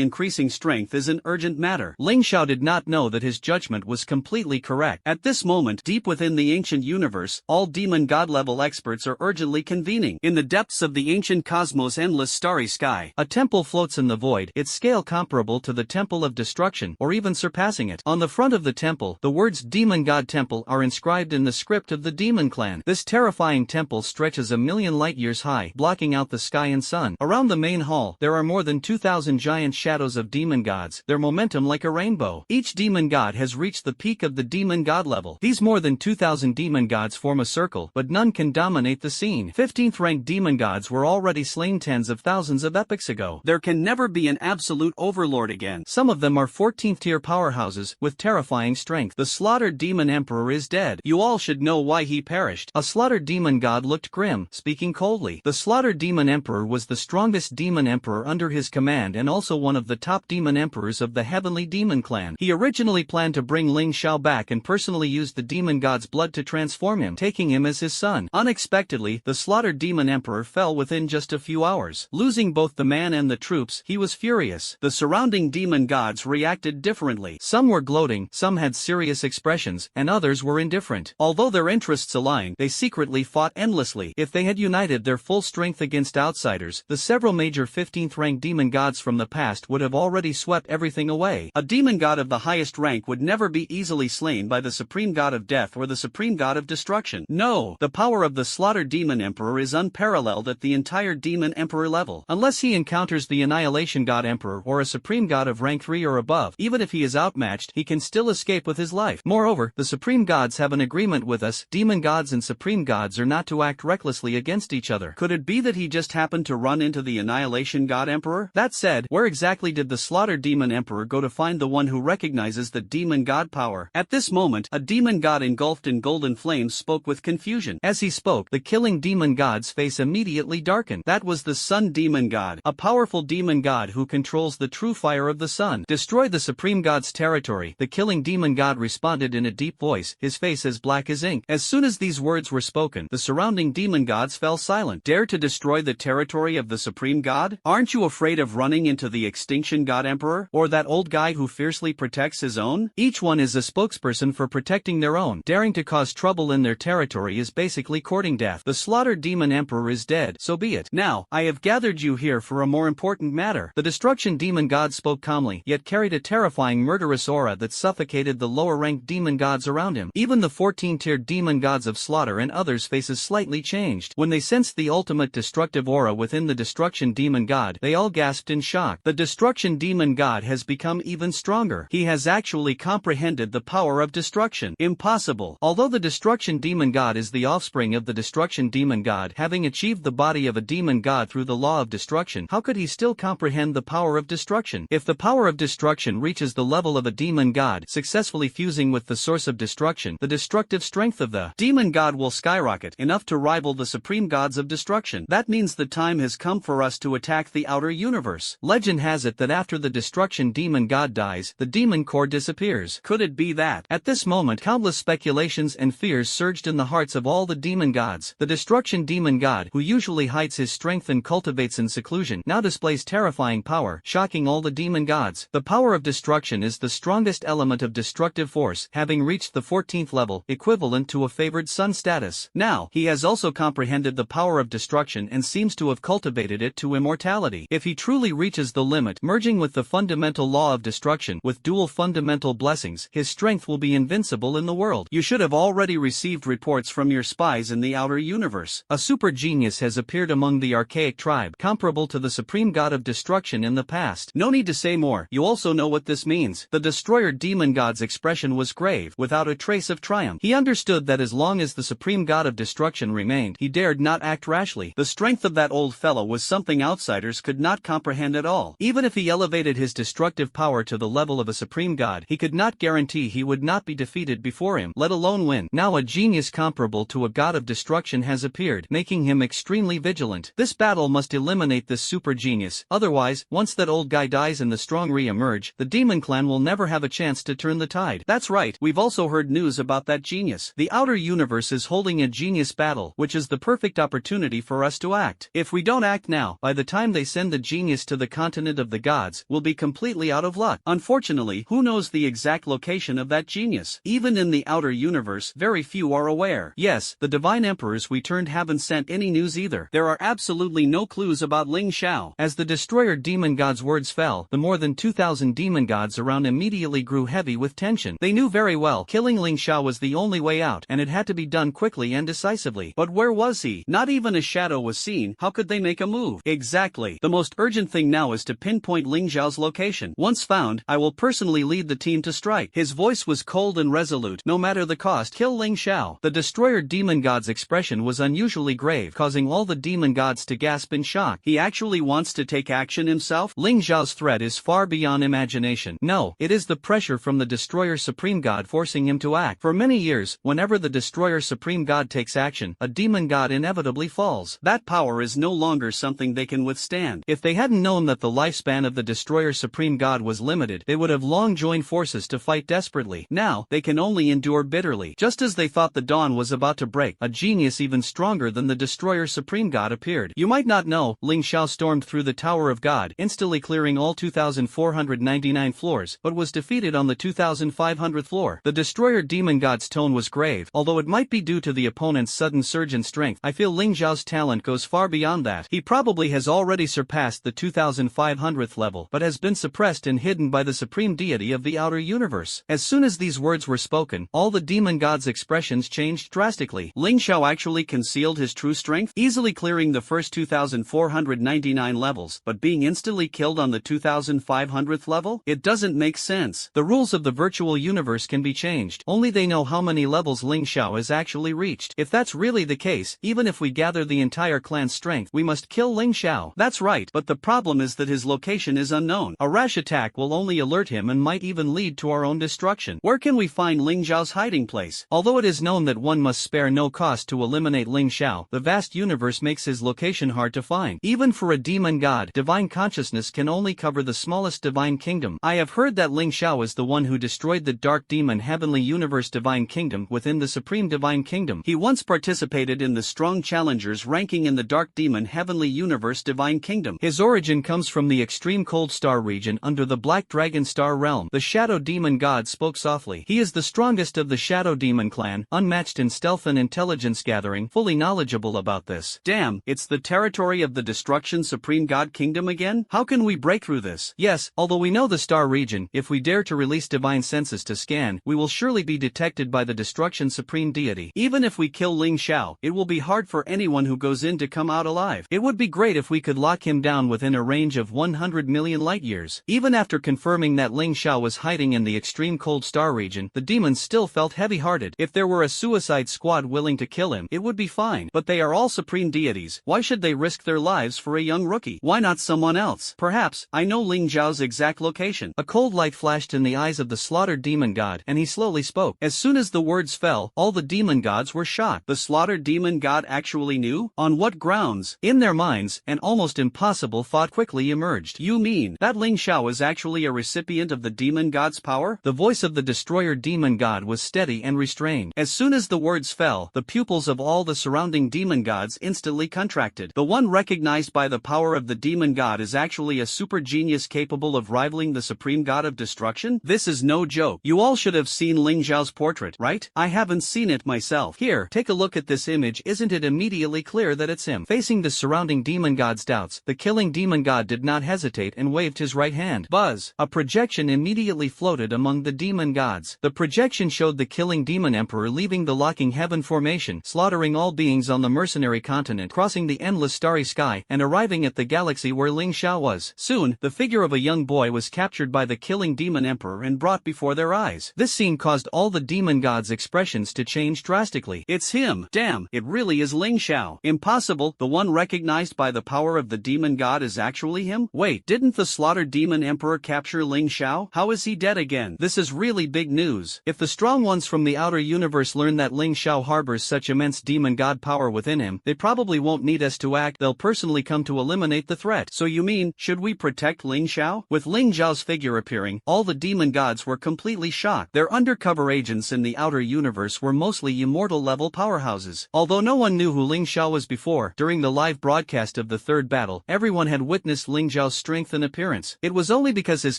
[SPEAKER 1] increasing strength is an urgent matter. Ling Xiao did not know that his judgment was completely correct. At this moment, deep within the ancient universe, all demon god level experts are urgently convening. In the depths of the ancient cosmos' endless starry sky, a temple floats in the void, its scale comparable to the Temple of Destruction, or even surpassing it. On the front of the temple, the words Demon God Temple are inscribed in the script of the demon clan. This terrifying temple stretches a million light years high, blocking out the sky and sun. Around the main hall, there are more than 2,000 giant shadows of demon gods, their momentum like a rainbow. Each demon god has reached the peak of the demon god level. These more than 2,000 demon gods form a circle, but none can dominate the scene. 15th ranked demon gods were already slain tens of thousands of epochs ago. There can never be an absolute overlord again. Some of them are 14th tier powerhouses, with terrifying strength. The slaughtered demon emperor is dead. You all should know why he perished. A slaughtered demon god looked grim, speaking coldly. The slaughtered demon emperor was the strongest demon emperor under his command and also one of the top demon emperors of the heavenly demon clan. He originally planned to bring Ling Xiao back and personally use the demon god's blood to transform him, taking him as his son. Unexpectedly, the slaughtered demon emperor fell within just a few hours. Losing both the man and the troops, he was furious. The surrounding demon gods reacted differently. Some were gloating, some had serious expressions, and others were indifferent. Although their interests aligned, they secretly fought endlessly. If they had united their full strength against outsiders, the several major 15th rank demon gods from the past would have already swept everything away. A demon god of the highest rank would never be easily slain by the supreme god of death or the supreme god of destruction. No, the power of the slaughtered demon emperor is unparalleled at the entire demon emperor level. Unless he encounters the annihilation god emperor or a supreme god of rank 3 or above, even if he is outmatched, he can still escape with his life. Moreover, the supreme gods have an agreement with us. Demon gods and supreme gods are not to act recklessly against each other. Could it be that he just happened to run into the annihilation god emperor? That said, where exactly did the slaughtered demon emperor go to find the one who recognizes the demon god power? At this moment, a demon god engulfed in golden flames spoke with confusion. As he spoke, the killing demon god's face immediately darkened. That was the sun demon god, a powerful demon god who controls the true fire of the sun. Destroy the supreme god's territory. The killing demon god responded in a deep voice, his face as black as ink. As soon as these words were spoken, the surrounding demon gods fell silent. Dare to destroy the territory of the supreme god? Aren't you afraid of running into the extinction god emperor? Or that old guy who fiercely protects his own? Each one is a spokesperson for protecting their own. Daring to cause trouble in their territory is basically courting death. The slaughtered demon emperor is dead, so be it. Now, I have gathered you here for a more important matter. The destruction demon god spoke calmly, yet carried a terrifying murderous aura that suffocated the lower-ranked demon gods around him. Even the 14-tiered demon gods of slaughter and others' faces slightly changed. When they sensed the ultimate destructive aura within the destruction demon god, they all gasped in shock. The destruction demon god has become even stronger. He has actually comprehended the power of destruction. Impossible. Although the destruction demon god is the offspring of the destruction demon god, having achieved the body of a demon god through the law of destruction, how could he still comprehend the power of destruction? If the power of destruction reaches the level of a demon god, successfully fusing with the source of destruction, the destructive strength of the demon god will skyrocket, enough to rival the supreme gods of destruction. That means the time has come for us to attack the outer universe. Legend has it that after the destruction demon god dies, the demon core disappears. universe. Could it be that? At this moment, countless speculations and fears surged in the hearts of all the demon gods. The destruction demon god, who usually hides his strength and cultivates in seclusion, now displays terrifying power, shocking all the demon gods. The power of destruction is the strongest element of destructive force, having reached the 14th level, equivalent to a favored son status. Now, he has also comprehended the power of destruction and seems to have cultivated it to immortality. If he truly reaches the limit, merging with the fundamental law of destruction with dual fundamental blessings, his strength will be invincible in the world. You should have already received reports from your spies in the outer universe. A super genius has appeared among the archaic tribe, comparable to the supreme god of destruction in the past. No need to say more, you also know what this means. The destroyer demon god's expression was grave, without a trace of triumph. He understood that as long as the supreme god of destruction remained, he dared not act rashly. The strength of that old fellow was something outsiders could not comprehend at all. Even if he elevated his destructive power to the level of a supreme god, he could not guarantee he would not be defeated before him, let alone win. Now a genius comparable to a god of destruction has appeared, making him extremely vigilant. This battle must eliminate this super genius, otherwise, once that old guy dies and the strong re-emerge, the demon clan will never have a chance to turn the tide. That's right, we've also heard news about that genius. The outer universe is holding a genius battle, which is the perfect opportunity for us to act. If we don't act now, by the time they send the genius to the continent of the gods, we'll be completely out of luck. Unfortunately, who knows the exact location of that genius? Even in the outer universe, very few are aware. Yes, the divine emperors we turned haven't sent any news either. There are absolutely no clues about Ling Xiao. As the destroyer demon god's words fell, the more than 2,000 demon gods around immediately grew heavy with tension. They knew very well killing Ling Xiao was the only way out, and it had to be done quickly and decisively. But where was he? Not even a shadow was seen. How could they make a move? Exactly. The most urgent thing now is to pinpoint Ling Xiao's location. Once found, I will personally lead the team to strike. His voice was cold and resolute. No matter the cost, kill Ling Xiao. The destroyer demon god's expression was unusually grave, causing all the demon gods to gasp in shock. He actually wants to take action himself? Ling Xiao's threat is far beyond imagination. No, it is the pressure from the destroyer supreme god forcing him to act. For many years, whenever the destroyer supreme god takes action, a demon god inevitably falls. That power is no longer something they can withstand. If they hadn't known that the lifespan of the destroyer supreme god was limited, they would have long joined forces to fight desperately. Now, they can only endure bitterly. Just as they thought the dawn was about to break, a genius even stronger than the destroyer supreme god appeared. You might not know, Ling Xiao stormed through the Tower of God, instantly clearing all 2,499 floors, but was defeated on the 2,500th floor. The destroyer demon god's tone was grave. Although it might be due to the opponent's sudden surge in strength, I feel Ling Xiao's talent goes far beyond that. He probably has already surpassed the 2,500th level, but has been suppressed and hidden by the supreme deity of the outer universe. As soon as these words were spoken, all the demon gods' expressions changed drastically. Ling Xiao actually concealed his true strength, easily clearing the first 2,499 levels, but being instantly killed on the 2,500th level? It doesn't make sense. The rules of the virtual universe can be changed. Only they know how many levels Ling Xiao has actually reached. If that's really the case, even if we gather the entire clan's strength, we must kill Ling Xiao. That's right, but the problem is that his location is unknown. A rash attack will only alert him and might even lead to our own destruction. Where can we find Ling Xiao's hiding place? Although it is known that one must spare no cost to eliminate Ling Xiao, the vast universe makes his location hard to find. Even for a demon god, divine consciousness can only cover the smallest divine kingdom. I have heard that Ling Xiao is the one who destroyed the dark demon heavenly universe divine kingdom within the supreme divine kingdom. He once participated in the strong challengers ranking in the dark demon heavenly universe divine kingdom. His origin comes from the extreme cold star region under the black dragon star realm. The shadow demon god spoke softly. He is the strongest of the shadow demon clan, unmatched in stealth and intelligence gathering, fully knowledgeable about this. Damn, it's the territory of the destruction supreme god kingdom again? How can we break through this? Yes, although we know the star region, if we dare to release divine senses to scan, we will surely be detected by the destruction supreme deity. Even if we kill Ling Xiao, it will be hard for anyone who goes in to come out alive. It would be great if we could lock him down within a range of 100 million light years. Even after confirming that Ling Xiao was hiding in the extreme cold star region, the demons still felt heavy-hearted. If there were a suicide squad willing to kill him, it would be fine. But they are all supreme deities. Why should they risk their lives for a young rookie? Why not someone else? Perhaps, I know Ling Xiao's exact location. A cold light flashed in the eyes of the slaughtered demon god, and he slowly spoke. As soon as the words fell, all the demon gods were shocked. The slaughtered demon god actually knew? On what grounds? In their minds, an almost impossible thought quickly emerged. You mean that Ling Xiao is actually a recipient of the demon god's power? power?" The voice of the destroyer demon god was steady and restrained. As soon as the words fell, the pupils of all the surrounding demon gods instantly contracted. The one recognized by the power of the demon god is actually a super genius capable of rivaling the supreme god of destruction? This is no joke. You all should have seen Ling Xiao's portrait, right? I haven't seen it myself. Here, take a look at this image. Isn't it immediately clear that it's him? Facing the surrounding demon god's doubts, the killing demon god did not hesitate and waved his right hand. Buzz! A projection immediately floated among the demon gods. The projection showed the killing demon emperor leaving the locking heaven formation, slaughtering all beings on the mercenary continent, crossing the endless starry sky, and arriving at the galaxy where Ling Xiao was. Soon, the figure of a young boy was captured by the killing demon emperor and brought before their eyes. This scene caused all the demon gods' expressions to change drastically. It's him! Damn, it really is Ling Xiao. Impossible, the one recognized by the power of the demon god is actually him? Wait, didn't the slaughtered demon emperor capture Ling Xiao? How is he dead again? This is really big news. If the strong ones from the outer universe learn that Ling Xiao harbors such immense demon god power within him, they probably won't need us to act, they'll personally come to eliminate the threat. So you mean, should we protect Ling Xiao? With Ling Xiao's figure appearing, all the demon gods were completely shocked. Their undercover agents in the outer universe were mostly immortal level powerhouses. Although no one knew who Ling Xiao was before, during the live broadcast of the third battle, everyone had witnessed Ling Xiao's strength and appearance. It was only because his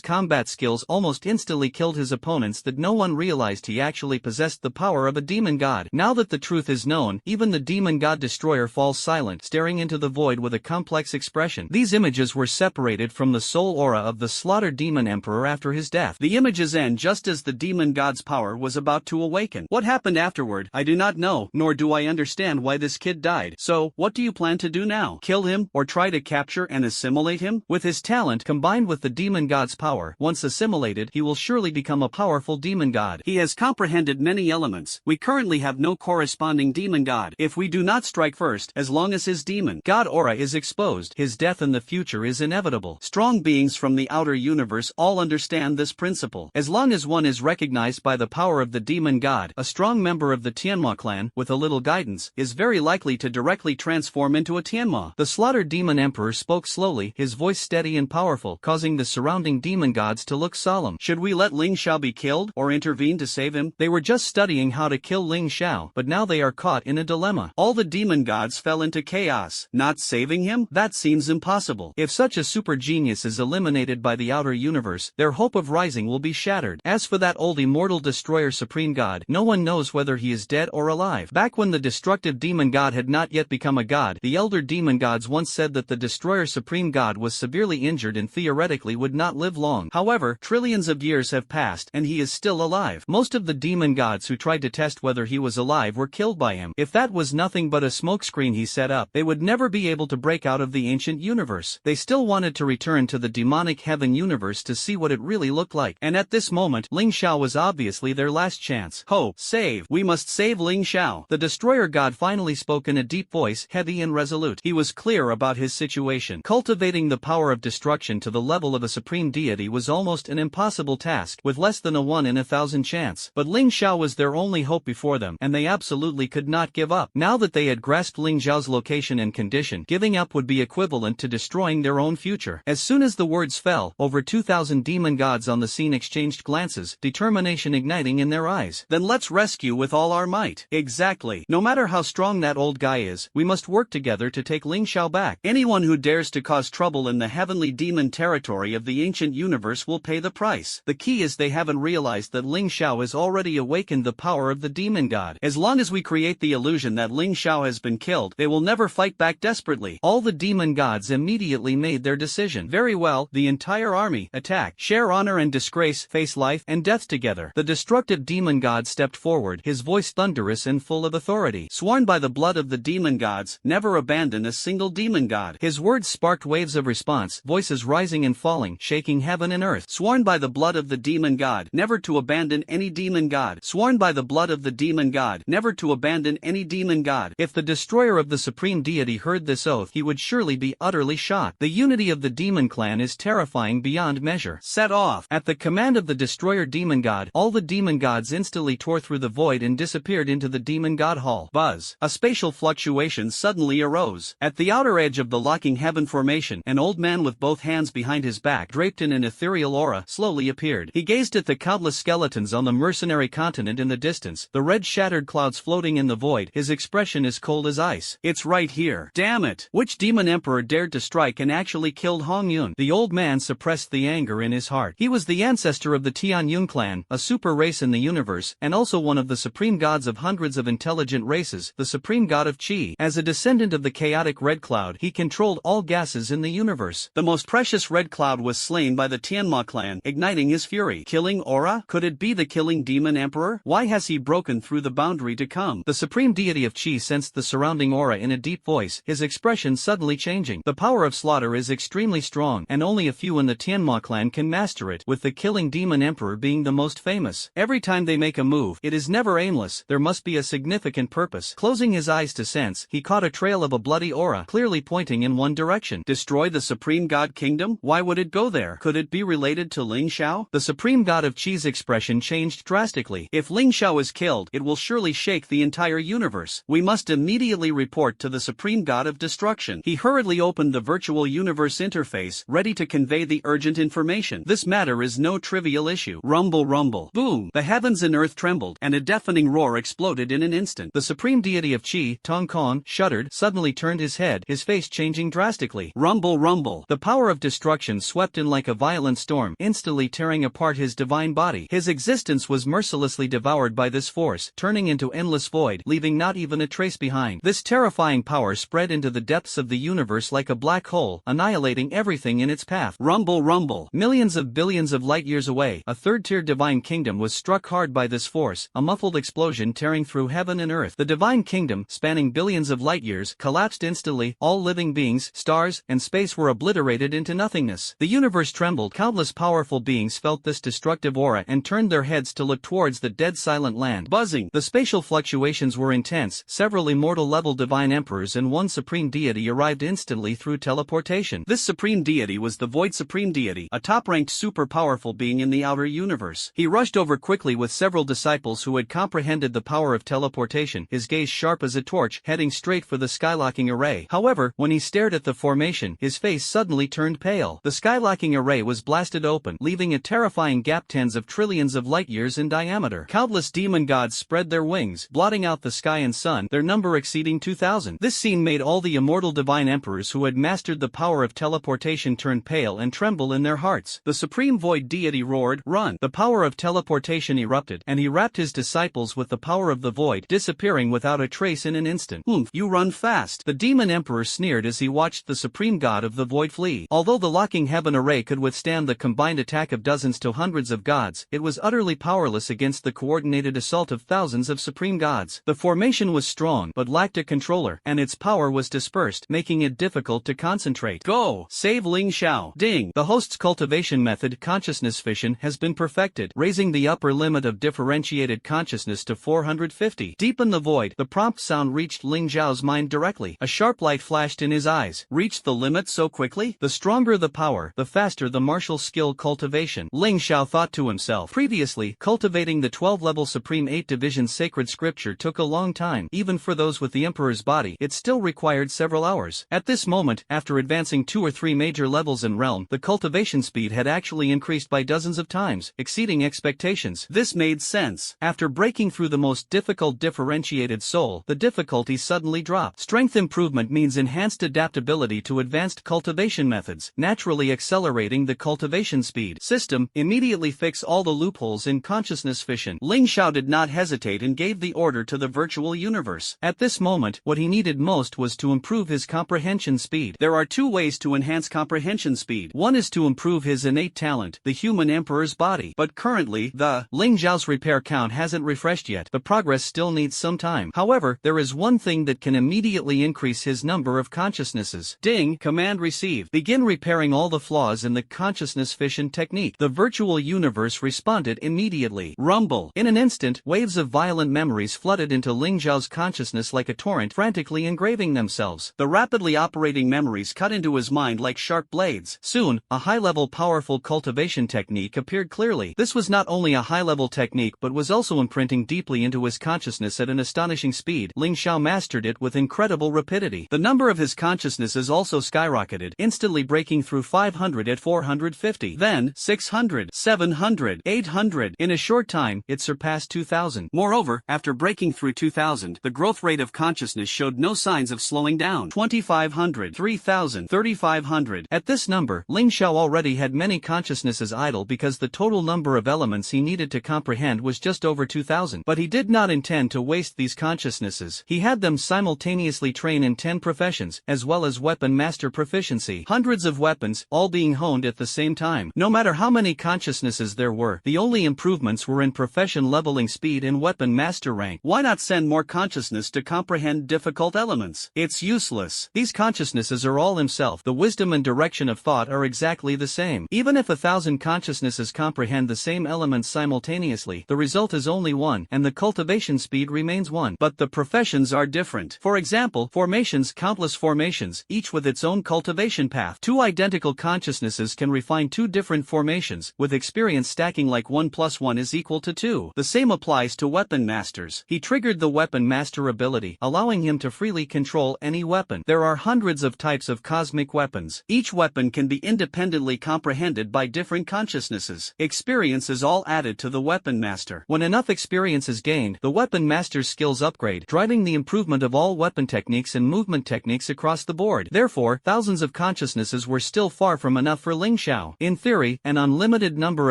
[SPEAKER 1] combat skills almost instantly killed his opponents that no one realized he actually possessed the power of a demon god. Now that the truth is known, even the demon god destroyer falls silent, staring into the void with a complex expression. These images were separated from the soul aura of the slaughtered demon emperor after his death. The images end just as the demon god's power was about to awaken. What happened afterward, I do not know, nor do I understand why this kid died. So, what do you plan to do now? Kill him, or try to capture and assimilate him? With his talent, combined with the demon god's power, once assimilated, he will surely become a powerful demon god. He has comprehended many elements. We currently have no corresponding demon god. If we do not strike first, as long as his demon god aura is exposed, his death in the future is inevitable. Strong beings from the outer universe all understand this principle. As long as one is recognized by the power of the demon god, a strong member of the Tianma clan, with a little guidance, is very likely to directly transform into a Tianma. The slaughtered demon emperor spoke slowly, his voice steady and powerful, causing the surrounding demon gods to look solemn. Should we let Ling Xiao be killed, or intervene to save him? They were just studying how to kill Ling Xiao, but now they are caught in a dilemma. All the demon gods fell into chaos. Not saving him? That seems impossible. If such a super genius is eliminated by the outer universe, their hope of rising will be shattered. As for that old immortal destroyer supreme god, no one knows whether he is dead or alive. Back when the destructive demon god had not yet become a god, the elder demon gods once said that the destroyer supreme god was severely injured and theoretically would not live long. However, trillions of years have passed, and he is still alive. Most of the demon gods who tried to test whether he was alive were killed by him. If that was nothing but a smokescreen he set up, they would never be able to break out of the ancient universe. They still wanted to return to the demonic heaven universe to see what it really looked like. And at this moment, Ling Xiao was obviously their last chance. Ho! Save! We must save Ling Xiao! The destroyer god finally spoke in a deep voice, heavy and resolute. He was clear about his situation. Cultivating the power of destruction to the level of a supreme deity was almost an impossible task, with less than a 1 in 1,000 chance. But Ling Xiao was their only hope before them, and they absolutely could not give up. Now that they had grasped Ling Xiao's location and condition, giving up would be equivalent to destroying their own future. As soon as the words fell, over 2,000 demon gods on the scene exchanged glances, determination igniting in their eyes. Then let's rescue with all our might. Exactly. No matter how strong that old guy is, we must work together to take Ling Xiao back. Anyone who dares to cause trouble in the heavenly demon territory of the ancient universe will pay the price. The key is they haven't realized that Ling Xiao has already awakened the power of the demon god. As long as we create the illusion that Ling Xiao has been killed, they will never fight back desperately. All the demon gods immediately made their decision. Very well, the entire army, attack, share honor and disgrace, face life and death together. The destructive demon god stepped forward, his voice thunderous and full of authority. Sworn by the blood of the demon gods, never abandon a single demon god. His words sparked waves of response, voices rising and falling, shaking heaven and earth. Sworn by the blood of the demon god, never to abandon any demon god. Sworn by the blood of the demon god, never to abandon any demon god. If the destroyer of the supreme deity heard this oath, he would surely be utterly shocked. The unity of the demon clan is terrifying beyond measure. Set off! At the command of the destroyer demon god, all the demon gods instantly tore through the void and disappeared into the demon god hall. Buzz! A spatial fluctuation suddenly arose. At the outer edge of the locking heaven formation, an old man with both hands behind his back, draped in an ethereal aura, slowly appeared. He gazed at the countless skeletons on the mercenary continent in the distance, the red shattered clouds floating in the void, his expression as cold as ice. It's right here. Damn it! Which demon emperor dared to strike and actually killed Hong Yun? The old man suppressed the anger in his heart. He was the ancestor of the Tian Yun clan, a super race in the universe, and also one of the supreme gods of hundreds of intelligent races, the supreme god of Qi. As a descendant of the chaotic red cloud, he controlled all gases in the universe. The most precious red cloud was slain by the Tianma clan, igniting his fury. Killing aura? Could it be the killing demon emperor? Why has he broken through the boundary to come? The supreme deity of Qi sensed the surrounding aura in a deep voice, his expression suddenly changing. The power of slaughter is extremely strong, and only a few in the Tianma clan can master it, with the killing demon emperor being the most famous. Every time they make a move, it is never aimless, there must be a significant purpose. Closing his eyes to sense, he caught a trail of a bloody aura, clearly pointing in one direction. Destroy the supreme god kingdom? Why would it go there? Could it be related to Ling Xiao? The supreme god of Qi's expression changed drastically. If Ling Xiao is killed, it will surely shake the entire universe. We must immediately report to the supreme god of destruction. He hurriedly opened the virtual universe interface, ready to convey the urgent information. This matter is no trivial issue. Rumble rumble. Boom! The heavens and earth trembled, and a deafening roar exploded in an instant. The supreme deity of Qi, Tong Kong, shuddered, suddenly turned his head, his face changing drastically. Rumble rumble. The power of destruction swept in like a violent storm, instantly tearing apart his divine body. His existence was mercilessly devoured by this force, turning into endless void, leaving not even a trace behind. This terrifying power spread into the depths of the universe like a black hole, annihilating everything in its path. Rumble rumble. Millions of billions of light years away, a third-tier divine kingdom was struck hard by this force, a muffled explosion tearing through heaven and earth. The divine kingdom, spanning billions of light years, collapsed instantly. All living beings, stars, and space were obliterated into nothingness. The universe trembled. Countless powerful beings felt this destructive aura and turned their heads to look towards the dead silent land. Buzzing. The spatial fluctuations were intense. Several immortal-level divine emperors and one supreme deity arrived instantly through teleportation. This supreme deity was the Void Supreme Deity, a top-ranked super-powerful being in the outer universe. He rushed over quickly with several disciples who had comprehended the power of teleportation, his gaze sharp as a torch, heading straight for the skylocking array. However, when he stared at the formation, his face suddenly turned pale. The skylocking array was blasted open, leaving a terrifying gap tens of trillions of light-years in diameter. Countless demon gods spread their wings, blotting out the sky and sun, their number exceeding 2,000. This scene made all the immortal divine emperors who had mastered the power of teleportation turn pale and tremble in their hearts. The supreme void deity roared, "Run!" The power of teleportation erupted, and he wrapped his disciples with the power of the void, disappearing without a trace in an instant. You run fast!" The demon emperor sneered as he watched the supreme god of the void flee. Although the locking heaven array could withstand the combined attack of dozens to hundreds of gods, it was utterly powerless against the coordinated assault of thousands of supreme gods. The formation was strong, but lacked a controller, and its power was dispersed, making it difficult to concentrate. Go! Save Ling Xiao! Ding! The host's cultivation method, consciousness fission, has been perfected, raising the upper limit of differentiated consciousness to 450. Deep in the void, the prompt sound reached Ling Xiao's mind directly. A sharp light flashed in his eyes. Reached the limit so quickly? The stronger the power, the faster the martial skill cultivation. Ling Xiao thought to himself. Previously, cultivating the 12-level Supreme 8-Division sacred scripture took a long time. Even for those with the Emperor's body, it still required several hours. At this moment, after advancing 2 or 3 major levels in realm, the cultivation speed had actually increased by dozens of times, exceeding expectations. This made sense. After breaking through the most difficult differentiated soul, the difficulty suddenly dropped. Strength improvement means enhanced adaptability to advanced cultivation methods, naturally accelerating the cultivation speed. System, immediately fix all the loopholes in consciousness fission. Ling Xiao did not hesitate and gave the order to the virtual universe. At this moment, what he needed most was to improve his comprehension speed. There are 2 ways to enhance comprehension speed. One is to improve his innate talent, the human emperor's body. But currently, the Ling Xiao's repair count hasn't refreshed yet. The progress still needs some time. However, there is one thing that can immediately increase his number of consciousnesses. Ding! Command received. Begin repairing all the flaws in the consciousness fission technique. The virtual universe responded immediately. Rumble! In an instant, waves of violent memories flooded into Ling Xiao's consciousness like a torrent, frantically engraving themselves. The rapidly operating memories cut into his mind like sharp blades. Soon, a high-level powerful cultivation technique appeared clearly. This was not only a high-level technique but was also imprinting deeply into his consciousness at an astonishing speed. Ling Xiao mastered it with incredible rapidity. The number of his consciousnesses also skyrocketed, instantly breaking through 500 at 450. Then, 600. 600, 700, 800. In a short time, it surpassed 2000. Moreover, after breaking through 2000, the growth rate of consciousness showed no signs of slowing down. 2500, 3000, 3500. At this number, Ling Xiao already had many consciousnesses idle because the total number of elements he needed to comprehend was just over 2000. But he did not intend to waste these consciousnesses. He had them simultaneously train in 10 professions, as well as weapon master proficiency. Hundreds of weapons, all being honed at the same time. No matter how many consciousnesses there were, the only improvements were in profession leveling speed and weapon master rank. Why not send more consciousness to comprehend difficult elements? It's useless. These consciousnesses are all himself. The wisdom and direction of thought are exactly the same. Even if 1,000 consciousnesses comprehend the same elements simultaneously, the result is only one, and the cultivation speed remains one. But the professions are different. For example, formations, countless formations, each with its own cultivation path. Two identical consciousnesses can refine two different formations, with experience stacking like 1 + 1 is equal to 2. The same applies to weapon masters. He triggered the weapon master ability, allowing him to freely control any weapon. There are hundreds of types of cosmic weapons. Each weapon can be independently comprehended by different consciousnesses. Experience is all added to the weapon master. When enough experience is gained, the weapon master's skills upgrade, driving the improvement of all weapon techniques and movement techniques across the board. Therefore, thousands of consciousnesses were still far from enough for Ling Xiao. In theory, an unlimited number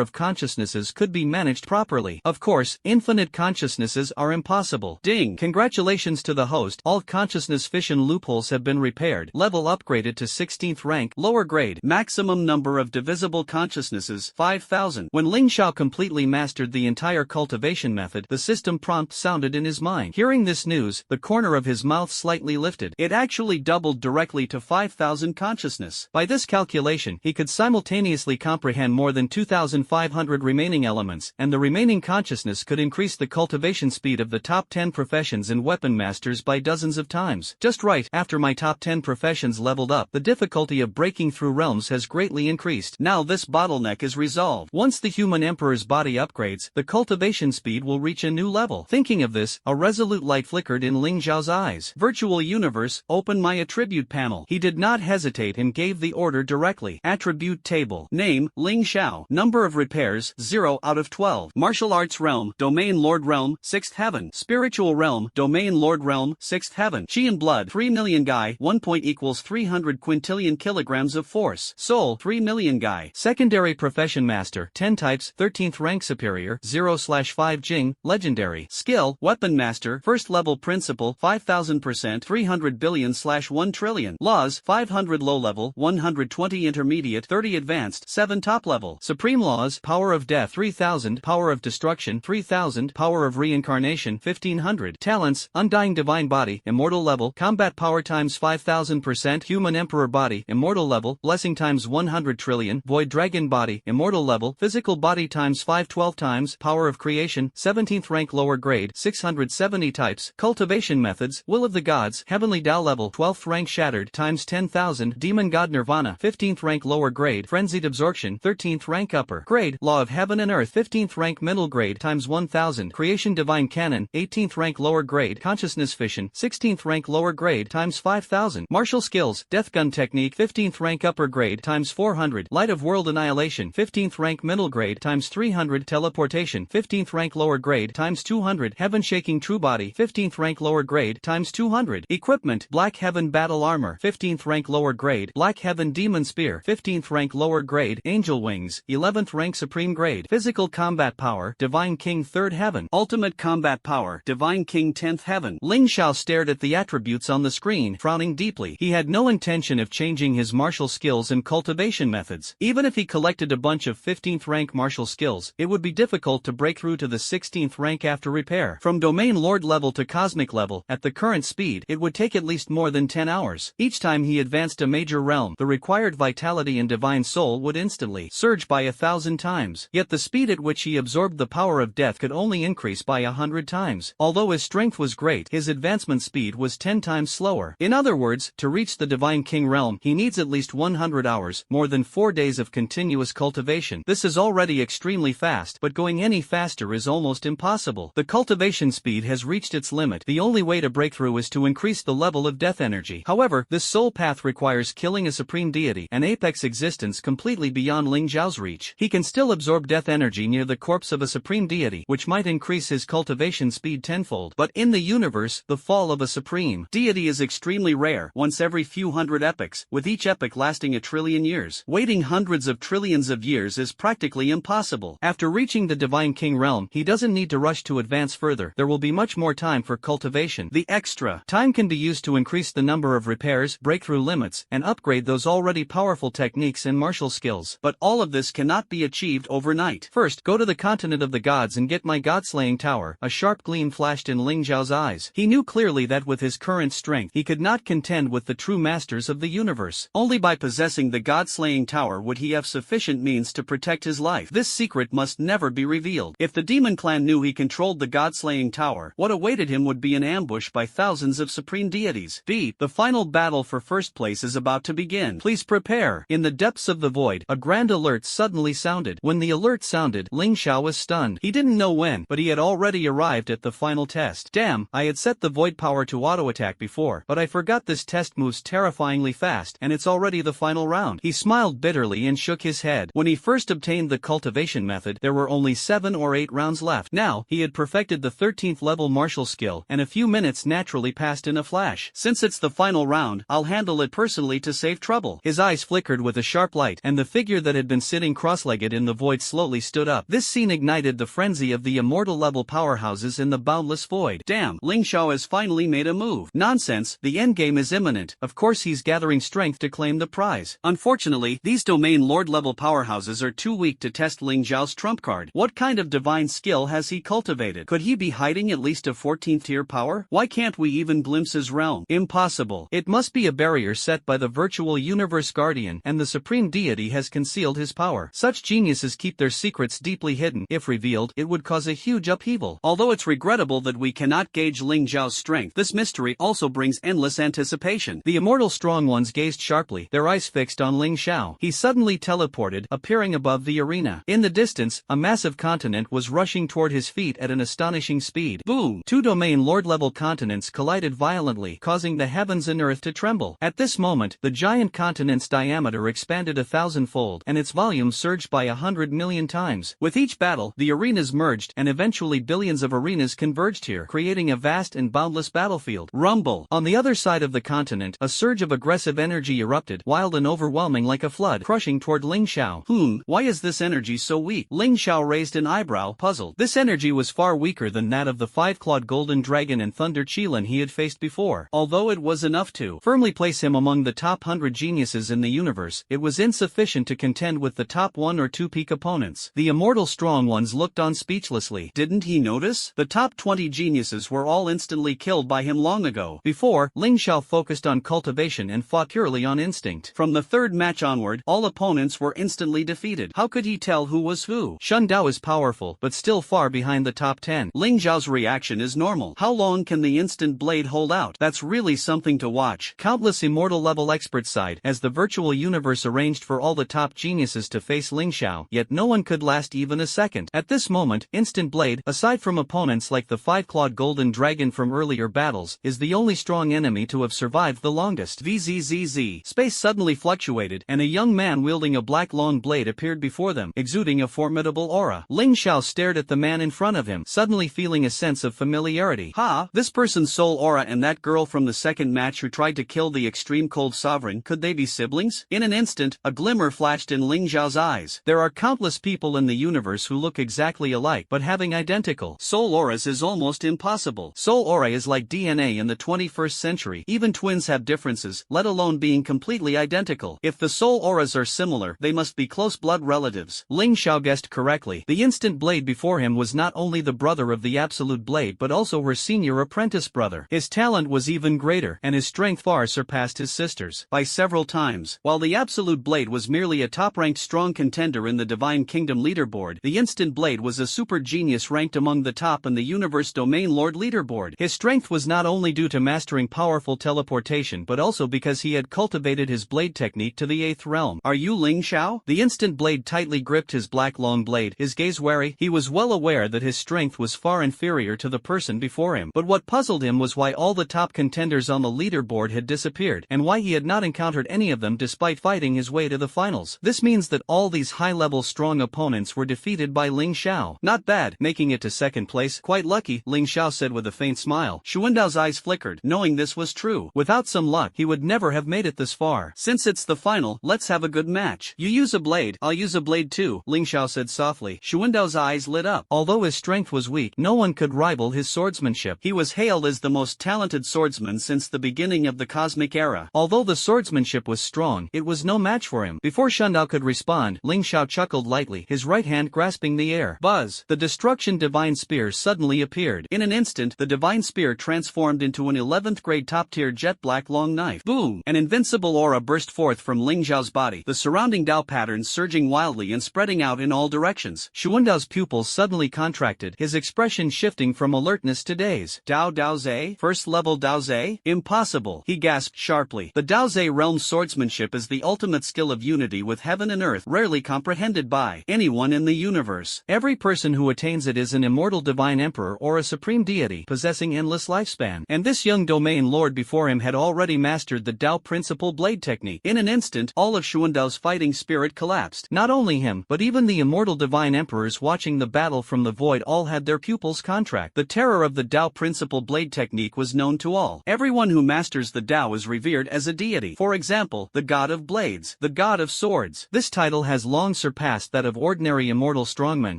[SPEAKER 1] of consciousnesses could be managed properly. Of course, infinite consciousnesses are impossible. Ding! Congratulations to the host. All consciousness fission loopholes have been repaired. Level upgraded to 16th rank, lower grade. Maximum number of divisible consciousnesses, 5000. When Ling Xiao completely mastered the entire cultivation method, the system prompt sounded in his mind. Hearing this news, the corner of his mouth slightly lifted. It actually doubled directly to 5000 consciousness. By this calculation, he could simultaneously comprehend more than 2500 remaining elements, and the remaining consciousness could increase the cultivation speed of the top 10 professions and weapon masters by dozens of times. Just right, after my top 10 professions leveled up, the difficulty of breaking through realms has greatly increased. Now this bottleneck is resolved. Once the human emperor's body upgrades, the cultivation speed will reach a new level. Thinking of this, a resolute light flickered in Ling Xiao's eyes. Virtual universe, open my attribute panel. He did not hesitate and gave the order directly. Attribute table. Name, Ling Xiao. Number of repairs, 0 out of 12. Martial arts realm, domain lord realm, 6th heaven. Spiritual realm, domain lord realm, 6th heaven. Chi and blood, 3 million Gai, 1 point equals 300 quintillion kilograms of force. Soul, 3 million Gai. Secondary profession master, 10 types, 13th rank superior, 0/5 Jing, legendary. Skill, weapon master, 1st level principal, 5000%, 300 billion/1 trillion. Laws, 500 low level, 120 intermediate, 30 advanced, 7 top level. Supreme laws, power of death 3000, power of destruction 3000, power of reincarnation 1500. Talents, undying divine body, immortal level, combat power times 5000%, human emperor body, immortal level, blessing times 100 trillion, void dragon body, immortal level, physical body times 512 times, power of creation, 17th rank lower grade, 670 types. Cultivation methods, will of the gods, heavenly Tao level, 12th rank shattered times 10,000, demon god nirvana, 15th rank lower grade, frenzied absorption, 13th rank upper grade, law of heaven and earth, 15th rank middle grade times 1000, creation divine canon, 18th rank lower grade, consciousness fission, 16th rank lower grade times 5000, martial skills, death gun technique, 15th rank upper grade times 400, light of world annihilation, 15th rank middle grade times 300, teleportation, 15th rank lower grade times 200, heaven shaking true body, 15th rank lower grade times 200, equipment, black heaven battle armor, 15th rank lower grade, black heaven demon spear, 15th rank lower grade, angel wings, 11th rank supreme grade, physical combat power, divine king 3rd heaven, ultimate combat power, divine king 10th heaven. Ling Xiao stared at the attributes on the screen, frowning deeply. He had no intention of changing his martial skills and cultivation methods. Even if he collected a bunch of 15th rank martial skills, it would be difficult to break through to the 16th rank after repair. From domain lord level to cosmic level, at the current speed, it would take at least more than 10 hours. Each time he advanced a major realm, the required vitality and divine soul would instantly surge by 1000 times. Yet the speed at which he absorbed the power of death could only increase by 100 times. Although his strength was great, his advancement speed was 10 times slower. In other words, to reach the divine king realm, he needs at least 100 hours, more than 4 days of continuous cultivation. This is already extremely fast, but going any faster is almost impossible. The cultivation speed has reached its limit. The only way to break through is to increase the level of death energy. However, this soul path requires killing a supreme deity, an apex existence completely beyond Ling Xiao's reach. reach. He can still absorb death energy near the corpse of a supreme deity, which might increase his cultivation speed tenfold. But in the universe, the fall of a supreme deity is extremely rare, once every few hundred epochs, with each epoch lasting a trillion years. Waiting hundreds of trillions of years is practically impossible. After reaching the Divine King realm, he doesn't need to rush to advance further. There will be much more time for cultivation. The extra time can be used to increase the number of repairs, breakthrough limits, and upgrade those already powerful techniques and martial skills. But all of this cannot be achieved overnight. First, go to the continent of the gods and get my god-slaying tower. A sharp gleam flashed in Ling Zhao's eyes. He knew clearly that with his current strength, he could not contend with the true masters of the universe. Only by possessing the god-slaying tower would he have sufficient means to protect his life. This secret must never be revealed. If the demon clan knew he controlled the god-slaying tower, what awaited him would be an ambush by thousands of supreme deities. The final battle for first place is about to begin. Please prepare. In the depths of the void, a grand alert suddenly sounded. When the alert sounded, Ling Xiao was stunned. He didn't know when, but he had already arrived at the final test. Damn, I had set the void power to auto-attack before, but I forgot this test moves terrifyingly fast, and it's already the final round. He smiled bitterly and shook his head. When he first obtained the cultivation method, there were only 7 or 8 rounds left. Now, he had perfected the 13th level martial skill, and a few minutes naturally passed in a flash. Since it's the final round, I'll handle it personally to save trouble. His eyes flickered with a sharp light, and the figure that had been sitting cross-legged in the void slowly stood up. This scene ignited the frenzy of the immortal level powerhouses in the boundless void. Damn, Ling Xiao has finally made a move. Nonsense, the endgame is imminent. Of course he's gathering strength to claim the prize. Unfortunately, these domain lord level powerhouses are too weak to test Ling Xiao's trump card. What kind of divine skill has he cultivated? Could he be hiding at least a 14th tier power? Why can't we even glimpse his realm? Impossible. It must be a barrier set by the virtual universe guardian, and the supreme deity has concealed his power. Such geniuses keep their secrets deeply hidden. If revealed, it would cause a huge upheaval. Although it's regrettable that we cannot gauge Ling Zhao's strength, this mystery also brings endless anticipation. The immortal strong ones gazed sharply, their eyes fixed on Ling Xiao. He suddenly teleported, appearing above the arena. In the distance, a massive continent was rushing toward his feet at an astonishing speed. Boom! 2 domain lord-level continents collided violently, causing the heavens and earth to tremble. At this moment, the giant continent's diameter expanded 1,000-fold, and its volume surged by 100 million times. With each battle, the arenas merged, and eventually billions of arenas converged here, creating a vast and boundless battlefield. Rumble! On the other side of the continent, a surge of aggressive energy erupted, wild and overwhelming like a flood, crushing toward Ling Xiao. Why is this energy so weak? Ling Xiao raised an eyebrow, puzzled. This energy was far weaker than that of the 5-clawed golden dragon and thunder Qilin he had faced before. Although it was enough to firmly place him among the top 100 geniuses in the universe, it was insufficient to contend with the top 1 or 2 peak opponents. The immortal strong ones looked on speechlessly. Didn't he notice? The top 20 geniuses were all instantly killed by him long ago. Before, Ling Xiao focused on cultivation and fought purely on instinct. From the 3rd match onward, all opponents were instantly defeated. How could he tell who was who? Shun Dao is powerful, but still far behind the top 10. Ling Zhao's reaction is normal. How long can the instant blade hold out? That's really something to watch. Countless immortal level experts sighed as the virtual universe arranged for all the top geniuses to face Ling Xiao, yet no one could last even a second. At this moment, instant blade, aside from opponents like the 5-clawed golden dragon from earlier battles, is the only strong enemy to have survived the longest. VZZZ. Space suddenly fluctuated, and a young man wielding a black long blade appeared before them, exuding a formidable aura. Ling Xiao stared at the man in front of him, suddenly feeling a sense of familiarity. This person's soul aura and that girl from the 2nd match who tried to kill the extreme cold sovereign, could they be siblings? In an instant, a glimmer flashed in Ling Zhao's eyes. There are countless people in the universe who look exactly alike, but having identical soul auras is almost impossible. Soul aura is like DNA in the 21st century. Even twins have differences, let alone being completely identical. If the soul auras are similar, they must be close blood relatives. Ling Xiao guessed correctly. The instant blade before him was not only the brother of the absolute blade but also her senior apprentice brother. His talent was even greater, and his strength far surpassed his sister's by several times. While the absolute blade was merely a top-ranked strong contender in the Divine Kingdom leaderboard, the instant blade was a super genius ranked among the top in the Universe Domain Lord leaderboard. His strength was not only due to mastering powerful teleportation but also because he had cultivated his blade technique to the 8th realm. Are you Ling Xiao? The instant blade tightly gripped his black long blade, his gaze wary. He was well aware that his strength was far inferior to the person before him. But what puzzled him was why all the top contenders on the leaderboard had disappeared, and why he had not encountered any of them despite fighting his way to the finals. This means that all all these high-level strong opponents were defeated by Ling Xiao. Not bad, making it to second place. Quite lucky, Ling Xiao said with a faint smile. Xuandao's eyes flickered, knowing this was true. Without some luck, he would never have made it this far. Since it's the final, let's have a good match. You use a blade, I'll use a blade too, Ling Xiao said softly. Xuandao's eyes lit up. Although his strength was weak, no one could rival his swordsmanship. He was hailed as the most talented swordsman since the beginning of the cosmic era. Although the swordsmanship was strong, it was no match for him. Before Xuandao could respond, Ling Xiao chuckled lightly, his right hand grasping the air. Buzz! The destruction divine spear suddenly appeared. In an instant, the divine spear transformed into an 11th grade top-tier jet black long knife. Boom! An invincible aura burst forth from Ling Xiao's body, the surrounding Dao patterns surging wildly and spreading out in all directions. Xuandao's pupils suddenly contracted, his expression shifting from alertness to daze. Dao First level Dao? Impossible, he gasped sharply. The Dao realm swordsmanship is the ultimate skill of unity with heaven and earth, rarely comprehended by anyone in the universe. Every person who attains it is an immortal divine emperor or a supreme deity possessing endless lifespan. And this young domain lord before him had already mastered the Dao principle blade technique. In an instant, all of Xuandao's fighting spirit collapsed. Not only him, but even the immortal divine emperors watching the battle from the void all had their pupils contract. The terror of the Dao principle blade technique was known to all. Everyone who masters the Dao is revered as a deity. For example, the god of blades, the god of swords. This title has long surpassed that of ordinary immortal strongmen,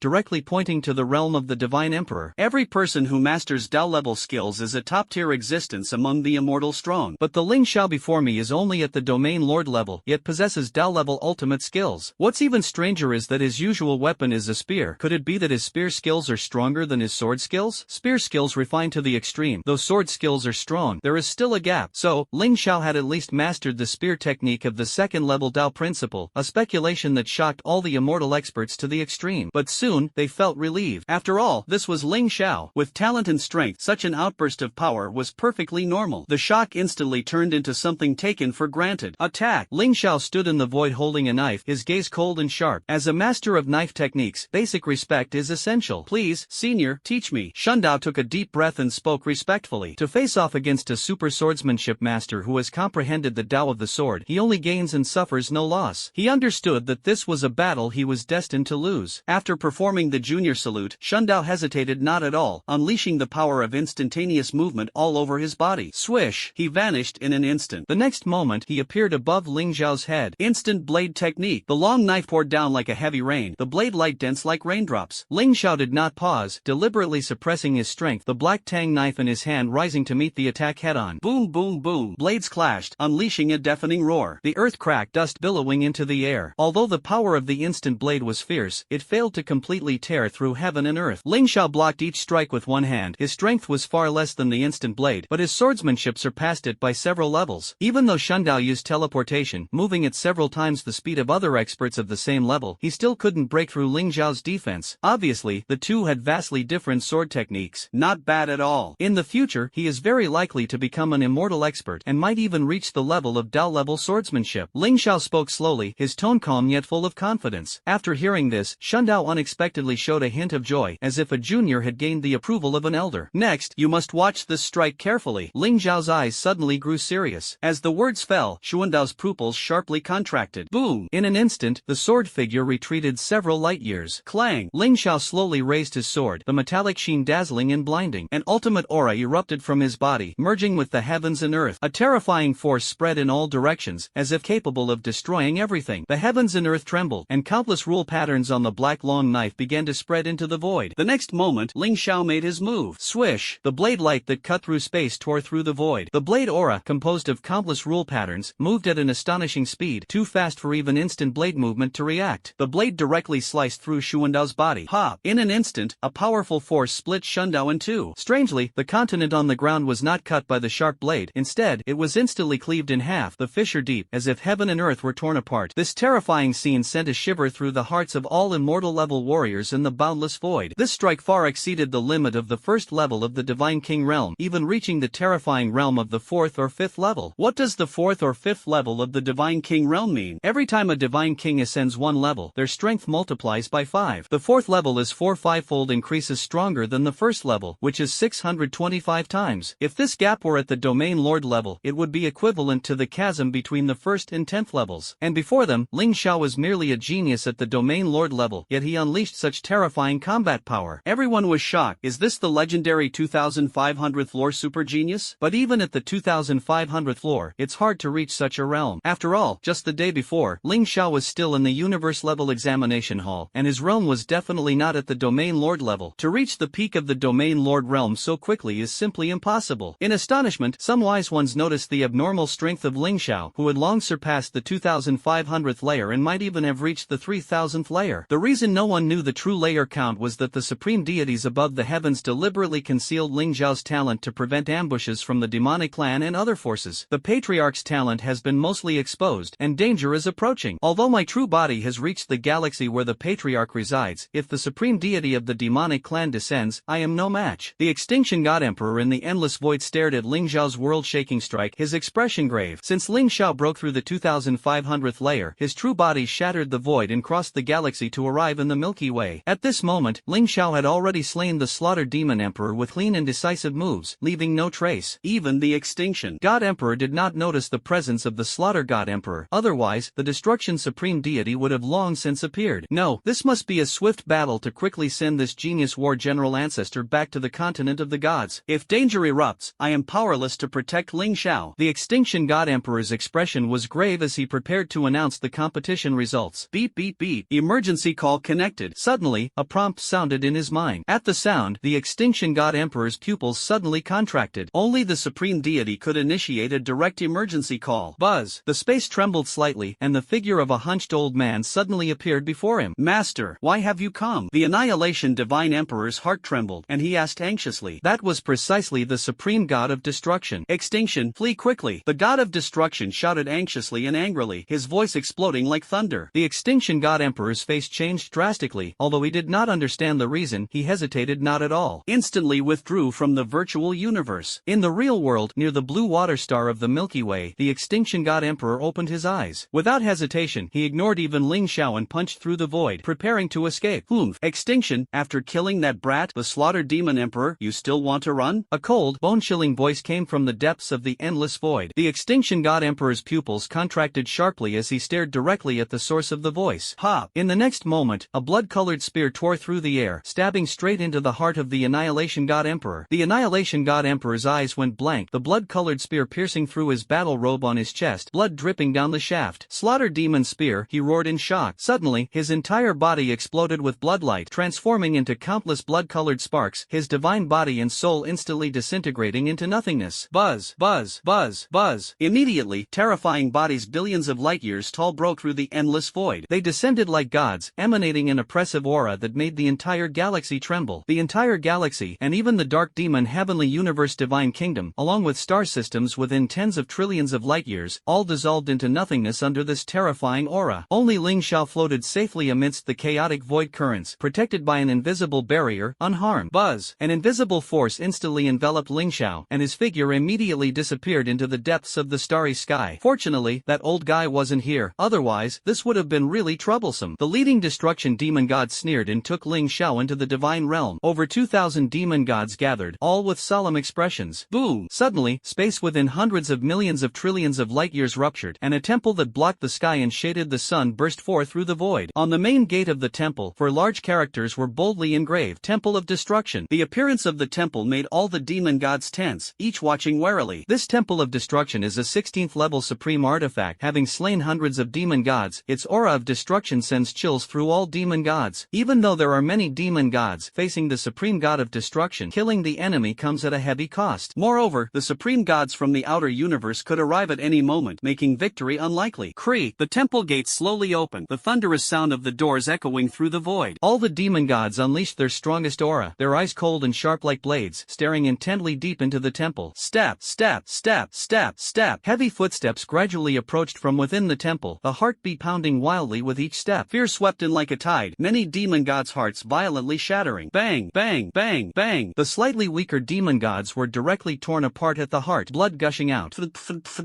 [SPEAKER 1] directly pointing to the realm of the divine emperor. Every person who masters Dao level skills is a top-tier existence among the immortal strong. But the Ling Xiao before me is only at the domain lord level, yet possesses Dao level ultimate skills. What's even stranger is that his usual weapon is a spear. Could it be that his spear skills are stronger than his sword skills? Spear skills refined to the extreme, though sword skills are strong. There is still a gap. So, Ling Xiao had at least mastered the spear technique of the second level Dao principle, a speculation that shocked all the immortal experts to the extreme. But soon, they felt relieved. After all, this was Ling Xiao. With talent and strength, such an outburst of power was perfectly normal. The shock instantly turned into something taken for granted. Attack! Ling Xiao stood in the void holding a knife, his gaze cold and sharp. As a master of knife techniques, basic respect is essential. Please, senior, teach me. Xuandao took a deep breath and spoke respectfully. To face off against a super swordsmanship master who has comprehended the Dao of the sword, he only gains and suffers no loss. He understood that this was a battle he was destined to lose. After performing the junior salute, Xuandao hesitated not at all, unleashing the power of instantaneous movement all over his body. Swish! He vanished in an instant. The next moment, he appeared above Ling Xiao's head. Instant blade technique. The long knife poured down like a heavy rain, the blade light dense like raindrops. Ling Xiao did not pause, deliberately suppressing his strength, the black tang knife in his hand rising to meet the attack head-on. Boom boom boom. Blades clashed, unleashing a deafening roar. The earth cracked, dust billowing into the air. Although the power of the instant blade was fierce, it failed to completely tear through heaven and earth. Ling Xiao blocked each strike with one hand. His strength was far less than the instant blade, but his swordsmanship surpassed it by several levels. Even though Xuandao used teleportation, moving at several times the speed of other experts of the same level, he still couldn't break through Ling Xiao's defense. Obviously, the two had vastly different sword techniques. Not bad at all. In the future, he is very likely to become an immortal expert and might even reach the level of Dao level swordsmanship. Ling Xiao spoke slowly, his tone calm yet full of confidence. After hearing this, Xuandao unexpectedly showed a hint of joy, as if a junior had gained the approval of an elder. Next, you must watch this strike carefully. Ling Xiao's eyes suddenly grew serious. As the words fell, Xuandao's pupils sharply contracted. Boom! In an instant, the sword figure retreated several light years. Clang! Ling Xiao slowly raised his sword, the metallic sheen dazzling and blinding. An ultimate aura erupted from his body, merging with the heavens and earth. A terrifying force spread in all directions, as if capable of destroying everything. The heavens and earth trembled, and countless rule patterns on the black long knife began to spread into the void. The next moment, Ling Xiao made his move. Swish! The blade light that cut through space tore through the void. The blade aura, composed of countless rule patterns, moved at an astonishing speed, too fast for even instant blade movement to react. The blade directly sliced through Xuandao's body. Ha! In an instant, a powerful force split Xuandao in two. Strangely, the continent on the ground was not cut by the sharp blade. Instead, it was instantly cleaved in half, the fissure deep, as if heaven and earth were torn apart. This terrifying scene sent a shiver through the hearts of all immortal level warriors in the boundless void. This strike far exceeded the limit of the first level of the Divine King realm, even reaching the terrifying realm of the fourth or fifth level. What does the fourth or fifth level of the Divine King realm mean? Every time a Divine King ascends one level, their strength multiplies by 5. The fourth level is 4-5-fold increases stronger than the first level, which is 625 times. If this gap were at the Domain Lord level, it would be equivalent to the chasm between the first and 10th levels. And before them, Ling Xiao was was merely a genius at the domain lord level, yet he unleashed such terrifying combat power. Everyone was shocked. Is this the legendary 2500th lore super genius? But even at the 2500th lore, it's hard to reach such a realm. After all, just the day before, Ling Xiao was still in the universe level examination hall, and his realm was definitely not at the domain lord level. To reach the peak of the domain lord realm so quickly is simply impossible. In astonishment, some wise ones noticed the abnormal strength of Ling Xiao, who had long surpassed the 2500th layer and might even have reached the 3000th layer. The reason no one knew the true layer count was that the supreme deities above the heavens deliberately concealed Ling Xiao's talent to prevent ambushes from the demonic clan and other forces. The patriarch's talent has been mostly exposed, and danger is approaching. Although my true body has reached the galaxy where the patriarch resides, if the supreme deity of the demonic clan descends, I am no match. The Extinction God Emperor in the endless void stared at Ling Xiao's world-shaking strike, his expression grave. Since Ling Xiao broke through the 2500th layer, his true body shattered the void and crossed the galaxy to arrive in the Milky Way. At this moment, Ling Xiao had already slain the Slaughtered Demon Emperor with clean and decisive moves, leaving no trace. Even the Extinction God Emperor did not notice the presence of the Slaughter God Emperor. Otherwise, the Destruction Supreme Deity would have long since appeared. No, this must be a swift battle to quickly send this genius war general ancestor back to the continent of the gods. If danger erupts, I am powerless to protect Ling Xiao. The Extinction God Emperor's expression was grave as he prepared to announce the competition results. Beep beep beep. Emergency call connected. Suddenly, a prompt sounded in his mind. At the sound, the Extinction God Emperor's pupils suddenly contracted. Only the Supreme Deity could initiate a direct emergency call. Buzz. The space trembled slightly, and the figure of a hunched old man suddenly appeared before him. Master, why have you come? The Annihilation Divine Emperor's heart trembled, and he asked anxiously. That was precisely the Supreme God of Destruction. Extinction, flee quickly. The God of Destruction shouted anxiously and angrily, his voice exploding like thunder. The Extinction God Emperor's face changed drastically. Although he did not understand the reason, he hesitated not at all. Instantly withdrew from the virtual universe. In the real world, near the blue water star of the Milky Way, the Extinction God Emperor opened his eyes. Without hesitation, he ignored even Ling Xiao and punched through the void, preparing to escape. Extinction, after killing that brat, the Slaughtered Demon Emperor, you still want to run? A cold, bone-chilling voice came from the depths of the endless void. The Extinction God Emperor's pupils contracted sharply as he stared directly at the source of the voice. Pop! In the next moment, a blood-colored spear tore through the air, stabbing straight into the heart of the Annihilation God Emperor. The Annihilation God Emperor's eyes went blank, the blood-colored spear piercing through his battle robe on his chest, blood dripping down the shaft. Slaughter Demon Spear, he roared in shock. Suddenly, his entire body exploded with bloodlight, transforming into countless blood-colored sparks, his divine body and soul instantly disintegrating into nothingness. Buzz, buzz, buzz, buzz. Immediately, terrifying bodies billions of light-years tall broke through the endless void. They descended like gods, emanating an oppressive aura that made the entire galaxy tremble. The entire galaxy, and even the dark demon heavenly universe divine kingdom, along with star systems within tens of trillions of light-years, all dissolved into nothingness under this terrifying aura. Only Ling Xiao floated safely amidst the chaotic void currents, protected by an invisible barrier, unharmed. Buzz! An invisible force instantly enveloped Ling Xiao, and his figure immediately disappeared into the depths of the starry sky. Fortunately, that old guy wasn't here, otherwise, this would have been really troublesome. The leading destruction demon god sneered and took Ling Xiao into the divine realm. Over 2,000 demon gods gathered, all with solemn expressions. Boom! Suddenly, space within hundreds of millions of trillions of light-years ruptured, and a temple that blocked the sky and shaded the sun burst forth through the void. On the main gate of the temple, for large characters were boldly engraved, Temple of Destruction. The appearance of the temple made all the demon gods tense, each watching warily. This Temple of Destruction is a 16th level supreme artifact. Having slain hundreds of demon gods, its aura of destruction sends chills through all demon gods. Even though there are many demon gods facing the supreme god of destruction, killing the enemy comes at a heavy cost. Moreover, the supreme gods from the outer universe could arrive at any moment, making victory unlikely. The temple gates slowly opened, the thunderous sound of the doors echoing through the void. All the demon gods unleashed their strongest aura, their eyes cold and sharp like blades, staring intently deep into the temple. Step, step, step, step, step. Heavy footsteps gradually approached from within the temple, the heartbeat pounding wildly with each step. Fear swept in like a tide, many demon gods' hearts violently shattering. Bang, bang, bang, bang. The slightly weaker demon gods were directly torn apart at the heart, blood gushing out.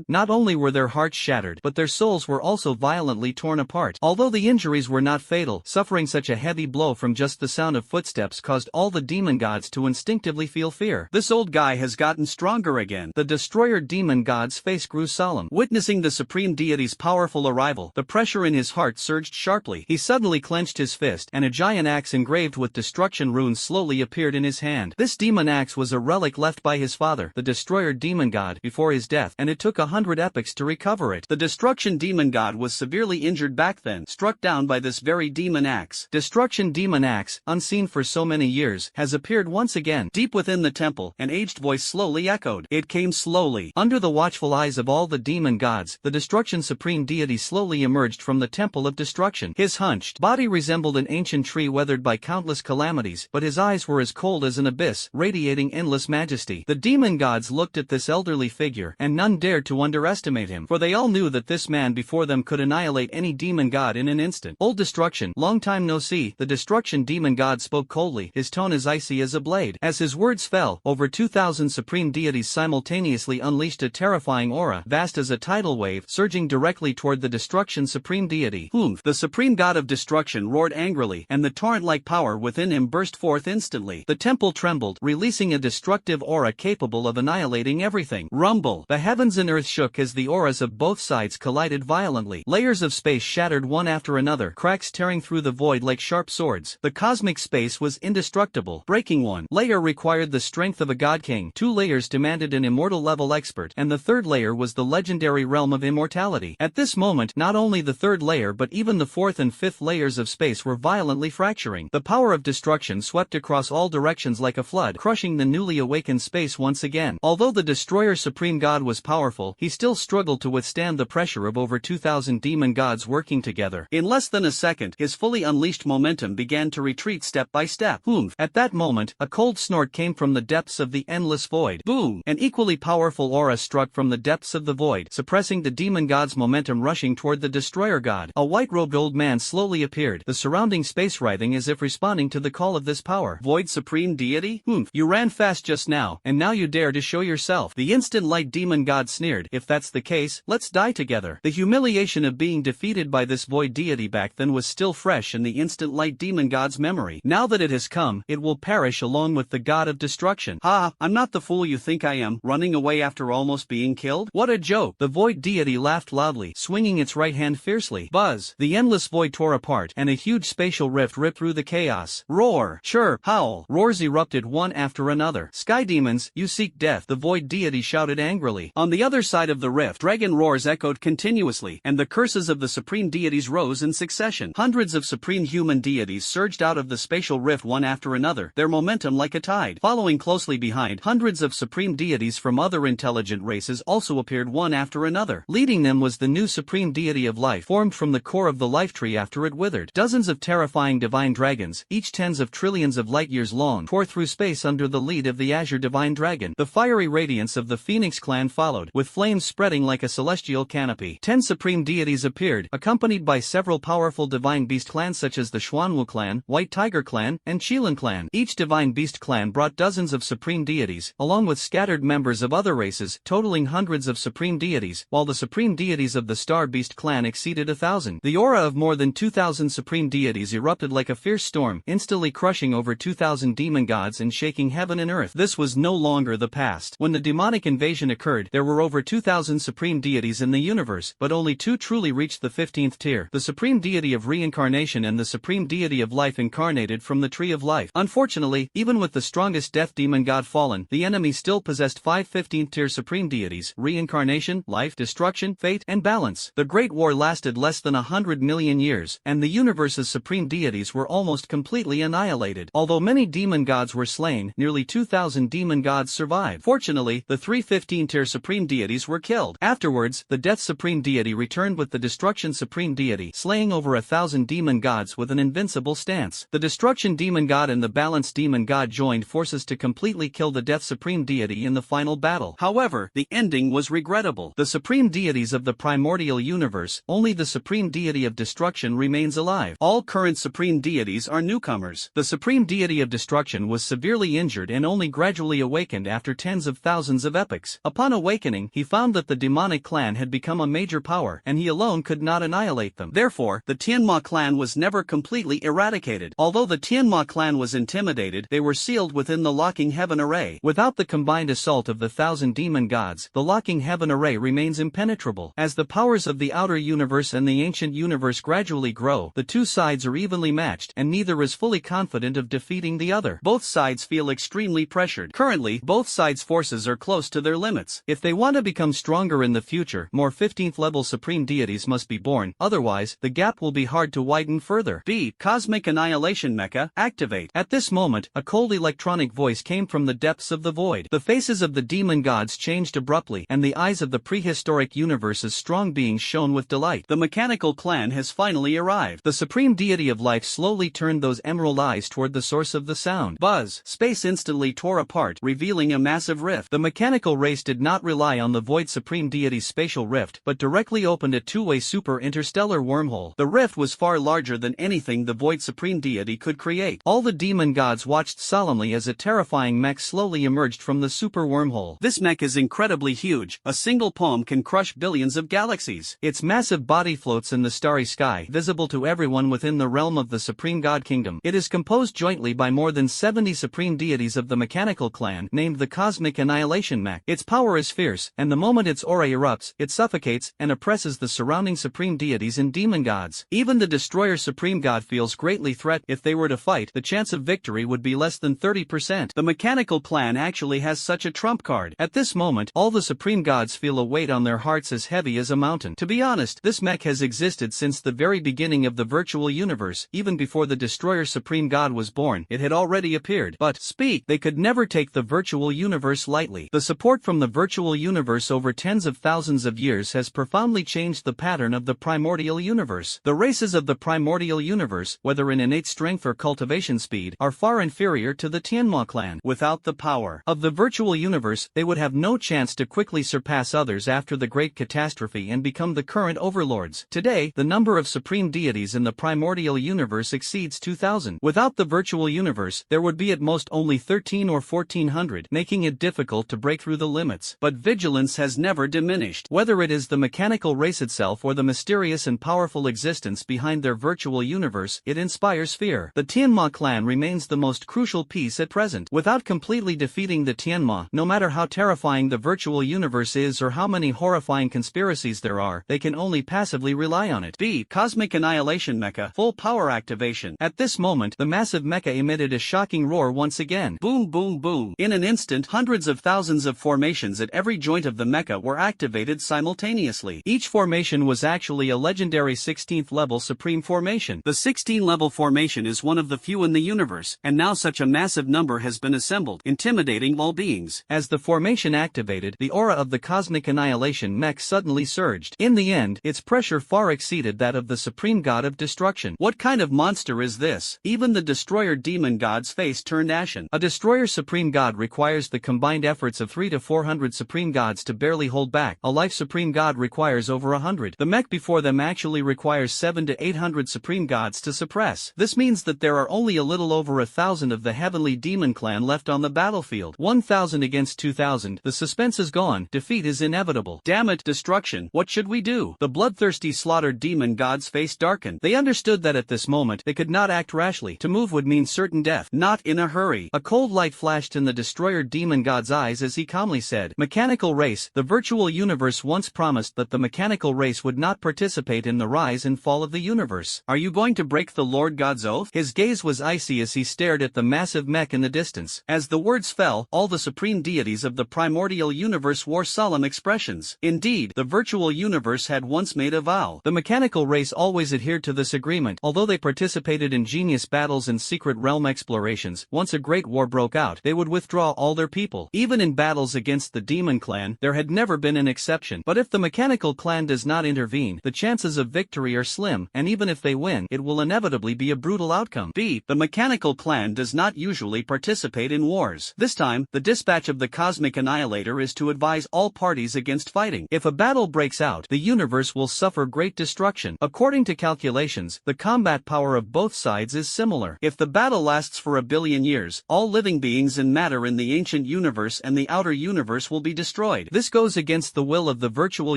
[SPEAKER 1] Not only were their hearts shattered, but their souls were also violently torn apart. Although the injuries were not fatal, suffering such a heavy blow from just the sound of footsteps caused all the demon gods to instinctively feel fear. This old guy has gotten stronger again. The destroyer demon god's face grew solemn. Witnessing the supreme deity's powerful arrival, the pressure pressure in his heart surged sharply. He suddenly clenched his fist, and a giant axe engraved with destruction runes slowly appeared in his hand. This demon axe was a relic left by his father, the destroyer demon god, before his death, and it took 100 epochs to recover it. The destruction demon god was severely injured back then, struck down by this very demon axe. Destruction demon axe, unseen for so many years, has appeared once again. Deep within the temple, an aged voice slowly echoed. It came slowly. Under the watchful eyes of all the demon gods, the destruction supreme deity slowly emerged from the temple of destruction. His hunched body resembled an ancient tree weathered by countless calamities, but his eyes were as cold as an abyss, radiating endless majesty. The demon gods looked at this elderly figure, and none dared to underestimate him, for they all knew that this man before them could annihilate any demon god in an instant. Old destruction, long time no see. The destruction demon god spoke coldly, his tone as icy as a blade. As his words fell, over 2,000 supreme deities simultaneously unleashed a terrifying aura, vast as a tidal wave, surging directly toward the destruction supreme deity. Humph! The supreme god of destruction roared angrily, and the torrent-like power within him burst forth instantly. The temple trembled, releasing a destructive aura capable of annihilating everything. Rumble! The heavens and earth shook as the auras of both sides collided violently. Layers of space shattered one after another, cracks tearing through the void like sharp swords. The cosmic space was indestructible. Breaking one layer required the strength of a god king, 2 layers demanded an immortal level expert, and the 3rd layer was the legendary realm of immortality. At this moment, not only the 3rd layer but even the 4th and 5th layers of space were violently fracturing. The power of destruction swept across all directions like a flood, crushing the newly awakened space once again. Although the destroyer supreme god was powerful, he still struggled to withstand the pressure of over 2,000 demon gods working together. In less than a second, his fully unleashed momentum began to retreat step by step. Humph! At that moment, a cold snort came from the depths of the endless void. Boom! An equally powerful aura struck from the depths of the void, suppressing the demon god's momentum, rushing toward the destroyer god. A white-robed old man slowly appeared, the surrounding space writhing as if responding to the call of this power. Void supreme deity? Humph! You ran fast just now, and now you dare to show yourself. The instant light demon god sneered. If that's the case, let's die together. The humiliation of being defeated by this void deity back then was still fresh in the instant light demon god's memory. Now that it has come, it will perish along with the god of destruction. Ha! I'm not the fool you think I am, running away after almost being killed? What a joke! The void deity laughed loudly, swinging its right hand fiercely. Buzz! The endless void tore apart, and a huge spatial rift ripped through the chaos. Roar! Chirp! Howl! Roars erupted one after another. Sky demons, you seek death, the void deity shouted angrily. On the other side of the rift, dragon roars echoed continuously, and the curses of the supreme deities rose in succession. Hundreds of supreme human deities surged out of the spatial rift one after another, their momentum like a tide. Following closely behind, hundreds of supreme deities from other intelligent races also appeared one after another. Leading them was the new supreme deity of life, formed from the core of the life tree after it withered. Dozens of terrifying divine dragons, each tens of trillions of light years long, tore through space under the lead of the azure divine dragon. The fiery radiance of the Phoenix clan followed, with flames spreading like a celestial canopy. 10 supreme deities appeared, accompanied by several powerful divine beast clans such as the Xuanwu clan, White Tiger clan, and Qilin clan. Each divine beast clan brought dozens of supreme deities, along with scattered members of other races, totaling hundreds of supreme deities, while the supreme deities of the Star Beast clan exceeded 1,000. The aura of more than 2,000 supreme deities erupted like a fierce storm, instantly crushing over 2,000 demon gods and shaking heaven and earth. This was no longer the past. When the demonic invasion occurred, there were over 2,000 supreme deities in the universe, but only 2 truly reached the 15th tier: the supreme deity of reincarnation and the supreme deity of life incarnated from the tree of life. Unfortunately, even with the strongest death demon god fallen, the enemy still possessed 5 15th tier supreme deities: reincarnation, life, destruction, fate, and balance. The Great War lasted less than 100 million years, and the universe's supreme deities were almost completely annihilated. Although many demon gods were slain, nearly 2,000 demon gods survived. Fortunately, the 3 15-tier supreme deities were killed. Afterwards, the Death Supreme Deity returned with the Destruction Supreme Deity, slaying over 1,000 demon gods with an invincible stance. The Destruction Demon God and the Balance Demon God joined forces to completely kill the Death Supreme Deity in the final battle. However, the ending was regrettable. The supreme deities of the primordial universe, only the Supreme Deity of Destruction remains alive. All current supreme deities are newcomers. The Supreme Deity of Destruction was severely injured and only gradually awakened after tens of thousands of epochs. Upon awakening, he found that the demonic clan had become a major power, and he alone could not annihilate them. Therefore, the Tianma clan was never completely eradicated. Although the Tianma clan was intimidated, they were sealed within the Locking Heaven Array. Without the combined assault of the 1,000 demon gods, the Locking Heaven Array remains impenetrable. As the powers of the outer universe universe and the ancient universe gradually grow, the two sides are evenly matched and neither is fully confident of defeating the other. Both sides feel extremely pressured. Currently, both sides' forces are close to their limits. If they want to become stronger in the future, more 15th level supreme deities must be born, otherwise, the gap will be hard to widen further. B. Cosmic Annihilation Mecha, activate. At this moment, a cold electronic voice came from the depths of the void. The faces of the demon gods changed abruptly, and the eyes of the prehistoric universe's strong beings shone with delight. The mechanical clan has finally arrived. The supreme deity of life slowly turned those emerald eyes toward the source of the sound. Buzz! Space instantly tore apart, revealing a massive rift. The mechanical race did not rely on the void supreme deity's spatial rift, but directly opened a two-way super interstellar wormhole. The rift was far larger than anything the void supreme deity could create. All the demon gods watched solemnly as a terrifying mech slowly emerged from the super wormhole. This mech is incredibly huge. A single palm can crush billions of galaxies. Its massive body floats in the starry sky, visible to everyone within the realm of the supreme god kingdom. It is composed jointly by more than 70 supreme deities of the mechanical clan, named the Cosmic Annihilation Mech. Its power is fierce, and the moment its aura erupts, it suffocates and oppresses the surrounding supreme deities and demon gods. Even the destroyer supreme god feels greatly threatened. If they were to fight, the chance of victory would be less than 30%. The mechanical clan actually has such a trump card. At this moment, all the supreme gods feel a weight on their hearts as heavy as a mountain. To be honest, this mech has existed since the very beginning of the virtual universe. Even before the destroyer supreme god was born, it had already appeared. But, they could never take the virtual universe lightly. The support from the virtual universe over tens of thousands of years has profoundly changed the pattern of the primordial universe. The races of the primordial universe, whether in innate strength or cultivation speed, are far inferior to the Tianma clan. Without the power of the virtual universe, they would have no chance to quickly surpass others after the great catastrophe and become the current overlords. Today, the number of supreme deities in the primordial universe exceeds 2,000. Without the virtual universe, there would be at most only 13 or 1,400, making it difficult to break through the limits. But vigilance has never diminished. Whether it is the mechanical race itself or the mysterious and powerful existence behind their virtual universe, it inspires fear. The Tianma clan remains the most crucial piece at present. Without completely defeating the Tianma, no matter how terrifying the virtual universe is or how many horrifying conspiracies there are, they can only passively rely on it. B. Cosmic Annihilation Mecha, full power activation. At this moment, the massive mecha emitted a shocking roar once again. Boom boom boom. In an instant, hundreds of thousands of formations at every joint of the mecha were activated simultaneously. Each formation was actually a legendary 16th level supreme formation. The 16 level formation is one of the few in the universe, and now such a massive number has been assembled, intimidating all beings. As the formation activated, the aura of the Cosmic Annihilation mech suddenly surged. In the end, its pressure far exceeded that of the supreme god of destruction. What kind of monster is this? Even the destroyer demon god's face turned ashen. A destroyer supreme god requires the combined efforts of 300 to 400 supreme gods to barely hold back. A life supreme god requires over 100. The mech before them actually requires 700 to 800 supreme gods to suppress. This means that there are only a little over 1,000 of the heavenly demon clan left on the battlefield. 1,000 against 2,000. The suspense is gone. Defeat is inevitable. Damn it, destruction. What should we do? The bloodthirsty slaughtered demon god's face darkened. They understood that at this moment, they could not act rashly. To move would mean certain death. Not in a hurry. A cold light flashed in the destroyer demon god's eyes as he calmly said, "Mechanical race, the virtual universe once promised that the mechanical race would not participate in the rise and fall of the universe. Are you going to break the Lord God's oath?" His gaze was icy as he stared at the massive mech in the distance. As the words fell, all the supreme deities of the primordial universe wore solemn expressions. Indeed, the virtual universe had once made a vow. The mechanical race always adhered to this agreement. Although they participated in genius battles and secret realm explorations, once a great war broke out, they would withdraw all their people. Even in battles against the demon clan, there had never been an exception. But if the mechanical clan does not intervene, the chances of victory are slim, and even if they win, it will inevitably be a brutal outcome. B. The mechanical clan does not usually participate in wars. This time, the dispatch of the Cosmic Annihilator is to advise all parties against fighting. If a battle breaks out, the universe will suffer great destruction. According to calculations, the combat power of both sides is similar. If the battle lasts for 1 billion years, all living beings and matter in the ancient universe and the outer universe will be destroyed. This goes against the will of the virtual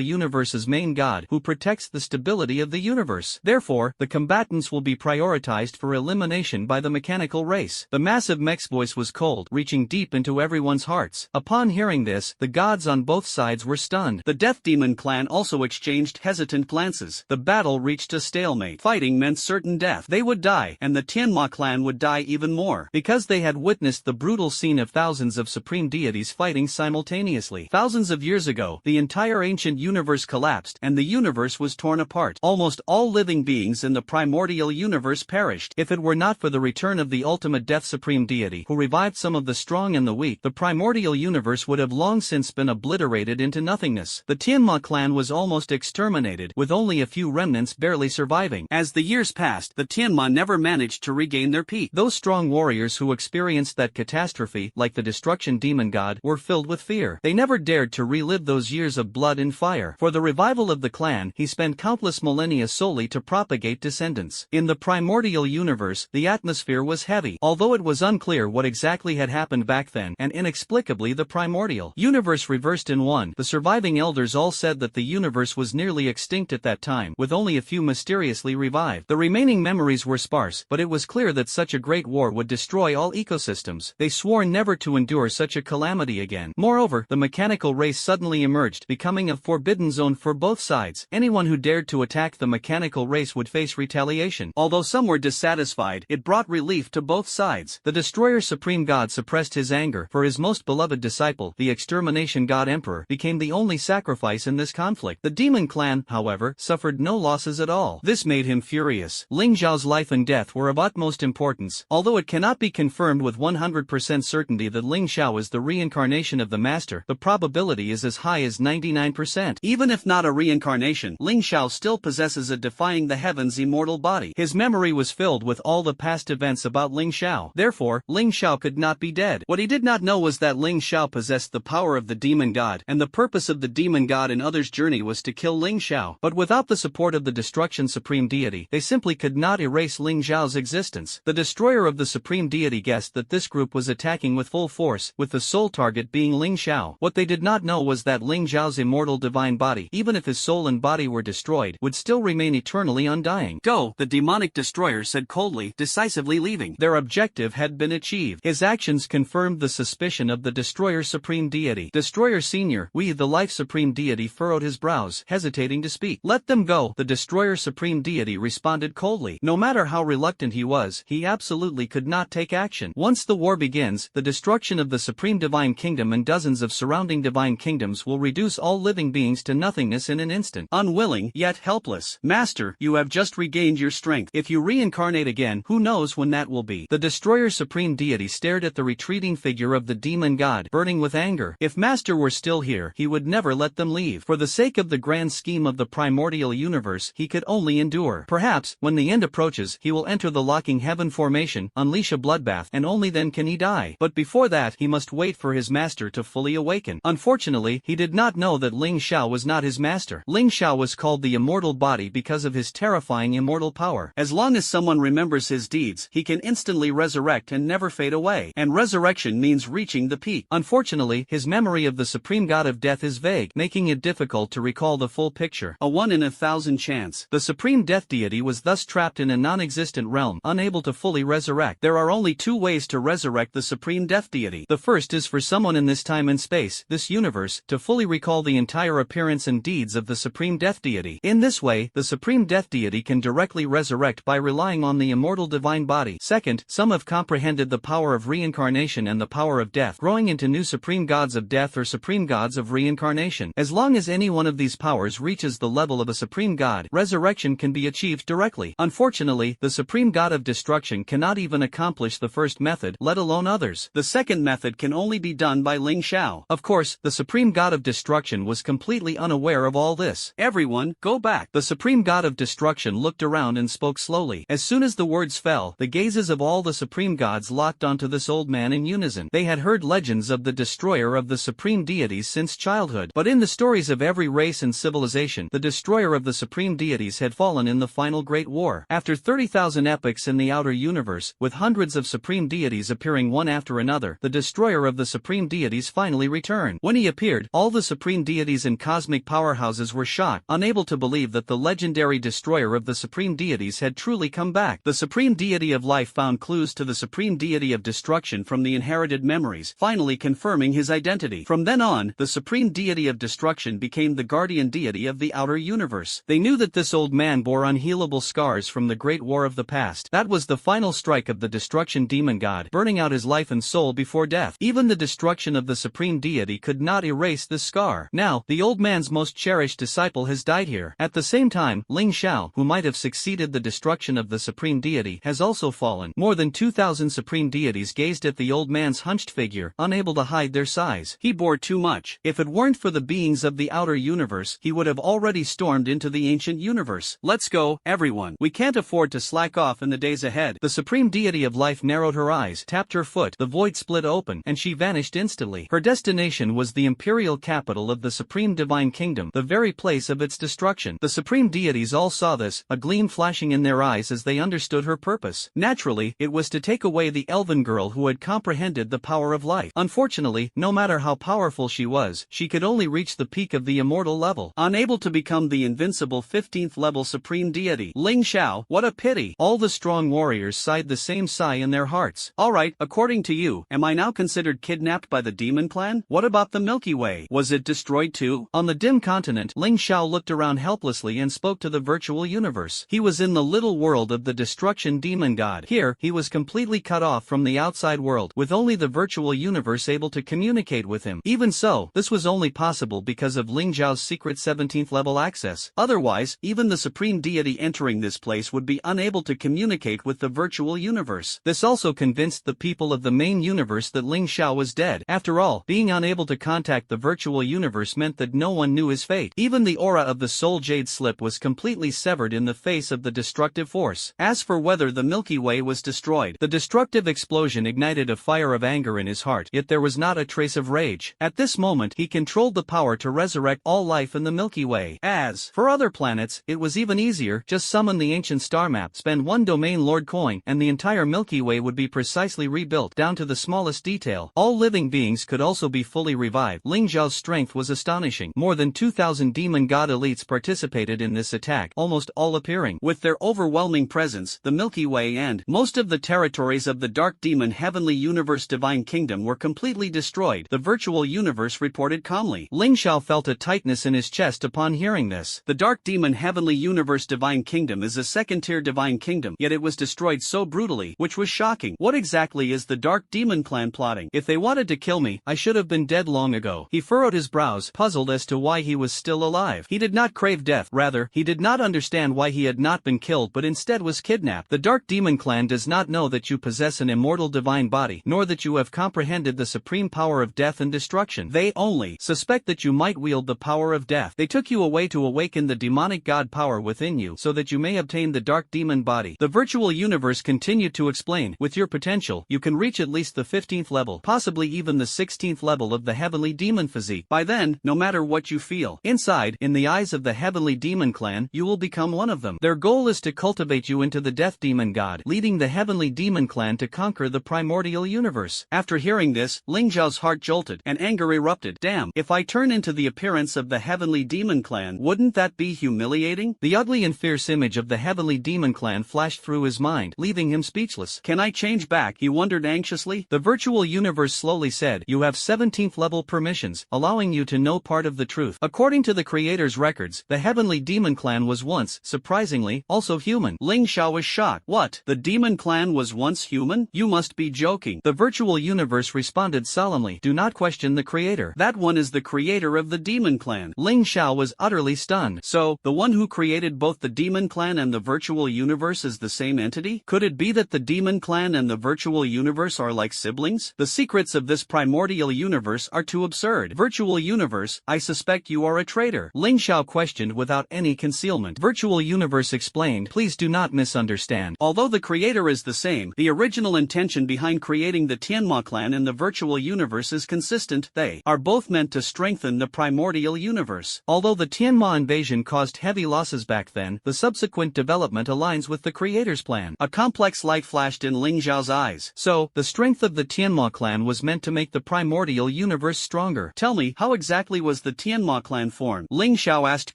[SPEAKER 1] universe's main god, who protects the stability of the universe. Therefore, the combatants will be prioritized for elimination by the mechanical race. The massive mech's voice was cold, reaching deep into everyone's hearts. Upon hearing this, the gods on both sides were stunned. The Death Demon clan also exchanged hesitant exultant glances. The battle reached a stalemate. Fighting meant certain death. They would die, and the Tianma clan would die even more, because they had witnessed the brutal scene of thousands of supreme deities fighting simultaneously. Thousands of years ago, the entire ancient universe collapsed, and the universe was torn apart. Almost all living beings in the primordial universe perished. If it were not for the return of the ultimate death supreme deity, who revived some of the strong and the weak, the primordial universe would have long since been obliterated into nothingness. The Tianma clan was almost exterminated, with only a few remnants barely surviving. As the years passed, the Tianma never managed to regain their peak. Those strong warriors who experienced that catastrophe, like the destruction demon god, were filled with fear. They never dared to relive those years of blood and fire. For the revival of the clan, he spent countless millennia solely to propagate descendants. In the primordial universe, the atmosphere was heavy, although it was unclear what exactly had happened back then, and inexplicably the primordial universe reversed in one. The surviving elders all said that the universe was nearly extinct at that time, with only a few mysteriously revived. The remaining memories were sparse, but it was clear that such a great war would destroy all ecosystems. They swore never to endure such a calamity again. Moreover, the mechanical race suddenly emerged, becoming a forbidden zone for both sides. Anyone who dared to attack the mechanical race would face retaliation. Although some were dissatisfied, it brought relief to both sides. The destroyer supreme god suppressed his anger, for his most beloved disciple, the extermination god emperor, became the only sacrifice in this conflict. The demon clan, however, suffered no losses at all. This made him furious. Ling Zhao's life and death were of utmost importance. Although it cannot be confirmed with 100% certainty that Ling Zhao is the reincarnation of the master, the probability is as high as 99%. Even if not a reincarnation, Ling Zhao still possesses a defying the heavens immortal body. His memory was filled with all the past events about Ling Zhao. Therefore, Ling Zhao could not be dead. What he did not know was that Ling Zhao possessed the power of the demon god, and the purpose of the demon god and others' journey was to kill Ling Zhao. But without the support of the destruction supreme deity, they simply could not erase Ling Zhao's existence. The destroyer of the supreme deity guessed that this group was attacking with full force, with the sole target being Ling Zhao. What they did not know was that Ling Zhao's immortal divine body, even if his soul and body were destroyed, would still remain eternally undying. Go, the demonic destroyer said coldly, decisively leaving. Their objective had been achieved. His actions confirmed the suspicion of the destroyer supreme deity. Destroyer senior, we the life supreme deity furrowed his brows, hesitating to speak. Let them go, the destroyer supreme deity responded coldly. No matter how reluctant he was, he absolutely could not take action. Once the war begins, the destruction of the supreme divine kingdom and dozens of surrounding divine kingdoms will reduce all living beings to nothingness in an instant. Unwilling, yet helpless. Master, you have just regained your strength. If you reincarnate again, who knows when that will be? The destroyer supreme deity stared at the retreating figure of the demon god, burning with anger. If Master were still here, he would never let them leave. For the sake of the grand scheme of the primordial universe, he could only endure. Perhaps, when the end approaches, he will enter the locking heaven formation, unleash a bloodbath, and only then can he die. But before that, he must wait for his master to fully awaken. Unfortunately, he did not know that Ling Zhao was not his master. Ling Zhao was called the immortal body because of his terrifying immortal power. As long as someone remembers his deeds, he can instantly resurrect and never fade away. And resurrection means reaching the peak. Unfortunately, his memory of the supreme god of death is vague, making it difficult to recall the full picture. A 1 in 1,000 chance. The supreme death deity was thus trapped in a non-existent realm, unable to fully resurrect. There are only two ways to resurrect the supreme death deity. The first is for someone in this time and space, this universe, to fully recall the entire appearance and deeds of the supreme death deity. In this way, the supreme death deity can directly resurrect by relying on the immortal divine body. Second, some have comprehended the power of reincarnation and the power of death, growing into new supreme gods of death or supreme gods of reincarnation. As long as any one of these powers reaches the level of a supreme god, resurrection can be achieved directly. Unfortunately, the supreme god of destruction cannot even accomplish the first method, let alone others. The second method can only be done by Ling Zhao. Of course, the supreme god of destruction was completely unaware of all this. Everyone, go back. The supreme god of destruction looked around and spoke slowly. As soon as the words fell, the gazes of all the supreme gods locked onto this old man in unison. They had heard legends of the destroyer of the supreme deities since childhood, but in the stories of every race and civilization, the destroyer of the supreme deities had fallen in the final great war. After 30,000 epochs in the outer universe, with hundreds of supreme deities appearing one after another, the destroyer of the supreme deities finally returned. When he appeared, all the supreme deities and cosmic powerhouses were shocked, unable to believe that the legendary destroyer of the supreme deities had truly come back. The supreme deity of life found clues to the supreme deity of destruction from the inherited memories, finally confirming his identity. From then on, the supreme deity of destruction became the guardian deity of the outer outer universe. They knew that this old man bore unhealable scars from the great war of the past. That was the final strike of the destruction demon god, burning out his life and soul before death. Even the destruction of the supreme deity could not erase this scar. Now, the old man's most cherished disciple has died here. At the same time, Ling Xiao, who might have succeeded the destruction of the supreme deity, has also fallen. More than 2,000 supreme deities gazed at the old man's hunched figure, unable to hide their size. He bore too much. If it weren't for the beings of the outer universe, he would have already stormed into the ancient universe. Let's go, everyone. We can't afford to slack off in the days ahead. The supreme deity of life narrowed her eyes, tapped her foot, the void split open, and she vanished instantly. Her destination was the imperial capital of the supreme divine kingdom, the very place of its destruction. The supreme deities all saw this, a gleam flashing in their eyes as they understood her purpose. Naturally, it was to take away the elven girl who had comprehended the power of life. Unfortunately, no matter how powerful she was, she could only reach the peak of the immortal level, unable to become the invincible 15th level supreme deity. Ling Xiao, what a pity. All the strong warriors sighed the same sigh in their hearts. Alright, according to you, am I now considered kidnapped by the demon clan? What about the Milky Way? Was it destroyed too? On the dim continent, Ling Xiao looked around helplessly and spoke to the virtual universe. He was in the little world of the destruction demon god. Here, he was completely cut off from the outside world, with only the virtual universe able to communicate with him. Even so, this was only possible because of Ling Xiao's secret 17th level access. Otherwise, even the supreme deity entering this place would be unable to communicate with the virtual universe. This also convinced the people of the main universe that Ling Xiao was dead. After all, being unable to contact the virtual universe meant that no one knew his fate. Even the aura of the soul jade slip was completely severed in the face of the destructive force. As for whether the Milky Way was destroyed, the destructive explosion ignited a fire of anger in his heart, yet there was not a trace of rage. At this moment, he controlled the power to resurrect all life in the Milky Way. As for other planets, it was even easier. Just summon the ancient star map, spend one domain lord coin, and the entire Milky Way would be precisely rebuilt down to the smallest detail. All living beings could also be fully revived. Ling Xiao's strength was astonishing. More than 2,000 demon god elites participated in this attack, almost all appearing. With their overwhelming presence, the Milky Way and most of the territories of the Dark Demon Heavenly Universe Divine Kingdom were completely destroyed. The virtual universe reported calmly. Ling Xiao felt a tightness in his chest upon hearing this. The Dark Demon Heavenly Universe Divine Kingdom is a second-tier divine kingdom, yet it was destroyed so brutally, which was shocking. What exactly is the Dark Demon clan plotting? If they wanted to kill me, I should have been dead long ago. He furrowed his brows, puzzled as to why he was still alive. He did not crave death, rather, he did not understand why he had not been killed but instead was kidnapped. The Dark Demon clan does not know that you possess an immortal divine body, nor that you have comprehended the supreme power of death and destruction. They only suspect that you might wield the power of death. They took you away to awaken the demonic god power within you so that you may obtain the dark demon body. The virtual universe continued to explain, with your potential, you can reach at least the 15th level, possibly even the 16th level of the heavenly demon physique. By then, no matter what you feel inside, in the eyes of the heavenly demon clan, you will become one of them. Their goal is to cultivate you into the death demon god, leading the heavenly demon clan to conquer the primordial universe. After hearing this, Ling Zhao's heart jolted, and anger erupted. Damn, if I turn into the appearance of the heavenly demon clan, wouldn't that be humiliating? The ugly and fierce image of the heavenly demon clan flashed through his mind, leaving him speechless. Can I change back? He wondered anxiously. The virtual universe slowly said, you have 17th level permissions, allowing you to know part of the truth. According to the creator's records, the heavenly demon clan was once, surprisingly, also human. Ling Xiao was shocked. What? The demon clan was once human? You must be joking. The virtual universe responded solemnly, do not question the creator. That one is the creator of the demon clan. Ling Xiao was utterly stunned. So, the one who created both the demon clan and the virtual universe is the same entity? Could it be that the demon clan and the virtual universe are like siblings? The secrets of this primordial universe are too absurd. Virtual universe, I suspect you are a traitor. Ling Xiao questioned without any concealment. Virtual universe explained, please do not misunderstand. Although the creator is the same, the original intention behind creating the Tianma clan and the virtual universe is consistent. They are both meant to strengthen the primordial universe. Although the Tianma invasion caused heavy losses back then, the subsequent development aligns with the creator's plan. A complex light flashed in Ling Zhao's eyes. So, the strength of the Tianma clan was meant to make the primordial universe stronger. Tell me, how exactly was the Tianma clan formed? Ling Xiao asked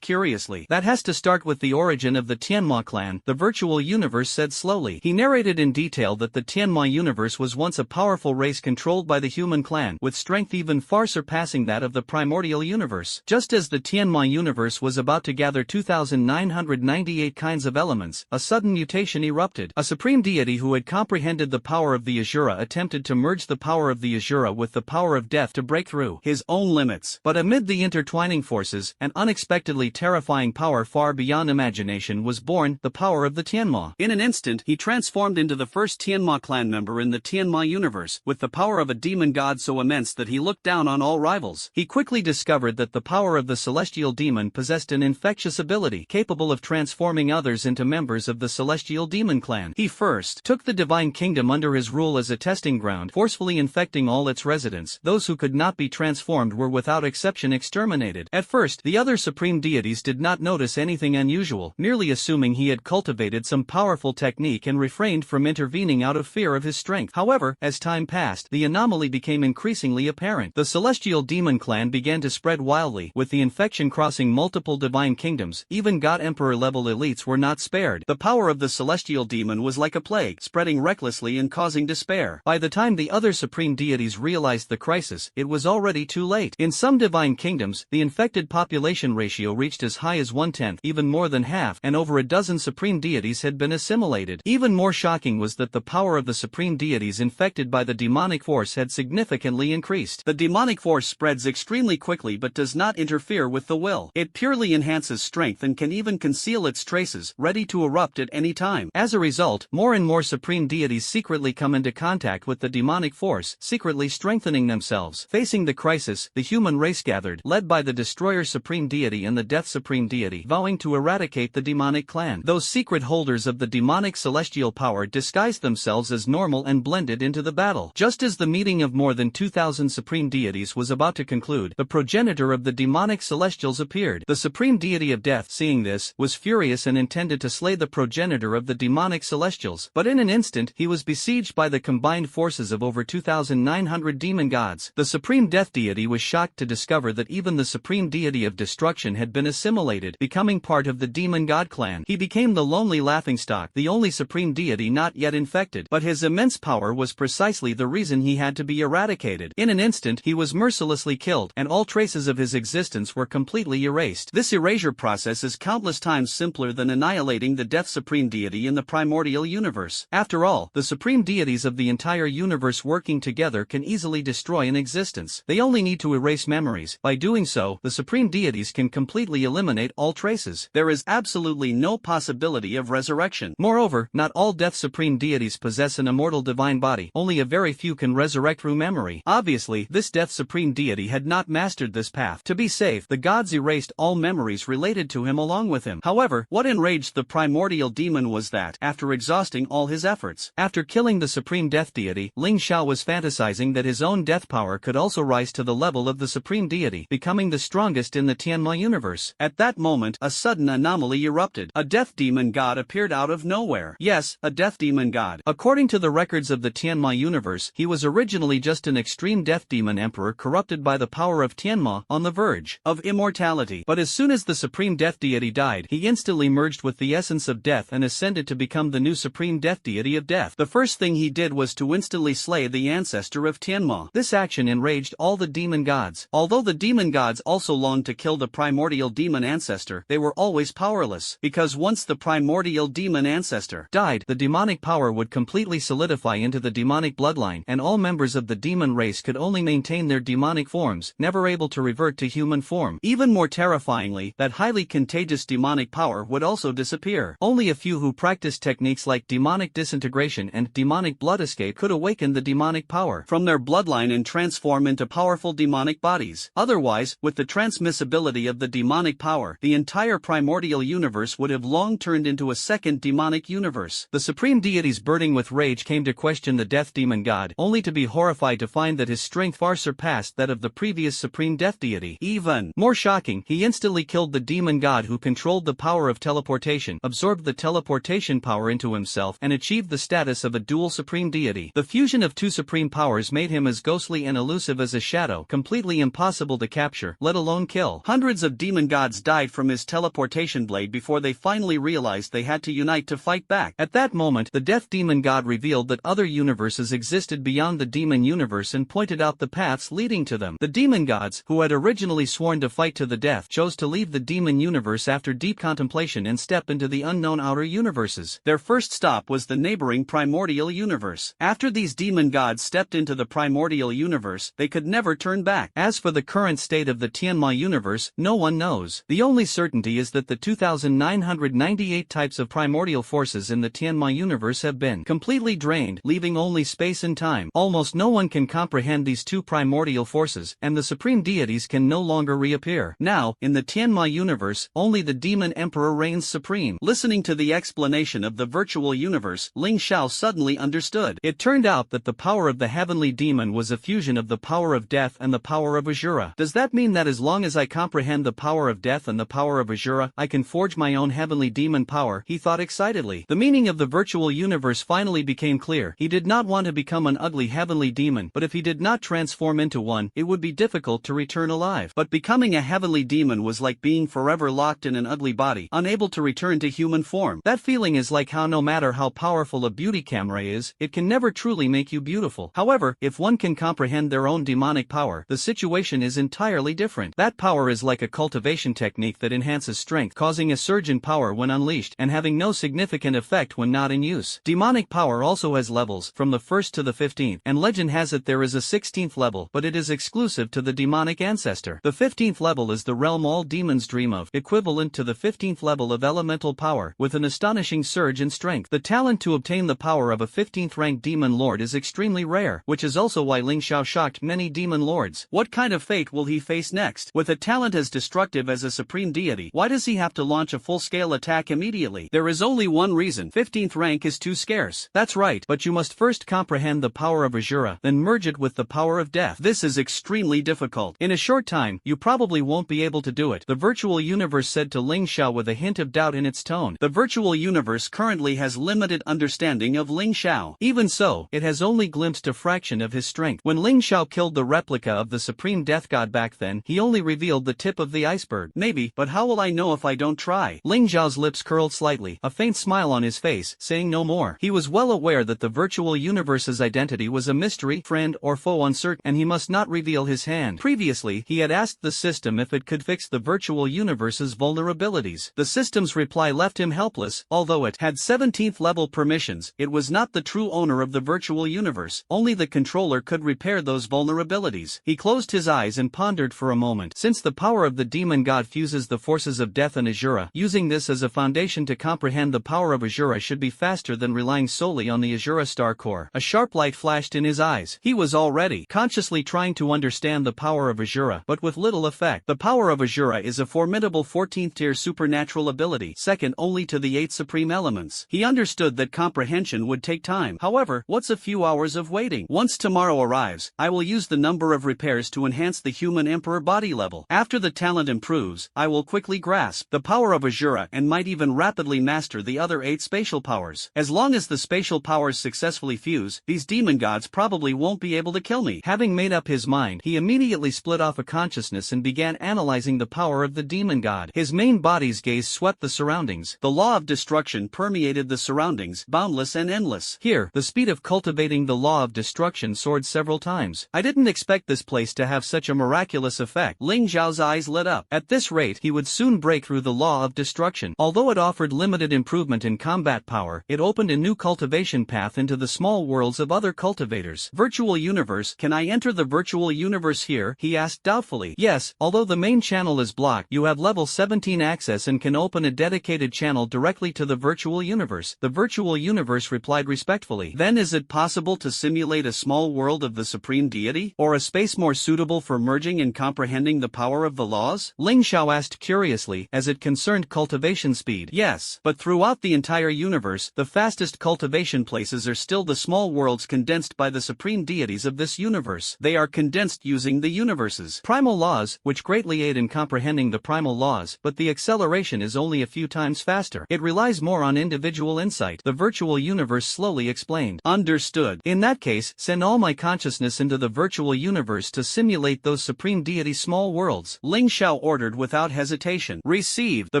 [SPEAKER 1] curiously. That has to start with the origin of the Tianma clan, the virtual universe said slowly. He narrated in detail that the Tianma universe was once a powerful race controlled by the human clan, with strength even far surpassing that of the primordial universe. Just as the Tianma universe universe was about to gather 2,998 kinds of elements, a sudden mutation erupted. A supreme deity who had comprehended the power of the Asura attempted to merge the power of the Asura with the power of death to break through his own limits. But amid the intertwining forces, an unexpectedly terrifying power far beyond imagination was born, the power of the Tianma. In an instant, he transformed into the first Tianma clan member in the Tianma universe, with the power of a demon god so immense that he looked down on all rivals. He quickly discovered that the power of the celestial demon possessed an infectious ability capable of transforming others into members of the celestial demon clan. He first took the divine kingdom under his rule as a testing ground, forcefully infecting all its residents. Those who could not be transformed were without exception exterminated. At first, the other supreme deities did not notice anything unusual, merely assuming he had cultivated some powerful technique and refrained from intervening out of fear of his strength. However, as time passed, the anomaly became increasingly apparent. The celestial demon clan began to spread wildly, with the infection crossing multiple divine kingdoms. Even god emperor level elites were not spared. The power of the celestial demon was like a plague, spreading recklessly and causing despair. By the time the other supreme deities realized the crisis, it was already too late. In some divine kingdoms, the infected population ratio reached as high as 1/10, even more than half, and over a dozen supreme deities had been assimilated. Even more shocking was that the power of the supreme deities infected by the demonic force had significantly increased. The demonic force spreads extremely quickly but does not interfere with the will. It purely enhances strength and can even conceal its traces, ready to erupt at any time. As a result, more and more supreme deities secretly come into contact with the demonic force, secretly strengthening themselves. Facing the crisis, the human race gathered, led by the Destroyer Supreme Deity and the Death Supreme Deity, vowing to eradicate the demonic clan. Those secret holders of the demonic celestial power disguised themselves as normal and blended into the battle. Just as the meeting of more than 2,000 supreme deities was about to conclude, the progenitor of the demonic celestials appeared. The supreme deity of death, seeing this, was furious and intended to slay the progenitor of the demonic celestials. But in an instant, he was besieged by the combined forces of over 2,900 demon gods. The supreme death deity was shocked to discover that even the supreme deity of destruction had been assimilated, becoming part of the demon god clan. He became the lonely laughingstock, the only supreme deity not yet infected. But his immense power was precisely the reason he had to be eradicated. In an instant, he was mercilessly killed, and all traces of his existence were completely erased. This erasure process is countless times simpler than annihilating the death supreme deity in the primordial universe. After all, the supreme deities of the entire universe working together can easily destroy an existence. They only need to erase memories. By doing so, the supreme deities can completely eliminate all traces. There is absolutely no possibility of resurrection. Moreover, not all death supreme deities possess an immortal divine body. Only a very few can resurrect through memory. Obviously, this death supreme deity had not mastered this path. To be safe, the gods erased all memories related to him along with him. However, what enraged the primordial demon was that, after exhausting all his efforts, after killing the supreme death deity, Ling Xiao was fantasizing that his own death power could also rise to the level of the supreme deity, becoming the strongest in the Tianma universe. At that moment, a sudden anomaly erupted. A death demon god appeared out of nowhere. Yes, a death demon god. According to the records of the Tianma universe, he was originally just an extreme death demon emperor corrupted by the power of Tianma, on the verge of immortality. But as soon as the supreme death deity died, he instantly merged with the essence of death and ascended to become the new supreme death deity of death. The first thing he did was to instantly slay the ancestor of Tianma. This action enraged all the demon gods. Although the demon gods also longed to kill the primordial demon ancestor, they were always powerless, because once the primordial demon ancestor died, the demonic power would completely solidify into the demonic bloodline, and all members of the demon race could only maintain their demonic forms, never able to revert to human form. Even more terrifyingly, that highly contagious demonic power would also disappear. Only a few who practiced techniques like demonic disintegration and demonic blood escape could awaken the demonic power from their bloodline and transform into powerful demonic bodies. Otherwise, with the transmissibility of the demonic power, the entire primordial universe would have long turned into a second demonic universe. The supreme deities burning with rage came to question the death demon god, only to be horrified to find that his strength far surpassed that of the previous supreme death deity. Even more shocking, he instantly killed the demon god who controlled the power of teleportation, absorbed the teleportation power into himself, and achieved the status of a dual supreme deity. The fusion of two supreme powers made him as ghostly and elusive as a shadow, completely impossible to capture, let alone kill. Hundreds of demon gods died from his teleportation blade before they finally realized they had to unite to fight back. At that moment, the death demon god revealed that other universes existed beyond the demon universe and pointed out the paths leading to them. The demon gods, who had originally sworn to fight to the death, chose to leave the demon universe after deep contemplation and step into the unknown outer universes. Their first stop was the neighboring primordial universe. After these demon gods stepped into the primordial universe, they could never turn back. As for the current state of the Tianma universe, no one knows. The only certainty is that the 2,998 types of primordial forces in the Tianma universe have been completely drained, leaving only space and time. Almost no one can comprehend these two primordial forces, and the supreme deities can no longer reappear. Now, in the Tianma universe, only the demon emperor reigns supreme. Listening to the explanation of the virtual universe, Ling Xiao suddenly understood. It turned out that the power of the heavenly demon was a fusion of the power of death and the power of Asura. Does that mean that as long as I comprehend the power of death and the power of Asura, I can forge my own heavenly demon power? He thought excitedly. The meaning of the virtual universe finally became clear. He did not want to become an ugly heavenly demon, but if he did not transform into one, it would be difficult to return alive. But becoming a heavenly demon was like being forever locked in an ugly body, unable to return to human form. That feeling is like how no matter how powerful a beauty camera is, it can never truly make you beautiful. However, if one can comprehend their own demonic power, the situation is entirely different. That power is like a cultivation technique that enhances strength, causing a surge in power when unleashed, and having no significant effect when not in use. Demonic power also has levels, from the 1st to the 15th, and legend has it there is a 16th level, but it is exclusive to the demonic ancestor. The 15th level is the realm all demons dream of, equivalent to the 15th level of elemental power, with an astonishing surge in strength. The talent to obtain the power of a 15th ranked demon lord is extremely rare, which is also why Ling Xiao shocked many demon lords. What kind of fate will he face next? With a talent as destructive as a supreme deity, why does he have to launch a full-scale attack immediately? There is only one reason: 15th rank is too scarce. That's right, but you must first comprehend the power of Asura, then merge it with the power of death. This is extremely difficult. In a short time, you probably won't be able to do it, the virtual universe said to Ling Xiao with a hint of doubt in its tone. The virtual universe currently has limited understanding of Ling Xiao. Even so, it has only glimpsed a fraction of his strength. When Ling Xiao killed the replica of the supreme death god back then, he only revealed the tip of the iceberg. Maybe, but how will I know if I don't try? Ling Xiao's lips curled slightly, a faint smile on his face, saying no more. He was well aware that the virtual universe's identity was a mystery, friend or foe uncertain, and he must not reveal his hand. Previously, he had asked the system if it could fix the virtual universe's vulnerabilities. The system's reply left him helpless. Although it had 17th level permissions, it was not the true owner of the virtual universe. Only the controller could repair those vulnerabilities. He closed his eyes and pondered for a moment. Since the power of the demon god fuses the forces of death and Asura, using this as a foundation to comprehend the power of Asura should be faster than relying solely on the Asura star core. A sharp light flashed in his eyes. He was already consciously trying to understand the power of Asura, but with little effect. The power of Asura is a formidable 14th tier supernatural ability, second only to the 8 supreme elements. He understood that comprehension would take time. However, what's a few hours of waiting? Once tomorrow arrives, I will use the number of repairs to enhance the human emperor body level. After the talent improves, I will quickly grasp the power of Asura and might even rapidly master the other 8 spatial powers. As long as the spatial powers successfully fuse, these demon gods probably won't be able to kill me. Having made up his mind, he immediately split off a consciousness and began analyzing the power of the demon god. His main body's gaze swept the surroundings. The law of destruction permeated the surroundings, boundless and endless. Here, the speed of cultivating the law of destruction soared several times. I didn't expect this place to have such a miraculous effect. Ling Xiao's eyes lit up. At this rate, he would soon break through the law of destruction. Although it offered limited improvement in combat power, it opened a new cultivation path into the small worlds of other cultivators. Virtual universe, can I enter the virtual universe here? He asked doubtfully. Yes, although the main channel is blocked, you have level 17 access and can open a dedicated channel directly to the virtual universe. The virtual universe replied respectfully. Then is it possible to simulate a small world of the supreme deity? Or a space more suitable for merging and comprehending the power of the laws? Ling Xiao asked curiously, as it concerned cultivation speed. Yes, but throughout the entire universe, the fastest cultivation places are still the small worlds condensed by the supreme deities of this universe. They are condensed using the universe's primal laws, which greatly aid in comprehending the primal laws, but the acceleration is only a few times faster. It relies more on individual insight, the virtual universe slowly explained. Understood. In that case, send all my consciousness into the virtual universe to simulate those supreme deity small worlds. Ling Xiao ordered without hesitation. Receive. The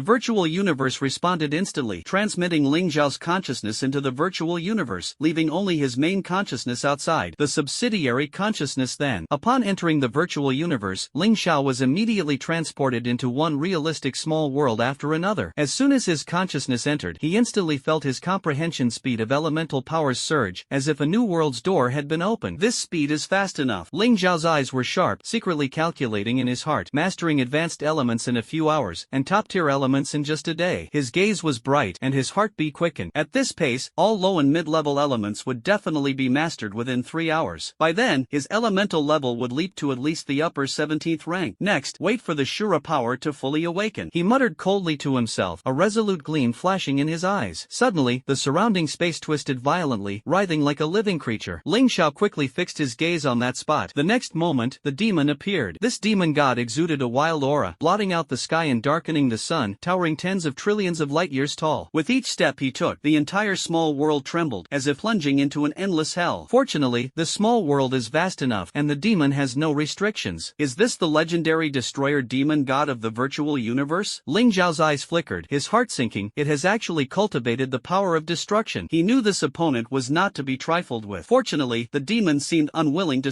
[SPEAKER 1] virtual universe responded instantly, transmitting Ling Xiao's consciousness into the virtual universe, leaving only his main consciousness outside. The subsidiary consciousness then. Upon entering the virtual universe, Ling Xiao was immediately transferred transported into one realistic small world after another. As soon as his consciousness entered, he instantly felt his comprehension speed of elemental powers surge, as if a new world's door had been opened. This speed is fast enough. Ling Zhao's eyes were sharp, secretly calculating in his heart, mastering advanced elements in a few hours, and top-tier elements in just a day. His gaze was bright, and his heartbeat quickened. At this pace, all low and mid-level elements would definitely be mastered within 3 hours. By then, his elemental level would leap to at least the upper 17th rank. Next, wait for the Shura power to fully awaken. He muttered coldly to himself, a resolute gleam flashing in his eyes. Suddenly, the surrounding space twisted violently, writhing like a living creature. Ling Xiao quickly fixed his gaze on that spot. The next moment, the demon appeared. This demon god exuded a wild aura, blotting out the sky and darkening the sun, towering tens of trillions of light-years tall. With each step he took, the entire small world trembled, as if plunging into an endless hell. Fortunately, the small world is vast enough, and the demon has no restrictions. Is this the legendary destroyer demon god of the virtual universe? Ling Zhao's eyes flickered, his heart sinking. It has actually cultivated the power of destruction. He knew this opponent was not to be trifled with. Fortunately, the demon seemed unwilling to